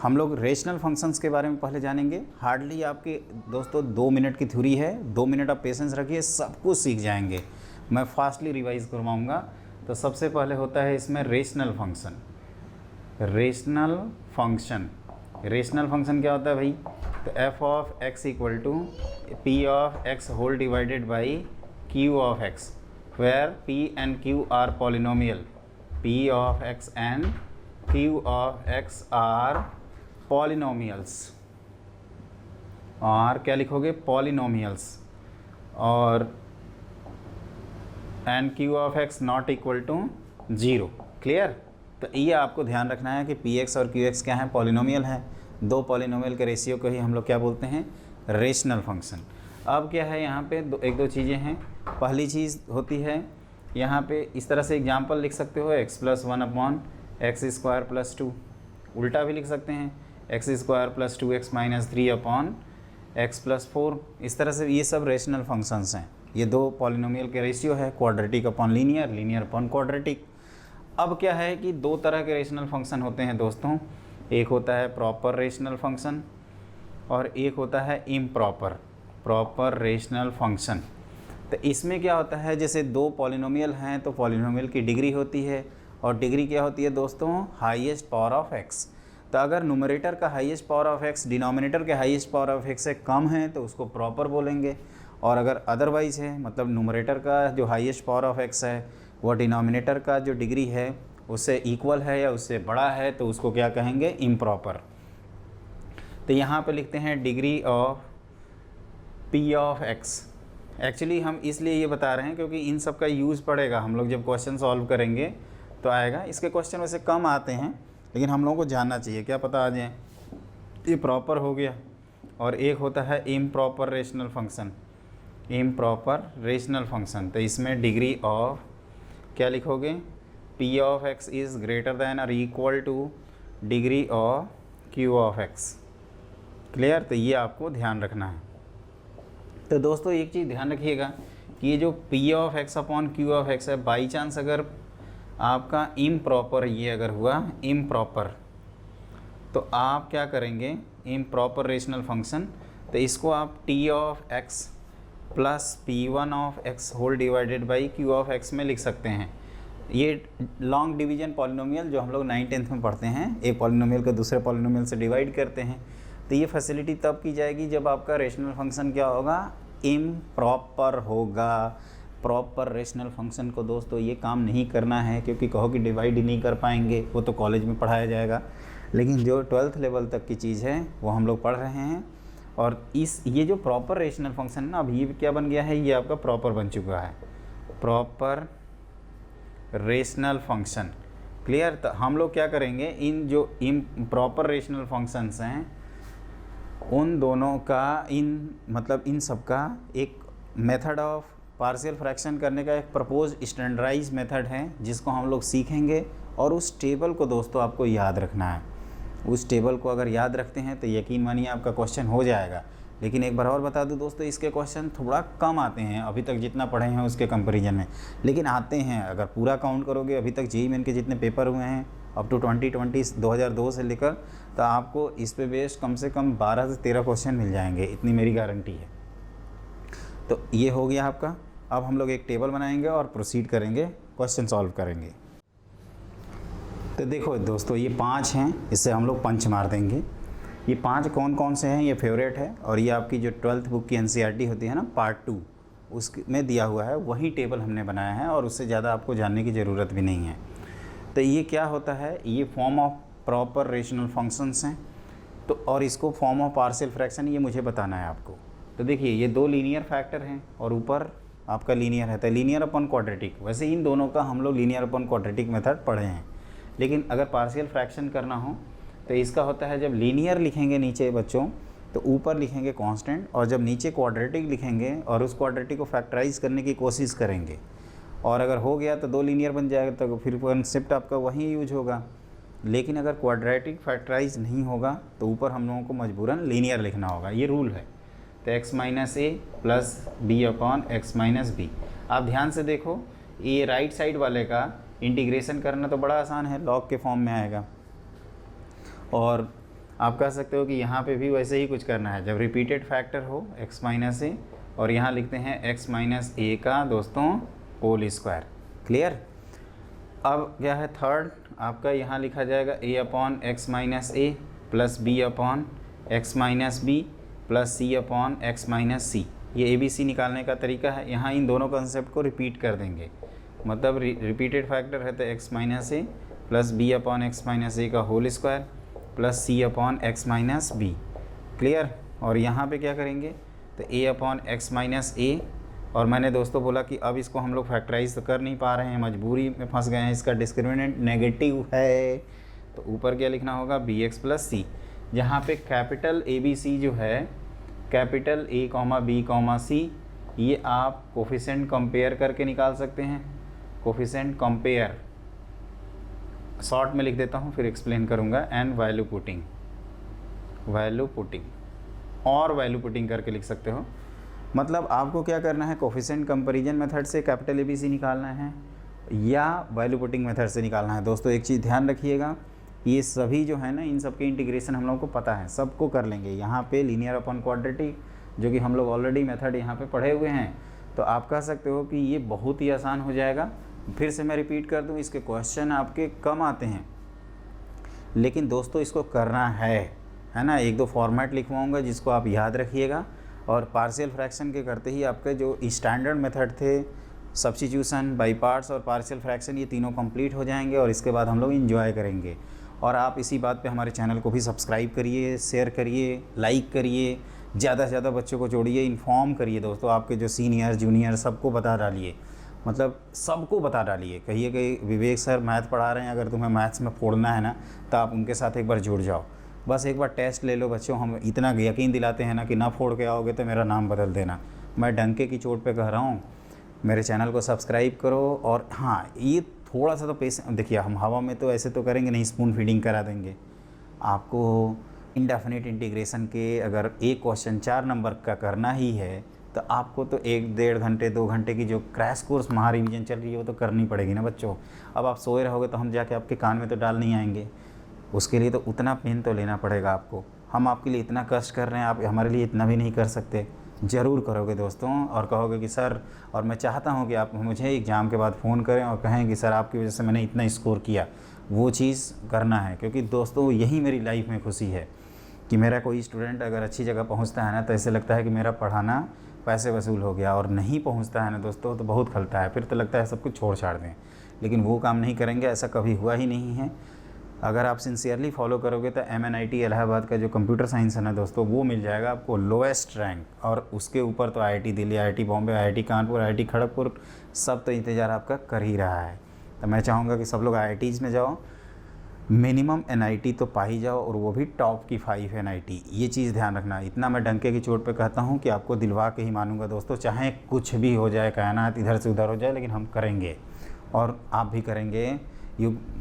हम लोग रेशनल फंक्शंस के बारे में पहले जानेंगे। हार्डली आपके दोस्तों 2 मिनट की थ्योरी है, 2 मिनट आप पेशेंस रखिए, सब कुछ सीख जाएंगे। मैं फास्टली रिवाइज करवाऊँगा। तो सबसे पहले होता है इसमें रेशनल फंक्शन। रेशनल फंक्शन क्या होता है भाई, तो f of x equal to p of x whole divided by q of x, where p and q are polynomial, p of x and Q of x are polynomials, और क्या लिखोगे, पॉलिनोमियल्स, और and Q of x not equal to 0। Clear. तो ये आपको ध्यान रखना है कि पी एक्स और क्यू एक्स क्या है, पॉलिनोमियल है। दो पॉलिनोमियल के रेशियो को ही हम लोग क्या बोलते हैं, रेशनल फंक्शन। अब क्या है यहाँ पे एक दो चीज़ें हैं। पहली चीज़ होती है यहाँ पे इस तरह से एग्जाम्पल लिख सकते हो, x + 1 अपॉन एक्स स्क्वायर + 2। उल्टा भी लिख सकते हैं, x² + 2x - 3 अपॉन x + 4। इस तरह से ये सब रेशनल फंक्शंस हैं। ये दो पॉलिनोमियल के रेशियो है, quadratic upon linear, linear upon quadratic. अब क्या है कि दो तरह के रेशनल फंक्शन होते हैं दोस्तों, एक होता है प्रॉपर रेशनल फंक्शन और एक होता है प्रॉपर रेशनल फंक्शन। तो इसमें क्या होता है, जैसे दो पॉलिनोमियल हैं तो पॉलिनोमियल की डिग्री होती है, और डिग्री क्या होती है दोस्तों, हाईएस्ट पावर ऑफ एक्स। तो अगर न्यूमरेटर का highest power of x denominator के हाईएस्ट पावर ऑफ एक्स से कम है तो उसको प्रॉपर बोलेंगे, और अगर अदरवाइज़ है, मतलब न्यूमरेटर का जो हाईएस्ट पावर ऑफ एक्स है वो डिनोमिनेटर का जो डिग्री है उससे इक्वल है या उससे बड़ा है, तो उसको क्या कहेंगे, इम्प्रॉपर। तो यहाँ पे लिखते हैं degree of P of x. Actually हम इसलिए ये बता रहे हैं क्योंकि इन सब का यूज़ पड़ेगा, हम लोग जब क्वेश्चन सॉल्व करेंगे तो आएगा। इसके क्वेश्चन वैसे कम आते हैं लेकिन हम लोगों को जानना चाहिए, क्या पता आ जाए। ये प्रॉपर हो गया, और एक होता है improper rational function, improper rational function. तो इसमें डिग्री ऑफ क्या लिखोगे, p of x is greater than और equal to degree of q of x. Clear. तो ये आपको ध्यान रखना है। तो दोस्तों एक चीज़ ध्यान रखिएगा कि ये जो P of x upon Q of x है, बाई चांस अगर आपका इम्प्रॉपर ये अगर हुआ इम्प्रॉपर, तो आप क्या करेंगे, इम्प्रॉपर रेशनल फंक्शन, तो इसको आप T of x plus P1 of x whole divided by Q of x में लिख सकते हैं। ये लॉन्ग डिवीजन पॉलिनोमियल जो हम लोग 9th-10th में पढ़ते हैं, एक पॉलिनोमियल को दूसरे पॉलिनोमियल से डिवाइड करते हैं, तो ये फैसिलिटी तब की जाएगी जब आपका रेशनल फंक्शन क्या होगा, इम्प्रॉपर होगा। प्रॉपर रेशनल फंक्शन को दोस्तों ये काम नहीं करना है, क्योंकि कहो कि डिवाइड ही नहीं कर पाएंगे, वो तो कॉलेज में पढ़ाया जाएगा, लेकिन जो 12th लेवल तक की चीज़ है वो हम लोग पढ़ रहे हैं। और ये जो प्रॉपर रेशनल फंक्शन है ना, अब ये क्या बन गया है, ये आपका प्रॉपर बन चुका है, प्रॉपर रेशनल फंक्शन। क्लियर। तो हम लोग क्या करेंगे, इन जो प्रॉपर रेशनल फंक्शंस हैं उन दोनों का, इन सब का एक मेथड ऑफ पार्शियल फ्रैक्शन करने का एक प्रपोज स्टैंडर्डाइज मेथड है, जिसको हम लोग सीखेंगे। और उस टेबल को दोस्तों आपको याद रखना है। उस टेबल को अगर याद रखते हैं तो यकीन मानिए आपका क्वेश्चन हो जाएगा। लेकिन एक बार और बता दूं दोस्तों, इसके क्वेश्चन थोड़ा कम आते हैं अभी तक जितना पढ़े हैं उसके कंपैरिजन में, लेकिन आते हैं। अगर पूरा काउंट करोगे अभी तक जेईई मेन के जितने पेपर हुए हैं अप टू 2020 से लेकर, तो आपको इस पे बेस्ड कम से कम 12 से 13 क्वेश्चन मिल जाएंगे, इतनी मेरी गारंटी है। तो ये हो गया आपका। अब हम लोग एक टेबल बनाएंगे और प्रोसीड करेंगे, क्वेश्चन सॉल्व करेंगे। तो देखो दोस्तों, ये 5 हैं, इससे हम लोग पंच मार देंगे। ये 5 कौन कौन से हैं, ये फेवरेट है, और ये आपकी जो 12th बुक की NCERT होती है ना, पार्ट 2, उसमें दिया हुआ है, वही टेबल हमने बनाया है, और उससे ज़्यादा आपको जानने की ज़रूरत भी नहीं है। तो ये क्या होता है, ये form of proper rational functions हैं। तो और इसको फॉर्म ऑफ पार्शियल फ्रैक्शन ये मुझे बताना है आपको। तो देखिए, ये 2 लीनियर फैक्टर हैं और ऊपर आपका लीनियर है, तो लीनियर अपॉन क्वाड्रेटिक। वैसे इन दोनों का हम लोग लीनियर अपॉन क्वाड्रेटिक मेथड पढ़े हैं, लेकिन अगर पार्शियल फ्रैक्शन करना हो तो इसका होता है, जब लीनियर लिखेंगे नीचे बच्चों तो ऊपर लिखेंगे कांस्टेंट, और जब नीचे क्वाड्रेटिक लिखेंगे और उस क्वाड्रेटिक को फैक्टराइज करने की कोशिश करेंगे, और अगर हो गया तो 2 लीनियर बन जाएगा, तो फिर कॉन्सेप्ट आपका वही यूज होगा। लेकिन अगर क्वाड्रेटिक फैक्टराइज नहीं होगा तो ऊपर हम लोगों को मजबूरन लीनियर लिखना होगा, ये रूल है। तो x - a plus b upon x - b। आप ध्यान से देखो, ये राइट साइड वाले का इंटीग्रेशन करना तो बड़ा आसान है, लॉग के फॉर्म में आएगा, और आप कह सकते हो कि यहाँ पे भी वैसे ही कुछ करना है। जब रिपीटेड फैक्टर हो x - a, और यहाँ लिखते हैं x - a का दोस्तों होल स्क्वायर। क्लियर। अब क्या है, थर्ड आपका यहाँ लिखा जाएगा a upon x - a plus b upon x - b plus c upon x - c। ये ABC निकालने का तरीका है। यहाँ इन दोनों कॉन्सेप्ट को रिपीट कर देंगे, मतलब रिपीटेड फैक्टर है तो x - a plus b upon x minus a का whole square plus c upon x minus b. Clear. और यहाँ पे क्या करेंगे, तो a upon x minus a, और मैंने दोस्तों बोला कि अब इसको हम लोग फैक्टराइज तो कर नहीं पा रहे हैं, मजबूरी में फंस गए हैं, इसका डिस्क्रिमिनेंट नेगेटिव है, तो ऊपर क्या लिखना होगा, बी एक्स प्लस सी। जहाँ पे कैपिटल ए बी सी जो है, capital A comma B comma C, ये आप कोफिशेंट कंपेयर करके निकाल सकते हैं। कोफिशेंट कंपेयर शॉर्ट में लिख देता हूँ, फिर एक्सप्लेन करूँगा। And value putting, value putting और वैल्यू पुटिंग करके लिख सकते हो। मतलब आपको क्या करना है, कोफिशेंट कंपैरिजन मेथड से कैपिटल ए बी सी निकालना है या वैल्यू पुटिंग मेथड से निकालना है। दोस्तों एक चीज़ ध्यान रखिएगा, ये सभी जो है ना, इन सब के इंटीग्रेशन हम लोग को पता है, सबको कर लेंगे। यहाँ पे लीनियर अपॉन क्वाड्रेटिक जो कि हम लोग ऑलरेडी मेथड यहाँ पे पढ़े हुए हैं, तो आप कह सकते हो कि ये बहुत ही आसान हो जाएगा। फिर से मैं रिपीट कर दूँ, इसके क्वेश्चन आपके कम आते हैं, लेकिन दोस्तों इसको करना है ना। एक दो फॉर्मेट लिखवाऊँगा जिसको आप याद रखिएगा, और पार्शियल फ्रैक्शन के करते ही आपके जो स्टैंडर्ड मेथड थे, सब्स्टिट्यूशन, बाई पार्ट्स और पार्शियल फ्रैक्शन, ये तीनों कंप्लीट हो जाएंगे और इसके बाद हम लोग एंजॉय करेंगे। और आप इसी बात पे हमारे चैनल को भी सब्सक्राइब करिए, शेयर करिए, लाइक करिए, ज़्यादा से ज़्यादा बच्चों को जोड़िए, इन्फॉर्म करिए दोस्तों। आपके जो सीनियर जूनियर सबको बता डालिए, मतलब सबको बता डालिए। कहिए कि विवेक सर मैथ पढ़ा रहे हैं, अगर तुम्हें मैथ्स में फोड़ना है ना, तो आप उनके साथ एक बार जुड़ जाओ। बस एक बार टेस्ट ले लो बच्चों, हम इतना यकीन दिलाते हैं ना कि ना फोड़ के आओगे तो मेरा नाम बदल देना। मैं डंके की चोट पे कह रहा हूँ, मेरे चैनल को सब्सक्राइब करो। और हाँ, ये थोड़ा सा तो देखिए, हम हवा में तो ऐसे तो करेंगे नहीं, स्पून फीडिंग करा देंगे आपको। इंडेफिनिट इंटीग्रेशन के अगर एक क्वेश्चन 4 नंबर का करना ही है, तो आपको तो 1-1.5 घंटे 2 घंटे की जो क्रैश कोर्स महारिवीजन चल रही है वो तो करनी पड़ेगी ना बच्चों। अब आप सोए रहोगे तो हम जाके आपके कान में तो डाल नहीं आएंगे, उसके लिए तो उतना पेन तो लेना पड़ेगा आपको। हम आपके लिए इतना कष्ट कर रहे हैं, आप हमारे लिए इतना भी नहीं कर सकते। ज़रूर करोगे दोस्तों, और कहोगे कि सर, और मैं चाहता हूं कि आप मुझे एग्ज़ाम के बाद फ़ोन करें और कहें कि सर आपकी वजह से मैंने इतना स्कोर किया। वो चीज़ करना है, क्योंकि दोस्तों यही मेरी लाइफ में खुशी है कि मेरा कोई स्टूडेंट अगर अच्छी जगह पहुंचता है ना, तो ऐसे लगता है कि मेरा पढ़ाना पैसे वसूल हो गया। और नहीं पहुंचता है ना दोस्तों, तो बहुत खलता है, फिर तो लगता है सब कुछ छोड़ छाड़ दें। लेकिन वो काम नहीं करेंगे, ऐसा कभी हुआ ही नहीं है। अगर आप सिंसियरली फॉलो करोगे तो MNIT इलाहाबाद का जो कंप्यूटर साइंस है ना दोस्तों, वो मिल जाएगा आपको लोएस्ट रैंक। और उसके ऊपर तो IIT Delhi, IIT Bombay, IIT Kanpur, IIT Kharagpur, सब तो इंतज़ार आपका कर ही रहा है। तो मैं चाहूँगा कि सब लोग IITs में जाओ, मिनिमम NIT तो पा ही जाओ, और वो भी टॉप की 5 NIT। ये चीज़ ध्यान रखना। इतना मैं डंके की चोट पे कहता हूँ कि आपको दिलवा के ही मानूंगा दोस्तों, चाहे कुछ भी हो जाए, कायनात इधर से उधर हो जाए, लेकिन हम करेंगे और आप भी करेंगे।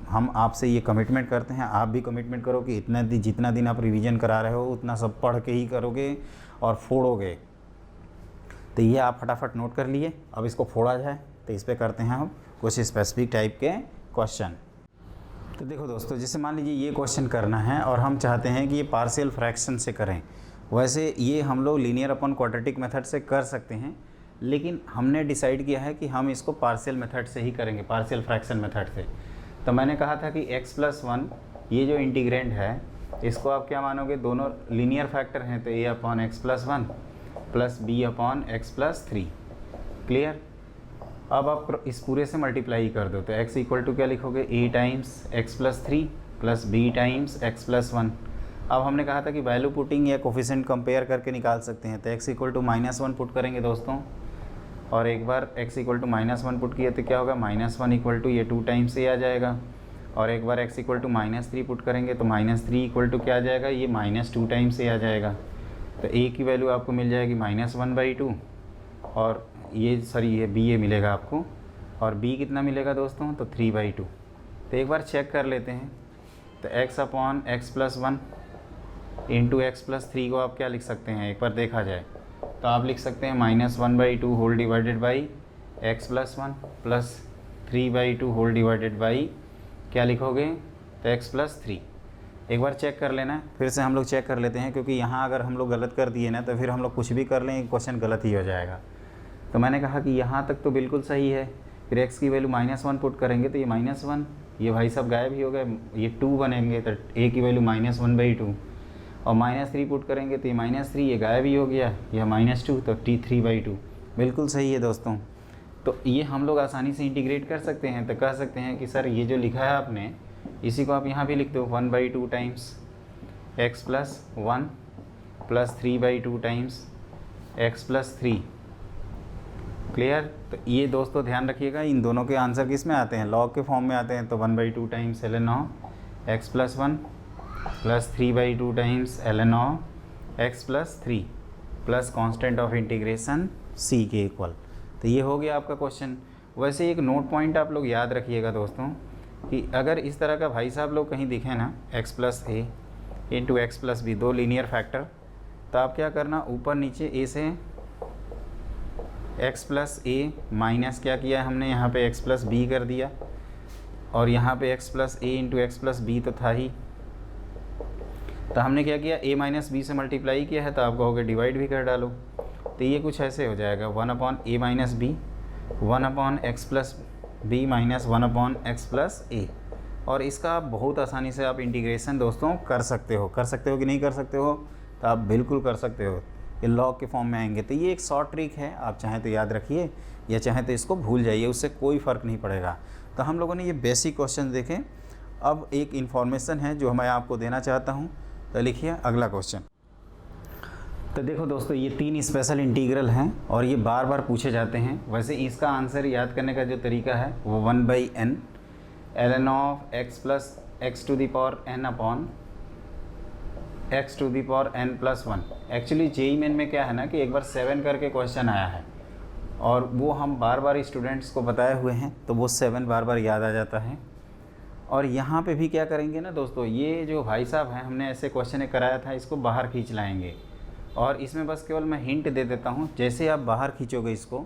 हम आपसे ये कमिटमेंट करते हैं, आप भी कमिटमेंट करो कि जितना दिन आप रिवीजन करा रहे हो उतना सब पढ़ के ही करोगे और फोड़ोगे। तो ये आप फटाफट नोट कर लिए। अब इसको फोड़ा जाए, तो इस पर करते हैं हम कुछ स्पेसिफिक टाइप के क्वेश्चन। तो देखो दोस्तों, जैसे मान लीजिए ये क्वेश्चन करना है और हम चाहते हैं कि ये पार्शियल फ्रैक्शन से करें। वैसे ये हम लोग लीनियर अपॉन क्वाड्रेटिक मेथड से कर सकते हैं, लेकिन हमने डिसाइड किया है कि हम इसको पार्शियल मेथड से ही करेंगे, पार्शियल फ्रैक्शन मेथड से। तो मैंने कहा था कि x+1 ये जो इंटीग्रेंड है, इसको आप क्या मानोगे, दोनों लीनियर फैक्टर हैं, तो a upon x+1 plus b upon x+3। Clear. अब आप इस पूरे से मल्टीप्लाई कर दो, तो x इक्वल टू क्या लिखोगे, a times x+3 plus b times x+1। अब हमने कहा था कि वैल्यू पुटिंग या कोफिशिएंट कंपेयर करके निकाल सकते हैं, तो x इक्वल टू -1 पुट करेंगे दोस्तों, और एक बार x इक्वल टू -1 पुट किया तो क्या होगा, -1 इक्वल टू ये 2 टाइम्स a आ जाएगा। और एक बार x इक्वल टू -3 पुट करेंगे तो -3 इक्वल टू क्या आ जाएगा, ये -2 टाइम्स a आ जाएगा। तो a की वैल्यू आपको मिल जाएगी -1/2, और ये ये b मिलेगा आपको, और b कितना मिलेगा दोस्तों, तो 3/2। तो एक बार चेक कर लेते हैं। तो x upon x+1 into x+3 को आप क्या लिख सकते हैं, एक बार देखा जाए तो आप लिख सकते हैं -1/2 whole divided by x+1 plus 3/2 whole divided by क्या लिखोगे, तो x+3। एक बार चेक कर लेना, फिर से हम लोग चेक कर लेते हैं, क्योंकि यहाँ अगर हम लोग गलत कर दिए ना तो फिर हम लोग कुछ भी कर लें, क्वेश्चन गलत ही हो जाएगा। तो मैंने कहा कि यहाँ तक तो बिल्कुल सही है। फिर x की वैल्यू -1 पुट करेंगे तो ये -1, ये भाई सब गायब ही हो गए, ये 2 बनेंगे, तो a की वैल्यू -1/2, और -3 पुट करेंगे तो ये -3, ये गायब ही हो गया, यह -2, तो 3/2 बिल्कुल सही है दोस्तों। तो ये हम लोग आसानी से इंटीग्रेट कर सकते हैं। तो कह सकते हैं कि सर ये जो लिखा है आपने, इसी को आप यहाँ भी लिख दो 1/2 times x + 1 + 3/2 times x + 3। Clear. तो ये दोस्तों ध्यान रखिएगा, इन दोनों के आंसर किस में आते हैं, लॉग के फॉर्म में आते हैं। तो 1/2 times ln of x + 1 + 3/2 times ln of x + 3 plus constant of integration c के इक्वल। तो ये हो गया आपका क्वेश्चन। वैसे एक नोट पॉइंट आप लोग याद रखिएगा दोस्तों कि अगर इस तरह का भाई साहब लोग कहीं दिखे ना x + a × x + b, 2 linear factor, तो आप क्या करना, ऊपर नीचे a से x + a माइनस क्या किया है हमने, यहाँ पे x + b कर दिया, और यहाँ पे x + a × x + b तो था ही, तो हमने क्या किया, a - b से मल्टीप्लाई किया है, तो आप कहोगे डिवाइड भी कर डालो। तो ये कुछ ऐसे हो जाएगा 1/a - b 1/x + b - 1/x + a। और इसका आप बहुत आसानी से आप इंटीग्रेशन दोस्तों कर सकते हो कि नहीं कर सकते हो, तो आप बिल्कुल कर सकते हो, ये लॉग के फॉर्म में आएंगे। तो ये एक शॉर्ट ट्रिक है, आप चाहें तो याद रखिए या चाहें तो इसको भूल जाइए, उससे कोई फ़र्क नहीं पड़ेगा। तो हम लोगों ने ये बेसिक क्वेश्चन देखें। अब एक इन्फॉर्मेशन है जो मैं आपको देना चाहता हूँ, तो लिखिए अगला क्वेश्चन। तो देखो दोस्तों, ये 3 स्पेशल इंटीग्रल हैं और ये बार बार पूछे जाते हैं। वैसे इसका आंसर याद करने का जो तरीका है वो 1/n ln of x + x⁴n upon x⁴n + 1। Actually JEE main में क्या है ना कि एक बार 7 करके क्वेश्चन आया है और वो हम बार बार स्टूडेंट्स को बताए हुए हैं, तो वो 7 बार बार याद आ जाता है। और यहाँ पे भी क्या करेंगे ना दोस्तों, ये जो भाई साहब हैं, हमने ऐसे क्वेश्चन एक कराया था, इसको बाहर खींच लाएंगे। और इसमें बस केवल मैं हिंट दे देता हूँ, जैसे आप बाहर खींचोगे इसको,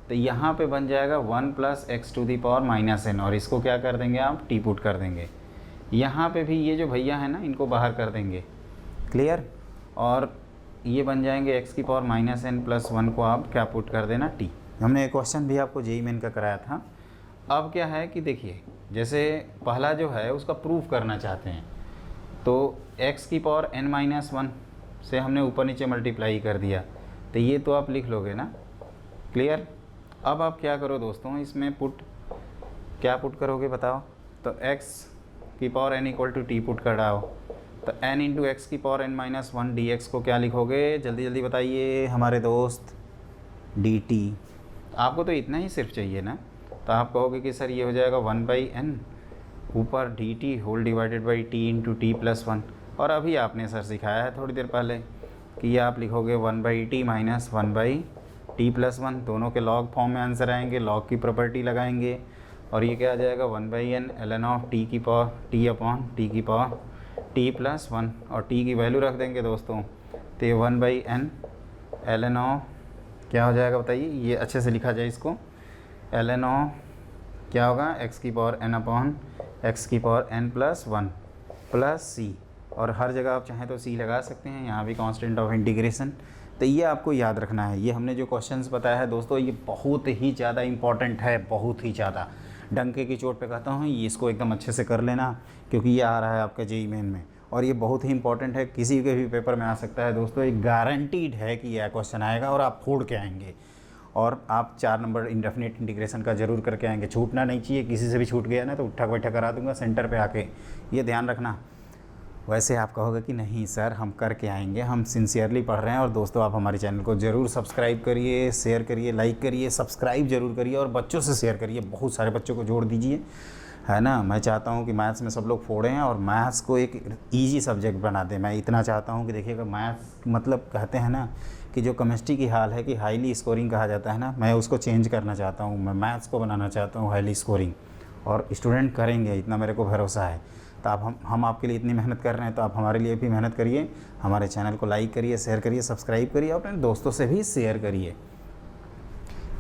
तो यहाँ पे बन जाएगा 1 + x⁻⁻n, और इसको क्या कर देंगे आप, टी पुट कर देंगे। यहाँ पे भी ये जो भैया हैं ना, इनको बाहर कर देंगे। क्लियर। और ये बन जाएंगे x⁻⁻n + 1 को आप क्या पुट कर देना, टी। हमने एक क्वेश्चन भी आपको जेईई मेन का कराया था। अब क्या है कि देखिए, जैसे पहला जो है उसका प्रूफ करना चाहते हैं, तो x⁻n - 1 से हमने ऊपर नीचे मल्टीप्लाई कर दिया, तो ये तो आप लिख लोगे ना। क्लियर। अब आप क्या करो दोस्तों, इसमें क्या पुट करोगे बताओ, तो x⁻n = t पुट कर आओ, तो n × x⁻n - 1 dx को क्या लिखोगे, जल्दी जल्दी बताइए हमारे दोस्त, dt। आपको तो इतना ही सिर्फ चाहिए ना, तो आप कहोगे कि सर ये हो जाएगा 1/n ऊपर dt whole divided by t × t + 1। और अभी आपने सर सिखाया है थोड़ी देर पहले कि ये आप लिखोगे 1/t - 1/t + 1, दोनों के लॉग फॉर्म में आंसर आएंगे, लॉग की प्रॉपर्टी लगाएंगे, और ये क्या आ जाएगा 1/n ln of t / t + 1, और t की वैल्यू रख देंगे दोस्तों, तो ये 1/n ln ऑफ क्या हो जाएगा बताइए, ये अच्छे से लिखा जाए इसको, ln ऑफ क्या होगा, x⁻n/x⁻n + 1 प्लस c, और हर जगह आप चाहें तो c लगा सकते हैं, यहाँ भी कांस्टेंट ऑफ इंटीग्रेशन। तो ये आपको याद रखना है। ये हमने जो क्वेश्चंस बताया है दोस्तों, ये बहुत ही ज़्यादा इंपॉर्टेंट है, बहुत ही ज़्यादा। डंके की चोट पे कहता हूँ, ये इसको एकदम अच्छे से कर लेना, क्योंकि ये आ रहा है आपका जेईई मेन में, और ये बहुत ही इंपॉर्टेंट है, किसी के भी पेपर में आ सकता है दोस्तों। ये गारंटीड है कि यह क्वेश्चन आएगा और आप फोड़ के आएंगे, और आप 4 नंबर इंडेफिनिट इंटीग्रेशन का ज़रूर करके आएंगे। छूटना नहीं चाहिए, किसी से भी छूट गया ना तो उठा बैठा करा दूंगा सेंटर पे आके, ये ध्यान रखना। वैसे आप कहोगे कि नहीं सर हम करके आएंगे, हम सिंसियरली पढ़ रहे हैं। और दोस्तों, आप हमारे चैनल को ज़रूर सब्सक्राइब करिए, शेयर करिए, लाइक करिए, सब्सक्राइब ज़रूर करिए, और बच्चों से शेयर करिए, बहुत सारे बच्चों को जोड़ दीजिए, है ना। मैं चाहता हूँ कि मैथ्स में सब लोग फोड़ें और मैथ्स को एक ईजी सब्जेक्ट बना दें। मैं इतना चाहता हूँ कि देखिएगा, मैथ्स मतलब कहते हैं ना कि जो केमिस्ट्री की हाल है कि हाईली स्कोरिंग कहा जाता है ना, मैं उसको चेंज करना चाहता हूँ। मैं मैथ्स को बनाना चाहता हूँ हाईली स्कोरिंग, और स्टूडेंट करेंगे, इतना मेरे को भरोसा है। तो आप हम आपके लिए इतनी मेहनत कर रहे हैं, तो आप हमारे लिए भी मेहनत करिए। हमारे चैनल को लाइक करिए, शेयर करिए, सब्सक्राइब करिए, अपने दोस्तों से भी शेयर करिए।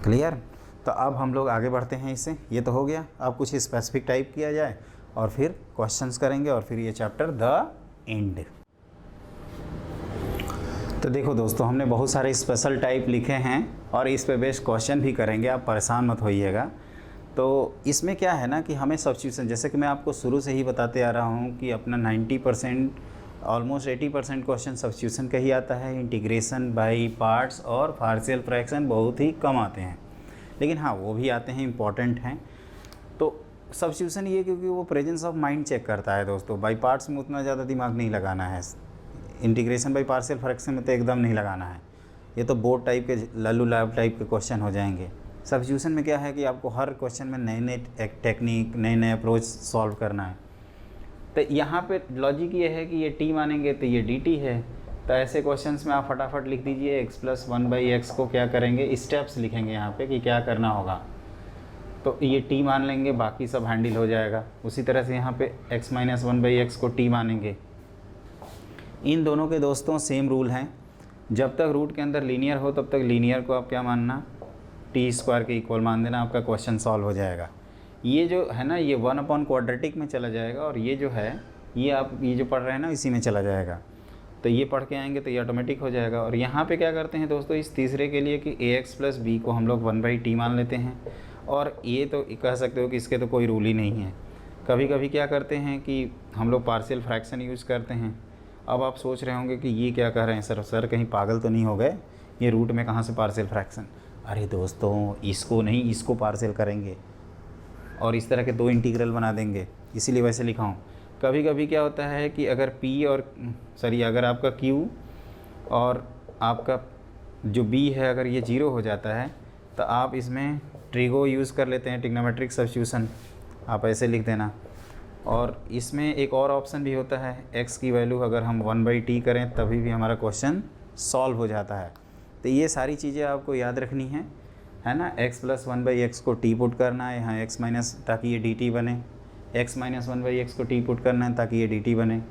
क्लियर। तो अब हम लोग आगे बढ़ते हैं इससे। ये तो हो गया, अब कुछ स्पेसिफिक टाइप किया जाए और फिर क्वेश्चंस करेंगे, और फिर ये चैप्टर द एंड। तो देखो दोस्तों, हमने बहुत सारे स्पेशल टाइप लिखे हैं और इस पे बेस्ड क्वेश्चन भी करेंगे, आप परेशान मत होइएगा। तो इसमें क्या है ना कि हमें सब्स्टिट्यूशन, जैसे कि मैं आपको शुरू से ही बताते आ रहा हूँ कि अपना 90% ऑलमोस्ट 80% क्वेश्चन सब्स्टिट्यूशन का ही आता है। इंटीग्रेशन बाय पार्ट्स और पार्शियल फ्रैक्शन बहुत ही कम आते हैं, लेकिन हाँ वो भी आते हैं, इम्पॉर्टेंट हैं। तो सब्स्टिट्यूशन ये क्योंकि वो प्रेजेंस ऑफ माइंड चेक करता है दोस्तों। बाई पार्ट्स में उतना ज़्यादा दिमाग नहीं लगाना है, इंटीग्रेशन बाई पार्शियल फ्रैक्शन में तो एकदम नहीं लगाना है, ये तो बोर्ड टाइप के लल्लू लाभ टाइप के क्वेश्चन हो जाएंगे। सब्स्टिट्यूशन में क्या है कि आपको हर क्वेश्चन में नए नए टेक्निक, नए नए अप्रोच सॉल्व करना है। तो यहाँ पे लॉजिक ये है कि ये टी मानेंगे तो ये डी टी है, तो ऐसे क्वेश्चंस में आप फटाफट लिख दीजिए x प्लस 1/x को क्या करेंगे, स्टेप्स लिखेंगे यहाँ पे कि क्या करना होगा। तो ये t मान लेंगे, बाकी सब हैंडल हो जाएगा। उसी तरह से यहाँ पे x माइनस 1/x को t मानेंगे। इन दोनों के दोस्तों सेम रूल हैं, जब तक रूट के अंदर लीनियर हो तब तक लीनियर को आप क्या मानना, टी स्क्वायर के इक्वल मान देना, आपका क्वेश्चन सॉल्व हो जाएगा। ये जो है ना ये 1/क्वाड्रेटिक में चला जाएगा, और ये जो है ये आप ये जो पढ़ रहे हैं ना इसी में चला जाएगा। तो ये पढ़ के आएंगे तो ये ऑटोमेटिक हो जाएगा। और यहाँ पे क्या करते हैं दोस्तों इस तीसरे के लिए कि ax प्लस बी को हम लोग 1/t मान लेते हैं। और ये तो कह सकते हो कि इसके तो कोई रूल ही नहीं है। कभी कभी क्या करते हैं कि हम लोग पार्शियल फ्रैक्शन यूज़ करते हैं। अब आप सोच रहे होंगे कि ये क्या कह रहे हैं सर कहीं पागल तो नहीं हो गए, ये रूट में कहाँ से पार्शियल फ्रैक्शन। अरे दोस्तों इसको नहीं, इसको पार्शियल करेंगे और इस तरह के दो इंटीग्रल बना देंगे, इसीलिए वैसे लिखा हूँ। कभी कभी क्या होता है कि अगर P और अगर आपका Q और आपका जो B है अगर ये 0 हो जाता है तो आप इसमें ट्रिगो यूज़ कर लेते हैं, ट्रिग्नोमेट्रिक सब्स्टिट्यूशन, आप ऐसे लिख देना। और इसमें एक और ऑप्शन भी होता है, x की वैल्यू अगर हम 1/t करें तभी भी हमारा क्वेश्चन सॉल्व हो जाता है। तो ये सारी चीज़ें आपको याद रखनी है ना। x प्लस 1/x को t पुट करना है यहाँ x माइनस, ताकि ये dt बने, x माइनस 1/x को t पुट करना है ताकि ये dt बने।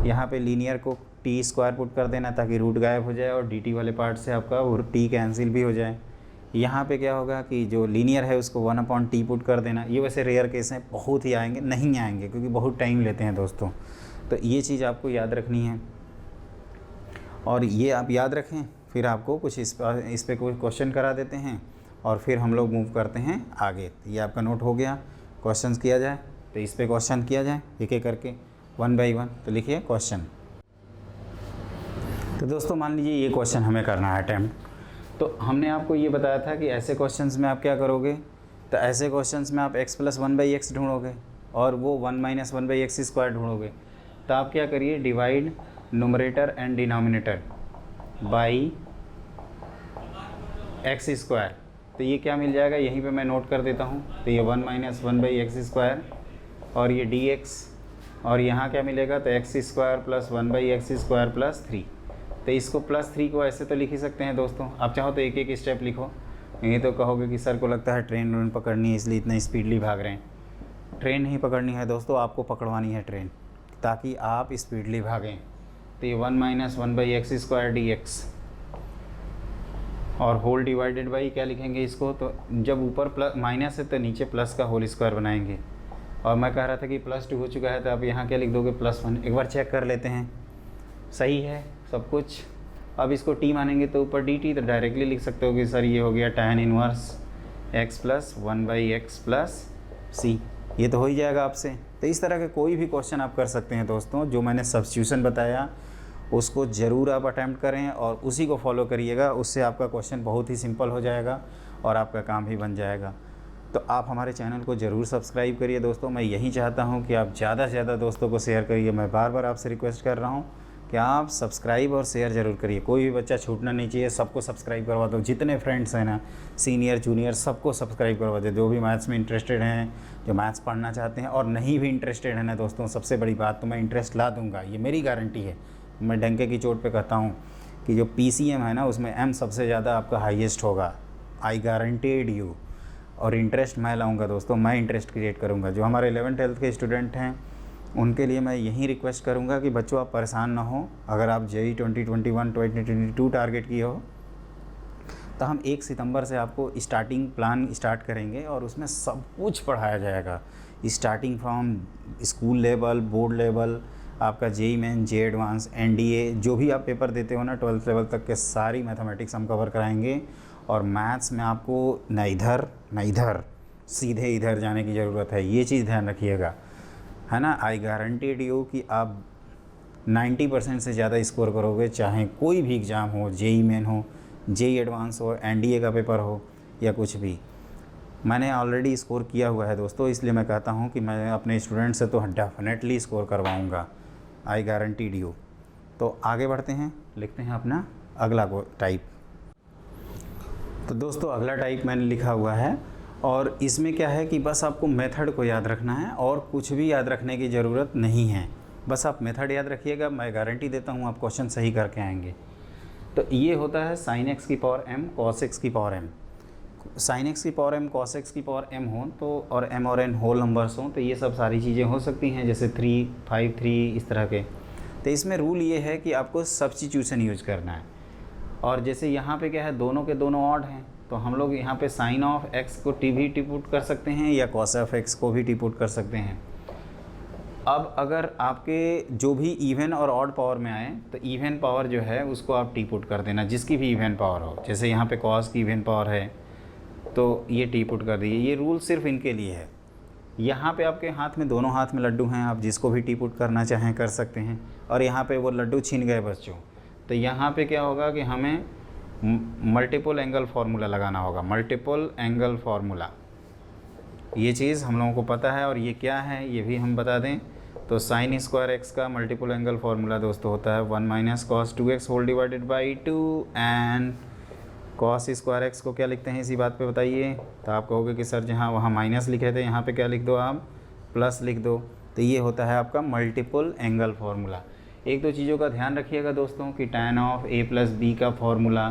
यहाँ पे लीनियर को t स्क्वायर पुट कर देना ताकि रूट गायब हो जाए और dt वाले पार्ट से आपका t कैंसिल भी हो जाए। यहाँ पे क्या होगा कि जो लीनियर है उसको 1/t पुट कर देना। ये वैसे रेयर केस हैं, बहुत ही आएंगे, नहीं आएंगे क्योंकि बहुत टाइम लेते हैं दोस्तों। तो ये चीज़ आपको याद रखनी है और ये आप याद रखें, फिर आपको कुछ इस पर कोई क्वेश्चन करा देते हैं और फिर हम लोग मूव करते हैं आगे। ये आपका नोट हो गया, क्वेश्चन किया जाए तो इस पर क्वेश्चन किया जाए एक एक करके 1 बाई 1। तो लिखिए क्वेश्चन। तो दोस्तों मान लीजिए ये क्वेश्चन हमें करना है अटैम्प्ट। तो हमने आपको ये बताया था कि ऐसे क्वेश्चंस में आप क्या करोगे, तो ऐसे क्वेश्चंस में आप x प्लस 1/x ढूंढोगे और वो 1 माइनस 1/x स्क्वायर ढूंढोगे। तो आप क्या करिए, divide numerator and denominator by x square. तो ये क्या मिल जाएगा, यहीं पे मैं नोट कर देता हूँ। तो ये 1 माइनस 1/x स्क्वायर और ये dx, और यहाँ क्या मिलेगा, तो x square plus 1/x square plus 3। तो इसको +3 को ऐसे तो लिख ही सकते हैं दोस्तों। आप चाहो तो एक एक स्टेप लिखो, नहीं तो कहोगे कि सर को लगता है ट्रेन पकड़नी है इसलिए इतना स्पीडली भाग रहे हैं। ट्रेन नहीं पकड़नी है दोस्तों, आपको पकड़वानी है ट्रेन ताकि आप स्पीडली भागें। तो ये 1 माइनस 1/x स्क्वायर dx और होल डिवाइडेड बाई क्या लिखेंगे इसको, तो जब ऊपर प्लस माइनस है तो नीचे प्लस का होल स्क्वायर बनाएंगे। और मैं कह रहा था कि +2 हो चुका है तो आप यहाँ क्या लिख दोगे, +1। एक बार चेक कर लेते हैं, सही है सब कुछ। अब इसको t मानेंगे तो ऊपर dt, तो डायरेक्टली लिख सकते हो कि सर ये हो गया tan inverse x plus 1/x plus c। ये तो हो ही जाएगा आपसे। तो इस तरह के कोई भी क्वेश्चन आप कर सकते हैं दोस्तों। जो मैंने सब्स्टिट्यूशन बताया उसको ज़रूर आप अटैम्प्ट करें और उसी को फॉलो करिएगा, उससे आपका क्वेश्चन बहुत ही सिंपल हो जाएगा और आपका काम भी बन जाएगा। तो आप हमारे चैनल को ज़रूर सब्सक्राइब करिए दोस्तों। मैं यही चाहता हूँ कि आप ज़्यादा से ज़्यादा दोस्तों को शेयर करिए। मैं बार बार आपसे रिक्वेस्ट कर रहा हूँ कि आप सब्सक्राइब और शेयर ज़रूर करिए। कोई भी बच्चा छूटना नहीं चाहिए, सबको सब्सक्राइब करवा दो। जितने फ्रेंड्स हैं ना, सीनियर जूनियर, सबको सब्सक्राइब करवा दो। जो भी मैथ्स में इंटरेस्टेड हैं, जो मैथ्स पढ़ना चाहते हैं और नहीं भी इंटरेस्टेड है ना दोस्तों, सबसे बड़ी बात तो मैं इंटरेस्ट ला दूँगा, ये मेरी गारंटी है। मैं डंके की चोट पे कहता हूँ कि जो PCM है ना उसमें M सबसे ज़्यादा आपका हाईएस्ट होगा, आई गारंटेड यू। और इंटरेस्ट मैं लाऊंगा दोस्तों, मैं इंटरेस्ट क्रिएट करूंगा। जो हमारे 11th 12th के स्टूडेंट हैं उनके लिए मैं यही रिक्वेस्ट करूंगा कि बच्चों आप परेशान ना हो। अगर आप JEE 2021 2022 टारगेट किए हो तो हम 1 सितंबर से आपको स्टार्टिंग प्लान स्टार्ट करेंगे और उसमें सब कुछ पढ़ाया जाएगा, starting from school level, board level, आपका JEE main, JEE advance, NDA, जो भी आप पेपर देते हो ना 12th लेवल तक के सारी मैथमेटिक्स हम कवर कराएंगे। और मैथ्स में आपको न इधर न इधर, सीधे इधर जाने की ज़रूरत है, ये चीज़ ध्यान रखिएगा, है ना। आई गारंटेड यू कि आप 90% से ज़्यादा स्कोर करोगे, चाहे कोई भी एग्ज़ाम हो, JEE मेन हो, JEE एडवांस हो, NDA का पेपर हो या कुछ भी। मैंने ऑलरेडी स्कोर किया हुआ है दोस्तों, इसलिए मैं कहता हूँ कि मैं अपने स्टूडेंट से तो डेफिनेटली स्कोर करवाऊँगा, आई गारंटीड यू। तो आगे बढ़ते हैं, लिखते हैं अपना अगला टाइप। तो दोस्तों अगला टाइप मैंने लिखा हुआ है, और इसमें क्या है कि बस आपको मेथड को याद रखना है और कुछ भी याद रखने की ज़रूरत नहीं है। बस आप मेथड याद रखिएगा, मैं गारंटी देता हूँ आप क्वेश्चन सही करके आएंगे। तो ये होता है sin x की पावर m cos x की पावर m। sin x की पावर m cos x की पावर m हो तो, और m और n होल नंबर्स हों, तो ये सब सारी चीज़ें हो सकती हैं, जैसे 3, 5, 3 इस तरह के। तो इसमें रूल ये है कि आपको सब्स्टिट्यूशन यूज करना है। और जैसे यहाँ पे क्या है, दोनों के दोनों ऑड हैं, तो हम लोग यहाँ पे sin ऑफ x को भी टी पुट कर सकते हैं या cos ऑफ x को भी टी पुट कर सकते हैं। अब अगर आपके जो भी इवन और ऑड पावर में आए तो इवन पावर जो है उसको आप टी पुट कर देना, जिसकी भी इवन पावर हो। जैसे यहाँ पे cos की इवन पावर है तो ये टी पुट कर दिए। ये रूल सिर्फ इनके लिए है। यहाँ पे आपके हाथ में, दोनों हाथ में लड्डू हैं, आप जिसको भी टी पुट करना चाहें कर सकते हैं। और यहाँ पे वो लड्डू छीन गए बच्चों, तो यहाँ पे क्या होगा कि हमें मल्टीपल एंगल फार्मूला लगाना होगा। मल्टीपल एंगल फार्मूला, ये चीज़ हम लोगों को पता है, और ये क्या है ये भी हम बता दें। तो sin स्क्वायर एक्स का मल्टीपल एंगल फार्मूला दोस्तों होता है 1 minus cos 2x whole divided by 2, and cos square x को क्या लिखते हैं इसी बात पे बताइए। तो आप कहोगे कि सर जहाँ वहाँ माइनस लिखे थे यहाँ पे क्या लिख दो, आप प्लस लिख दो। तो ये होता है आपका मल्टीपल एंगल फार्मूला। एक दो चीज़ों का ध्यान रखिएगा दोस्तों कि tan of a plus b का formula,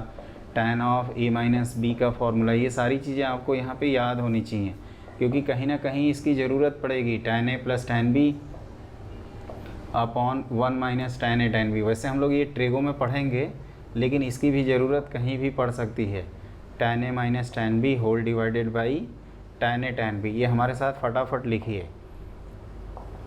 tan of a minus b का फार्मूला, ये सारी चीज़ें आपको यहाँ पे याद होनी चाहिए, क्योंकि कहीं ना कहीं इसकी ज़रूरत पड़ेगी। tan a plus tan b upon 1 minus tan a tan b। वैसे हम लोग ये ट्रेगो में पढ़ेंगे, लेकिन इसकी भी ज़रूरत कहीं भी पड़ सकती है। tan a minus tan b whole divided by tan a tan b। ये हमारे साथ फटाफट लिखिए।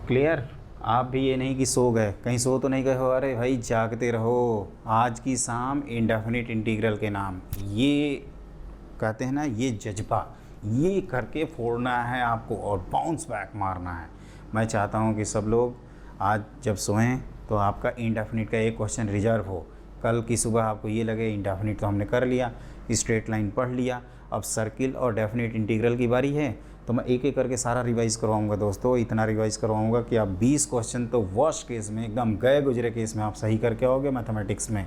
क्लियर? आप भी ये नहीं कि सो गए, कहीं सो तो नहीं गए हो, अरे भाई जागते रहो। आज की शाम इंडेफिनिट इंटीग्रल के नाम, ये कहते हैं ना, ये जज्बा, ये करके फोड़ना है आपको और बाउंस बैक मारना है। मैं चाहता हूँ कि सब लोग आज जब सोएं तो आपका इंडेफिनिट का एक क्वेश्चन रिजर्व हो। कल की सुबह आपको ये लगे इंडेफिनिट तो हमने कर लिया, स्ट्रेट लाइन पढ़ लिया, अब सर्किल और डेफिनिट इंटीग्रल की बारी है, तो मैं एक एक करके सारा रिवाइज़ करवाऊंगा दोस्तों। इतना रिवाइज़ करवाऊंगा कि आप 20 क्वेश्चन तो वर्स्ट केस में, एकदम गए गुजरे केस में आप सही करके आओगे मैथमेटिक्स में।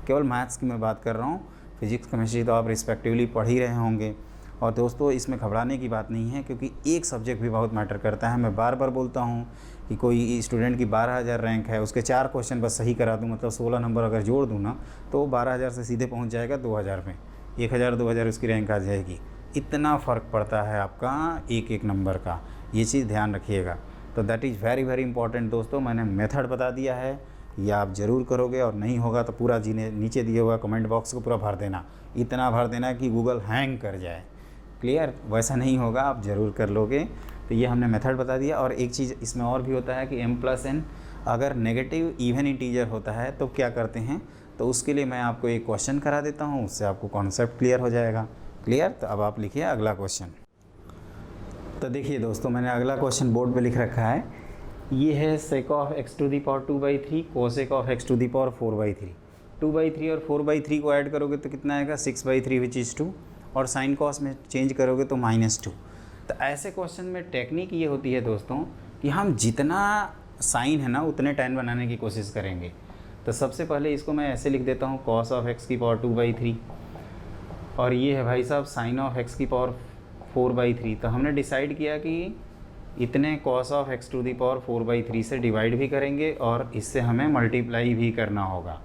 केवल मैथ्स की मैं बात कर रहा हूँ, फिजिक्स केमिस्ट्री तो आप रिस्पेक्टिवली पढ़ ही रहे होंगे। और दोस्तों इसमें घबराने की बात नहीं है, क्योंकि एक सब्जेक्ट भी बहुत मैटर करता है। मैं बार बार बोलता हूँ कि कोई स्टूडेंट की 12,000 रैंक है, उसके 4 क्वेश्चन बस सही करा दूँ, मतलब 16 नंबर अगर जोड़ दूँ ना, तो 12,000 से सीधे पहुँच जाएगा 2,000 में, 1,000 2,000 उसकी रैंक आ जाएगी। इतना फ़र्क पड़ता है आपका एक एक नंबर का, ये चीज़ ध्यान रखिएगा। तो that is very very important दोस्तों। मैंने मेथड बता दिया है, ये आप ज़रूर करोगे, और नहीं होगा तो पूरा नीचे दिए हुआ कमेंट बॉक्स को पूरा भर देना, इतना भर देना कि गूगल हैंग कर जाए। क्लियर? वैसा नहीं होगा, आप ज़रूर कर लोगे। तो ये हमने मेथड बता दिया। और एक चीज़ इसमें और भी होता है कि m प्लस n अगर नेगेटिव इवन इंटीजर होता है तो क्या करते हैं, तो उसके लिए मैं आपको एक क्वेश्चन करा देता हूँ, उससे आपको कॉन्सेप्ट क्लियर हो जाएगा। क्लियर? तो अब आप लिखिए अगला क्वेश्चन। तो देखिए दोस्तों, मैंने अगला क्वेश्चन बोर्ड पे लिख रखा है। ये है sec of x to the power 2/3 cosec of x to the power 4/3। 2/3 और 4/3 को ऐड करोगे तो कितना आएगा, 6/3 विच इज़ 2, और साइन कॉस में चेंज करोगे तो -2। तो ऐसे क्वेश्चन में टेक्निक ये होती है दोस्तों कि हम जितना साइन है ना उतने tan बनाने की कोशिश करेंगे। तो सबसे पहले इसको मैं ऐसे लिख देता हूँ, cos ऑफ x की पावर 2/3, और ये है भाई साहब sin ऑफ x की पावर 4/3। तो हमने डिसाइड किया कि इतने cos of x to the power 4/3 से डिवाइड भी करेंगे और इससे हमें मल्टीप्लाई भी करना होगा।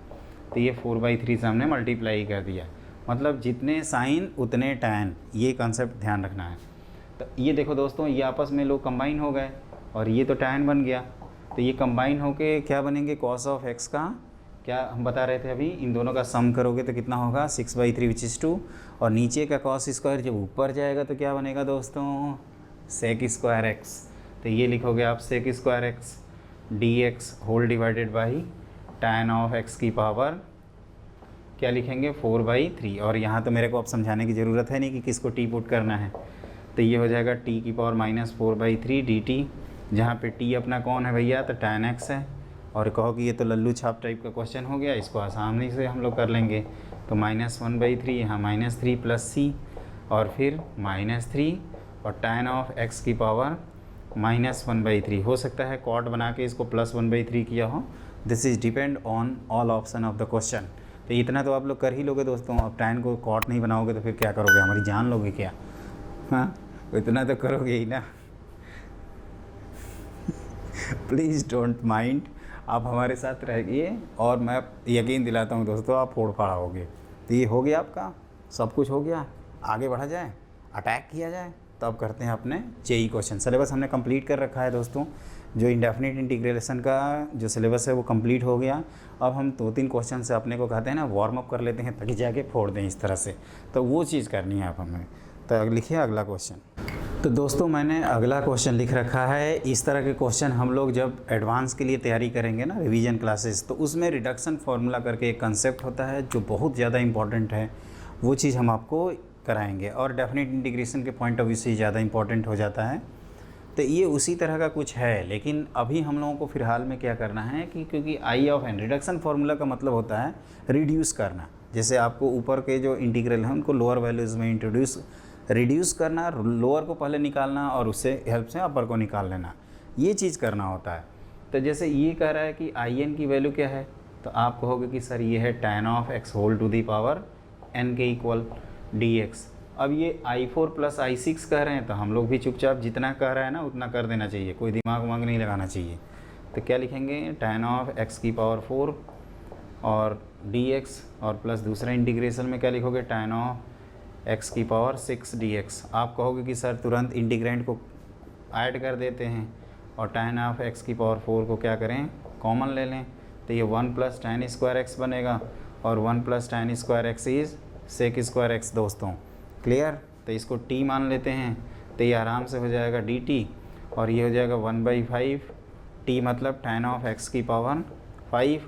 तो ये 4/3 से हमने मल्टीप्लाई कर दिया, मतलब जितने साइन उतने tan, ये कॉन्सेप्ट ध्यान रखना है। तो ये देखो दोस्तों, ये आपस में लोग कंबाइन हो गए और ये तो tan बन गया। तो ये कंबाइन होके क्या बनेंगे, cos ऑफ x का, क्या हम बता रहे थे अभी, इन दोनों का सम करोगे तो कितना होगा, 6/3 विच इज़ 2, और नीचे का cos स्क्वायर जब ऊपर जाएगा तो क्या बनेगा दोस्तों, sec स्क्वायर x। तो ये लिखोगे आप sec square x dx whole divided by tan of x की पावर क्या लिखेंगे, 4/3। और यहाँ तो मेरे को अब समझाने की ज़रूरत है नहीं कि किसको टी पुट करना है। तो ये हो जाएगा t की पावर -4/3 dt, जहाँ पे t अपना कौन है भैया, तो tan x है। और कहो कि ये तो लल्लू छाप टाइप का क्वेश्चन हो गया, इसको आसानी से हम लोग कर लेंगे। तो -1/3 यहाँ -3 प्लस c, और फिर -3 और tan ऑफ x की पावर -1/3 हो सकता है कॉट बना के इसको +1/3 किया हो। This is depend on all option of the question. तो इतना तो आप लोग कर ही लोगे दोस्तों। अब tan को कॉट नहीं बनाओगे तो फिर क्या करोगे, हमारी जान लोगे क्या? हाँ, इतना तो करोगे ही ना। प्लीज़ डोंट माइंड, आप हमारे साथ रहिए और मैं यकीन दिलाता हूँ दोस्तों आप फोड़ फाड़ाओगे। तो ये हो गया आपका, सब कुछ हो गया। आगे बढ़ा जाए, अटैक किया जाए। तो अब करते हैं अपने जेई क्वेश्चन। सिलेबस हमने कंप्लीट कर रखा है दोस्तों। जो इंडेफिनिट इंटीग्रेशन का जो सिलेबस है वो कंप्लीट हो गया। अब हम 2-3 क्वेश्चन से अपने को कहते हैं ना वार्म अप कर लेते हैं ताकि जाके फोड़ दें इस तरह से। तो वो चीज़ करनी है आप हमें। तो लिखिए अगला क्वेश्चन। तो दोस्तों मैंने अगला क्वेश्चन लिख रखा है। इस तरह के क्वेश्चन हम लोग जब एडवांस के लिए तैयारी करेंगे ना, रिवीजन क्लासेस, तो उसमें रिडक्शन फार्मूला करके एक कंसेप्ट होता है जो बहुत ज़्यादा इंपॉर्टेंट है। वो चीज़ हम आपको कराएंगे और डेफिनेट इंटीग्रेशन के पॉइंट ऑफ व्यू से ज़्यादा इंपॉर्टेंट हो जाता है। तो ये उसी तरह का कुछ है, लेकिन अभी हम लोगों को फ़िलहाल में क्या करना है कि क्योंकि आई ऑफ एन रिडक्शन फार्मूला का मतलब होता है रिड्यूस करना। जैसे आपको ऊपर के जो इंटीग्रल हैं उनको लोअर वैल्यूज़ में रिड्यूस करना, लोअर को पहले निकालना और उससे हेल्प से अपर को निकाल लेना, ये चीज़ करना होता है। तो जैसे ये कह रहा है कि आई एन की वैल्यू क्या है, तो आप कहोगे कि सर ये है tan of x whole to the power n के इक्वल dx। अब ये i4 प्लस i6 कह रहे हैं तो हम लोग भी चुपचाप जितना कह रहा है ना उतना कर देना चाहिए, कोई दिमाग वाग नहीं लगाना चाहिए। तो क्या लिखेंगे, tan ऑफ x की पावर 4 और dx और प्लस दूसरा इंटीग्रेशन में क्या लिखोगे, tan ऑफ x की पावर 6 dx। आप कहोगे कि सर तुरंत इंटीग्रेंट को ऐड कर देते हैं और tan ऑफ x की पावर 4 को क्या करें, कॉमन ले लें। तो ये 1 प्लस tan स्क्वायर x बनेगा और 1 plus tan square x is sec square x दोस्तों। क्लियर? तो इसको t मान लेते हैं तो ये आराम से हो जाएगा dt और ये हो जाएगा 1/5 t मतलब tan ऑफ x की पावर 5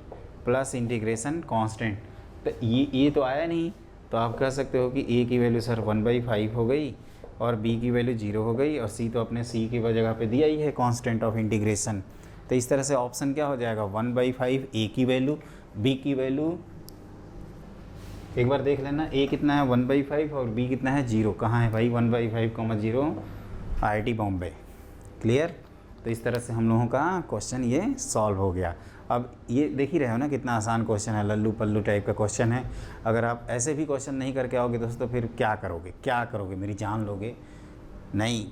प्लस इंटीग्रेशन कांस्टेंट। तो ये तो आया नहीं, तो आप कह सकते हो कि a की वैल्यू सर 1/5 हो गई और b की वैल्यू 0 हो गई और c तो अपने c की जगह पे दिया ही है कांस्टेंट ऑफ इंटीग्रेशन। तो इस तरह से ऑप्शन क्या हो जाएगा, 1/5 a की वैल्यू, b की वैल्यू एक बार देख लेना, a कितना है 1/5 और b कितना है 0। कहाँ है भाई 1/5, 0 IIT बॉम्बे। क्लियर? तो इस तरह से हम लोगों का क्वेश्चन ये सॉल्व हो गया। अब ये देख ही रहे हो ना कितना आसान क्वेश्चन है, लल्लू पल्लू टाइप का क्वेश्चन है। अगर आप ऐसे भी क्वेश्चन नहीं करके आओगे दोस्तों फिर क्या करोगे, मेरी जान लोगे नहीं।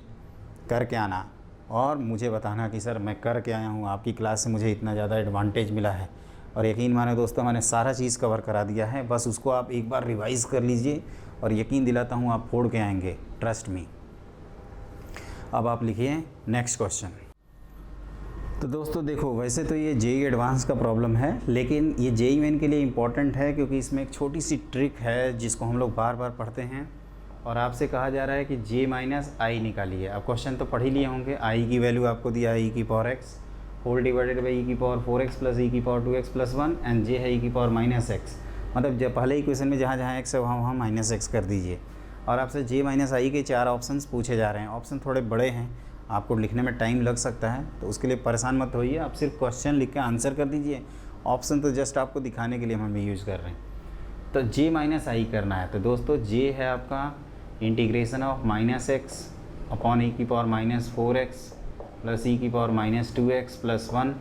करके आना और मुझे बताना कि सर मैं करके आया हूँ, आपकी क्लास से मुझे इतना ज़्यादा एडवांटेज मिला है। और यकीन माने दोस्तों मैंने सारा चीज़ कवर करा दिया है, बस उसको आप एक बार रिवाइज़ कर लीजिए और यकीन दिलाता हूँ आप फोड़ के आएंगे, ट्रस्ट मी। अब आप लिखिए नेक्स्ट क्वेश्चन। तो दोस्तों देखो, वैसे तो ये जेई एडवांस का प्रॉब्लम है, लेकिन ये जेई मेन के लिए इम्पॉर्टेंट है क्योंकि इसमें एक छोटी सी ट्रिक है जिसको हम लोग बार बार पढ़ते हैं और आपसे कहा जा रहा है कि j माइनस आई निकालिए। आप क्वेश्चन तो पढ़ ही लिए होंगे। आई की वैल्यू आपको दिया है e की power x whole divided by e की पावर 4x प्लस e की power 2x plus 1 and j है e की पावर माइनस x। मतलब जब पहले इक्वेशन में जहाँ जहाँ x है वहाँ माइनस x कर दीजिए। और आपसे j माइनस आई के 4 ऑप्शंस पूछे जा रहे हैं। ऑप्शन थोड़े बड़े हैं, आपको लिखने में टाइम लग सकता है, तो उसके लिए परेशान मत होइए, आप सिर्फ क्वेश्चन लिख के आंसर कर दीजिए। ऑप्शन तो जस्ट आपको दिखाने के लिए हम यूज़ कर रहे हैं। तो j माइनस आई करना है। तो दोस्तों j है आपका integration of -x upon e की पावर -4x प्लस e की पावर -2x प्लस 1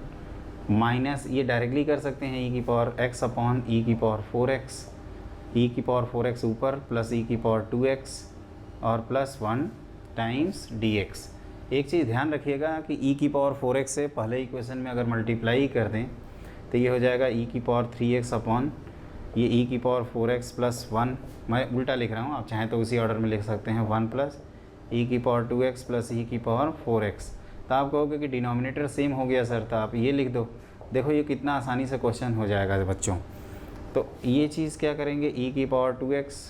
माइनस, ये डायरेक्टली कर सकते हैं e की पावर x अपॉन e की पावर 4x, e की पावर 4x ऊपर प्लस e की पावर 2x और प्लस 1 टाइम्स dx। एक चीज़ ध्यान रखिएगा कि e की पावर 4x से पहले इक्वेशन में अगर मल्टीप्लाई कर दें तो ये हो जाएगा e की पावर 3x अपॉन ये e की पावर 4x प्लस 1। मैं उल्टा लिख रहा हूँ, आप चाहें तो उसी ऑर्डर में लिख सकते हैं 1 प्लस e की पावर 2x प्लस e की पावर 4x। तो आप कहोगे कि डिनोमिनेटर सेम हो गया सर, तो आप ये लिख दो। देखो ये कितना आसानी से क्वेश्चन हो जाएगा बच्चों। तो ये चीज़ क्या करेंगे, e की power 2x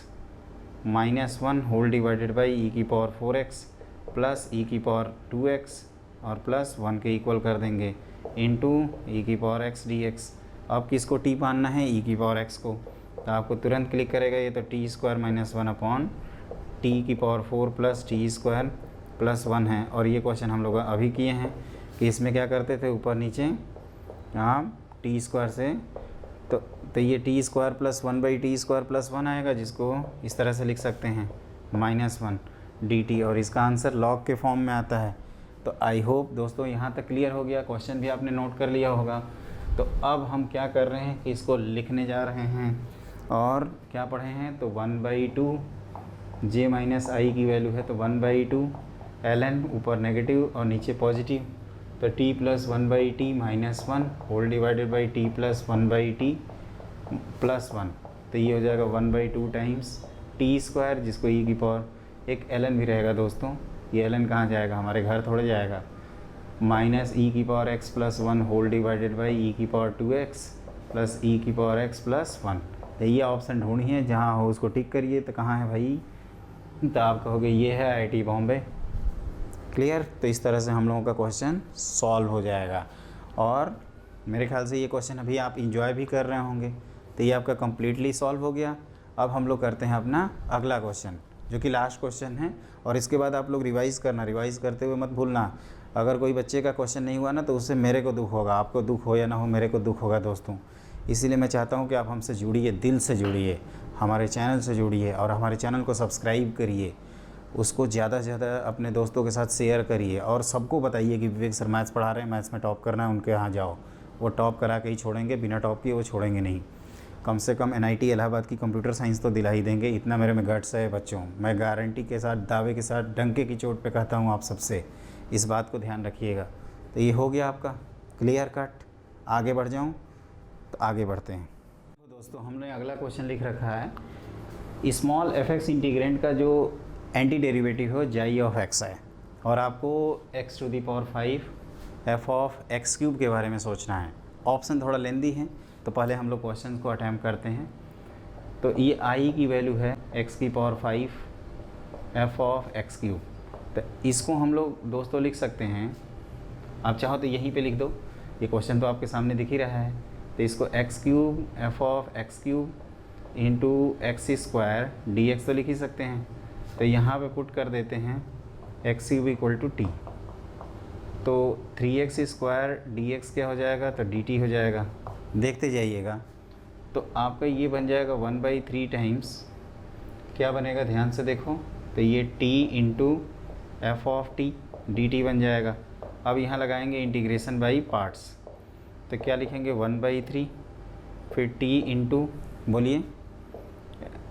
minus 1 whole divided by e की पावर 4x प्लस e की पावर 2x और प्लस 1 के इक्वल कर देंगे इंटू e की पावर x dx। अब किसको t मानना है, e की पावर x को, तो आपको तुरंत क्लिक करेगा ये। तो t square minus 1 upon t की power 4 plus t square plus 1 है। और ये क्वेश्चन हम लोग अभी किए हैं कि इसमें क्या करते थे, ऊपर नीचे आप टी स्क्वायर से तो ये T square plus 1 by T square plus 1 आएगा, जिसको इस तरह से लिख सकते हैं -1 dt, और इसका आंसर log के फॉर्म में आता है। तो आई होप दोस्तों यहाँ तक क्लियर हो गया, क्वेश्चन भी आपने नोट कर लिया होगा। तो अब हम क्या कर रहे हैं कि इसको लिखने जा रहे हैं, और क्या पढ़े हैं तो 1/2 j माइनस आई की वैल्यू है तो 1/2 ln, ऊपर नेगेटिव और नीचे पॉजिटिव, तो t plus 1/t minus 1 whole divided by t plus 1/t plus 1। तो ये हो जाएगा 1/2 टाइम्स टी स्क्वायर, जिसको e की पावर एक ln भी रहेगा दोस्तों। ये ln कहाँ जाएगा, हमारे घर थोड़े जाएगा, माइनस e की power x plus 1 whole divided by e की पावर 2x प्लस e की पावर x प्लस 1। तो ये ऑप्शन ढूंढिए, जहाँ हो उसको टिक करिए। तो कहाँ है भाई, तो आप कहोगे ये है IIT बॉम्बे। क्लियर। तो इस तरह से हम लोगों का क्वेश्चन सॉल्व हो जाएगा, और मेरे ख्याल से ये क्वेश्चन अभी आप इंजॉय भी कर रहे होंगे। तो ये आपका कम्प्लीटली सॉल्व हो गया। अब हम लोग करते हैं अपना अगला क्वेश्चन, जो कि लास्ट क्वेश्चन है, और इसके बाद आप लोग रिवाइज़ करना, रिवाइज़ करते हुए मत भूलना। अगर कोई बच्चे का क्वेश्चन नहीं हुआ ना, तो उससे मेरे को दुख होगा, आपको दुख हो या ना हो, मेरे को दुख होगा दोस्तों। इसीलिए मैं चाहता हूँ कि आप हमसे जुड़िए, दिल से जुड़िए, हमारे चैनल से जुड़िए, और हमारे चैनल को सब्सक्राइब करिए, उसको ज़्यादा से ज़्यादा अपने दोस्तों के साथ शेयर करिए, और सबको बताइए कि विवेक सर मैथ्स पढ़ा रहे हैं, मैथ्स में टॉप करना है, उनके यहाँ जाओ। वो टॉप करा के ही छोड़ेंगे, बिना टॉप किए वो छोड़ेंगे नहीं। कम से कम NIT इलाहाबाद की कंप्यूटर साइंस तो दिला ही देंगे, इतना मेरे में गट्स है बच्चों। मैं गारंटी के साथ, दावे के साथ, डंके की चोट पे कहता हूँ आप सबसे, इस बात को ध्यान रखिएगा। तो ये हो गया आपका क्लियर कट। आगे बढ़ जाऊँ, तो आगे बढ़ते हैं। तो दोस्तों हमने अगला क्वेश्चन लिख रखा है, स्मॉल fx इंटीग्रेंट का जो एंटी डेरिवेटिव हो जाई ऑफ x है, और आपको x⁵ f ऑफ x³ के बारे में सोचना है। ऑप्शन थोड़ा लेंदी है, तो पहले हम लोग क्वेश्चन को अटैम्प्ट करते हैं। तो ये i की वैल्यू है x⁵ f ऑफ x³। तो इसको हम लोग दोस्तों लिख सकते हैं, आप चाहो तो यहीं पे लिख दो, ये क्वेश्चन तो आपके सामने दिख ही रहा है। तो इसको x³ f of x³ into x² dx तो लिख ही सकते हैं। तो यहाँ पे पुट कर देते हैं x³ इक्वल टू t, तो 3x² dx क्या हो जाएगा, तो dt हो जाएगा। देखते जाइएगा, तो आपका ये बन जाएगा 1/3 टाइम्स, क्या बनेगा ध्यान से देखो, तो ये t into f of t dt बन जाएगा। अब यहाँ लगाएंगे इंटीग्रेशन बाई पार्ट्स, तो क्या लिखेंगे 1/3, फिर t इंटू, बोलिए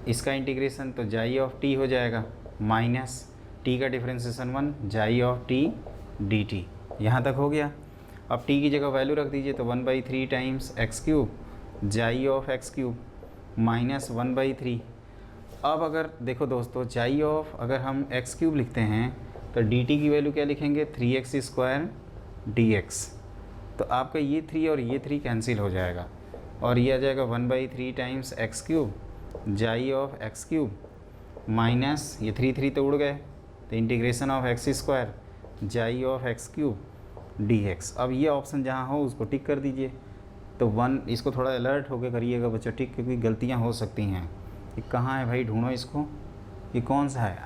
इसका इंटीग्रेशन, तो जाई ऑफ t हो जाएगा, माइनस t का डिफ्रेंसिएशन 1 जाई ऑफ t dt। यहाँ तक हो गया। अब t की जगह वैल्यू रख दीजिए, तो 1/3 टाइम्स x³ जाई ऑफ x³ माइनस 1/3। अब अगर देखो दोस्तों, जाई ऑफ अगर हम x³ लिखते हैं, तो dt की वैल्यू क्या लिखेंगे, 3x² dx। तो आपका ये 3 और ये 3 कैंसिल हो जाएगा, और ये आ जाएगा 1/3 टाइम्स x³ जाई ऑफ x³ माइनस ये 3 तो उड़ गए, तो इंटीग्रेशन ऑफ x² जाई ऑफ x³ dx। अब ये ऑप्शन जहाँ हो उसको टिक कर दीजिए। तो 1, इसको थोड़ा अलर्ट होकर करिएगा बच्चों, टिक, क्योंकि गलतियाँ हो सकती हैं। ये कहाँ है भाई, ढूंढो इसको, ये कौन सा है,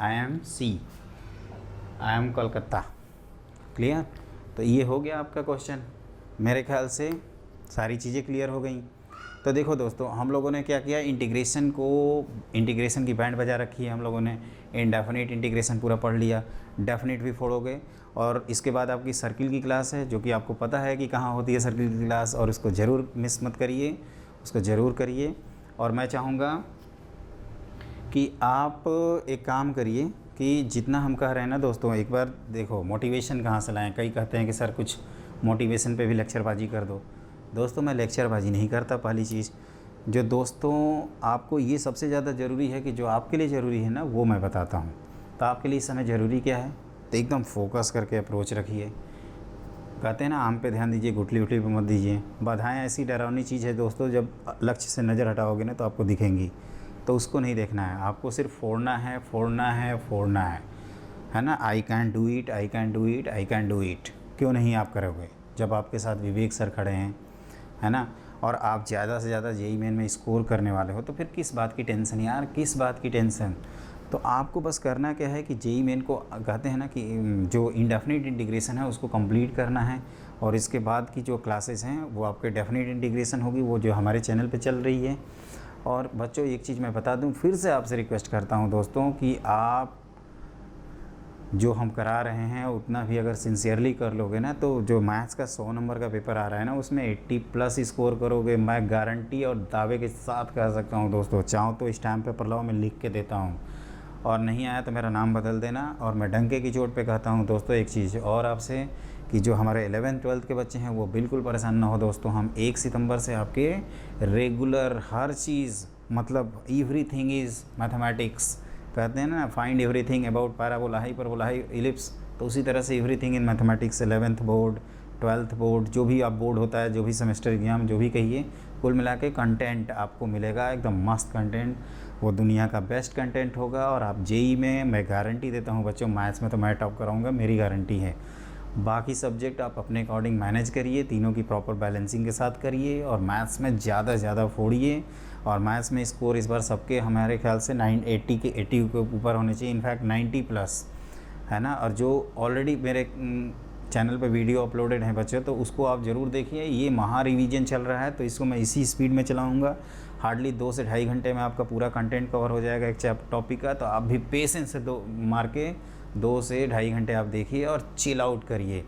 I am कलकत्ता। क्लियर। तो ये हो गया आपका क्वेश्चन। मेरे ख्याल से सारी चीज़ें क्लियर हो गई। तो देखो दोस्तों, हम लोगों ने क्या किया, इंटीग्रेशन की बैंड बजा रखी है हम लोगों ने। इनडेफिनिट इंटीग्रेशन पूरा पढ़ लिया, डेफिनिट भी फोड़ोगे, और इसके बाद आपकी सर्किल की क्लास है, जो कि आपको पता है कि कहाँ होती है सर्किल की क्लास, और उसको ज़रूर मिस मत करिए, उसको ज़रूर करिए। और मैं चाहूँगा कि आप एक काम करिए कि जितना हम कह रहे हैं ना दोस्तों, एक बार देखो मोटिवेशन कहाँ से लाएँ। कई कहते हैं कि सर कुछ मोटिवेशन पे भी लेक्चरबाजी कर दो। दोस्तों मैं लेक्चरबाजी नहीं करता। पहली चीज़ जो दोस्तों आपको ये सबसे ज़्यादा ज़रूरी है कि जो आपके लिए ज़रूरी है ना, वो मैं बताता हूँ। तो आपके लिए इस समय ज़रूरी क्या है, तो एकदम फोकस करके अप्रोच रखिए। कहते हैं ना, आम पे ध्यान दीजिए, गुठली उठली पे मत दीजिए। बाधाएं ऐसी डरावनी चीज़ है दोस्तों, जब लक्ष्य से नज़र हटाओगे ना तो आपको दिखेंगी, तो उसको नहीं देखना है, आपको सिर्फ फोड़ना है, फोड़ना है, फोड़ना है ना। I can do it, I can do it, I can do it. क्यों नहीं आप करोगे, जब आपके साथ विवेक सर खड़े हैं, है ना, और आप ज़्यादा से ज़्यादा जेईई मेन में स्कोर करने वाले हो, तो फिर किस बात की टेंशन यार, किस बात की टेंशन। तो आपको बस करना क्या है कि जेईई मेन को कहते हैं ना कि जो इंडेफिनिट इंटीग्रेशन है उसको कंप्लीट करना है, और इसके बाद की जो क्लासेस हैं वो आपके डेफिनिट इंटीग्रेशन होगी, वो जो हमारे चैनल पे चल रही है। और बच्चों एक चीज़ मैं बता दूं, फिर से आपसे रिक्वेस्ट करता हूं दोस्तों कि आप जो हम करा रहे हैं उतना भी अगर सिंसियरली कर लोगे ना, तो जो मैथ्स का 100 नंबर का पेपर आ रहा है ना, उसमें 80 प्लस स्कोर करोगे। मैं गारंटी और दावे के साथ कह सकता हूँ दोस्तों। चाहो तो स्टैम्प पेपर लाओ, मैं लिख के देता हूँ, और नहीं आया तो मेरा नाम बदल देना। और मैं डंके की चोट पे कहता हूँ दोस्तों एक चीज़ और आपसे, कि जो हमारे 11th-12th के बच्चे हैं वो बिल्कुल परेशान ना हो दोस्तों। हम 1 सितंबर से आपके रेगुलर हर चीज़, मतलब एवरीथिंग इज़ मैथमेटिक्स, कहते हैं ना, find everything about parabola, hyperbola, ellipse. तो उसी तरह से everything in mathematics 11th board, 12th board, जो भी आप बोर्ड होता है, जो भी सेमेस्टर एग्जाम, जो भी कहिए, कुल मिला के कंटेंट आपको मिलेगा एकदम मस्त कंटेंट। वो दुनिया का बेस्ट कंटेंट होगा। और आप जेई में मैं गारंटी देता हूँ बच्चों, मैथ्स में तो मैं टॉप कराऊंगा, मेरी गारंटी है। बाकी सब्जेक्ट आप अपने अकॉर्डिंग मैनेज करिए, तीनों की प्रॉपर बैलेंसिंग के साथ करिए, और मैथ्स में ज़्यादा से ज़्यादा फोड़िए। और मैथ्स में स्कोर इस बार सबके हमारे ख्याल से 980 के 80 के ऊपर होने चाहिए, इनफैक्ट 90 प्लस, है ना। और जो ऑलरेडी मेरे चैनल पे वीडियो अपलोडेड हैं बच्चों, तो उसको आप ज़रूर देखिए। ये महा रिवीजन चल रहा है, तो इसको मैं इसी स्पीड में चलाऊँगा। हार्डली 2 से ढाई घंटे में आपका पूरा कंटेंट कवर हो जाएगा एक टॉपिक का। तो आप भी पेशेंस से मार के 2 से ढाई घंटे आप देखिए और चिल आउट करिए।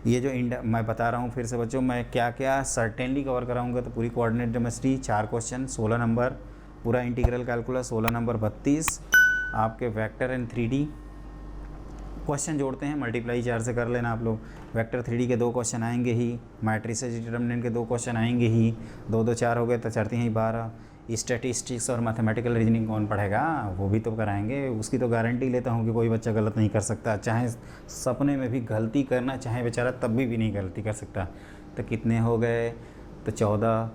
ये जो मैं बता रहा हूँ फिर से बच्चों, मैं क्या क्या सर्टेनली कवर कराऊंगा, तो पूरी कोऑर्डिनेट ज्योमेट्री 4 क्वेश्चन 16 नंबर, पूरा इंटीग्रल कैलकुलस 16 नंबर 32, आपके वेक्टर एंड 3D क्वेश्चन जोड़ते हैं, मल्टीप्लाई 4 से कर लेना आप लोग। वेक्टर 3D के 2 क्वेश्चन आएंगे ही, मैट्रिसेस डिटरमिनेंट के 2 क्वेश्चन आएंगे ही, 2 2 4 हो गए तो चढ़ती हैं 12। स्टैटिस्टिक्स और मैथमेटिकल रीजनिंग कौन पढ़ेगा, वो भी तो कराएंगे। उसकी तो गारंटी लेता हूँ कि कोई बच्चा गलत नहीं कर सकता, चाहे सपने में भी गलती करना चाहे बेचारा, तब भी नहीं गलती कर सकता। तो कितने हो गए, तो 14।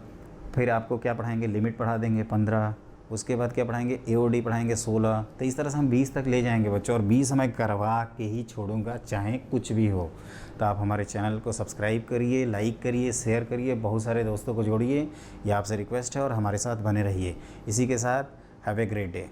फिर आपको क्या पढ़ाएंगे, लिमिट पढ़ा देंगे 15। उसके बाद क्या पढ़ाएंगे, एओडी पढ़ाएंगे 16। तो इस तरह से हम 20 तक ले जाएंगे बच्चों, और 20 मैं करवा के ही छोड़ूंगा, चाहे कुछ भी हो। तो आप हमारे चैनल को सब्सक्राइब करिए, लाइक करिए, शेयर करिए, बहुत सारे दोस्तों को जोड़िए, ये आपसे रिक्वेस्ट है, और हमारे साथ बने रहिए। इसी के साथ हैव ए ग्रेट डे।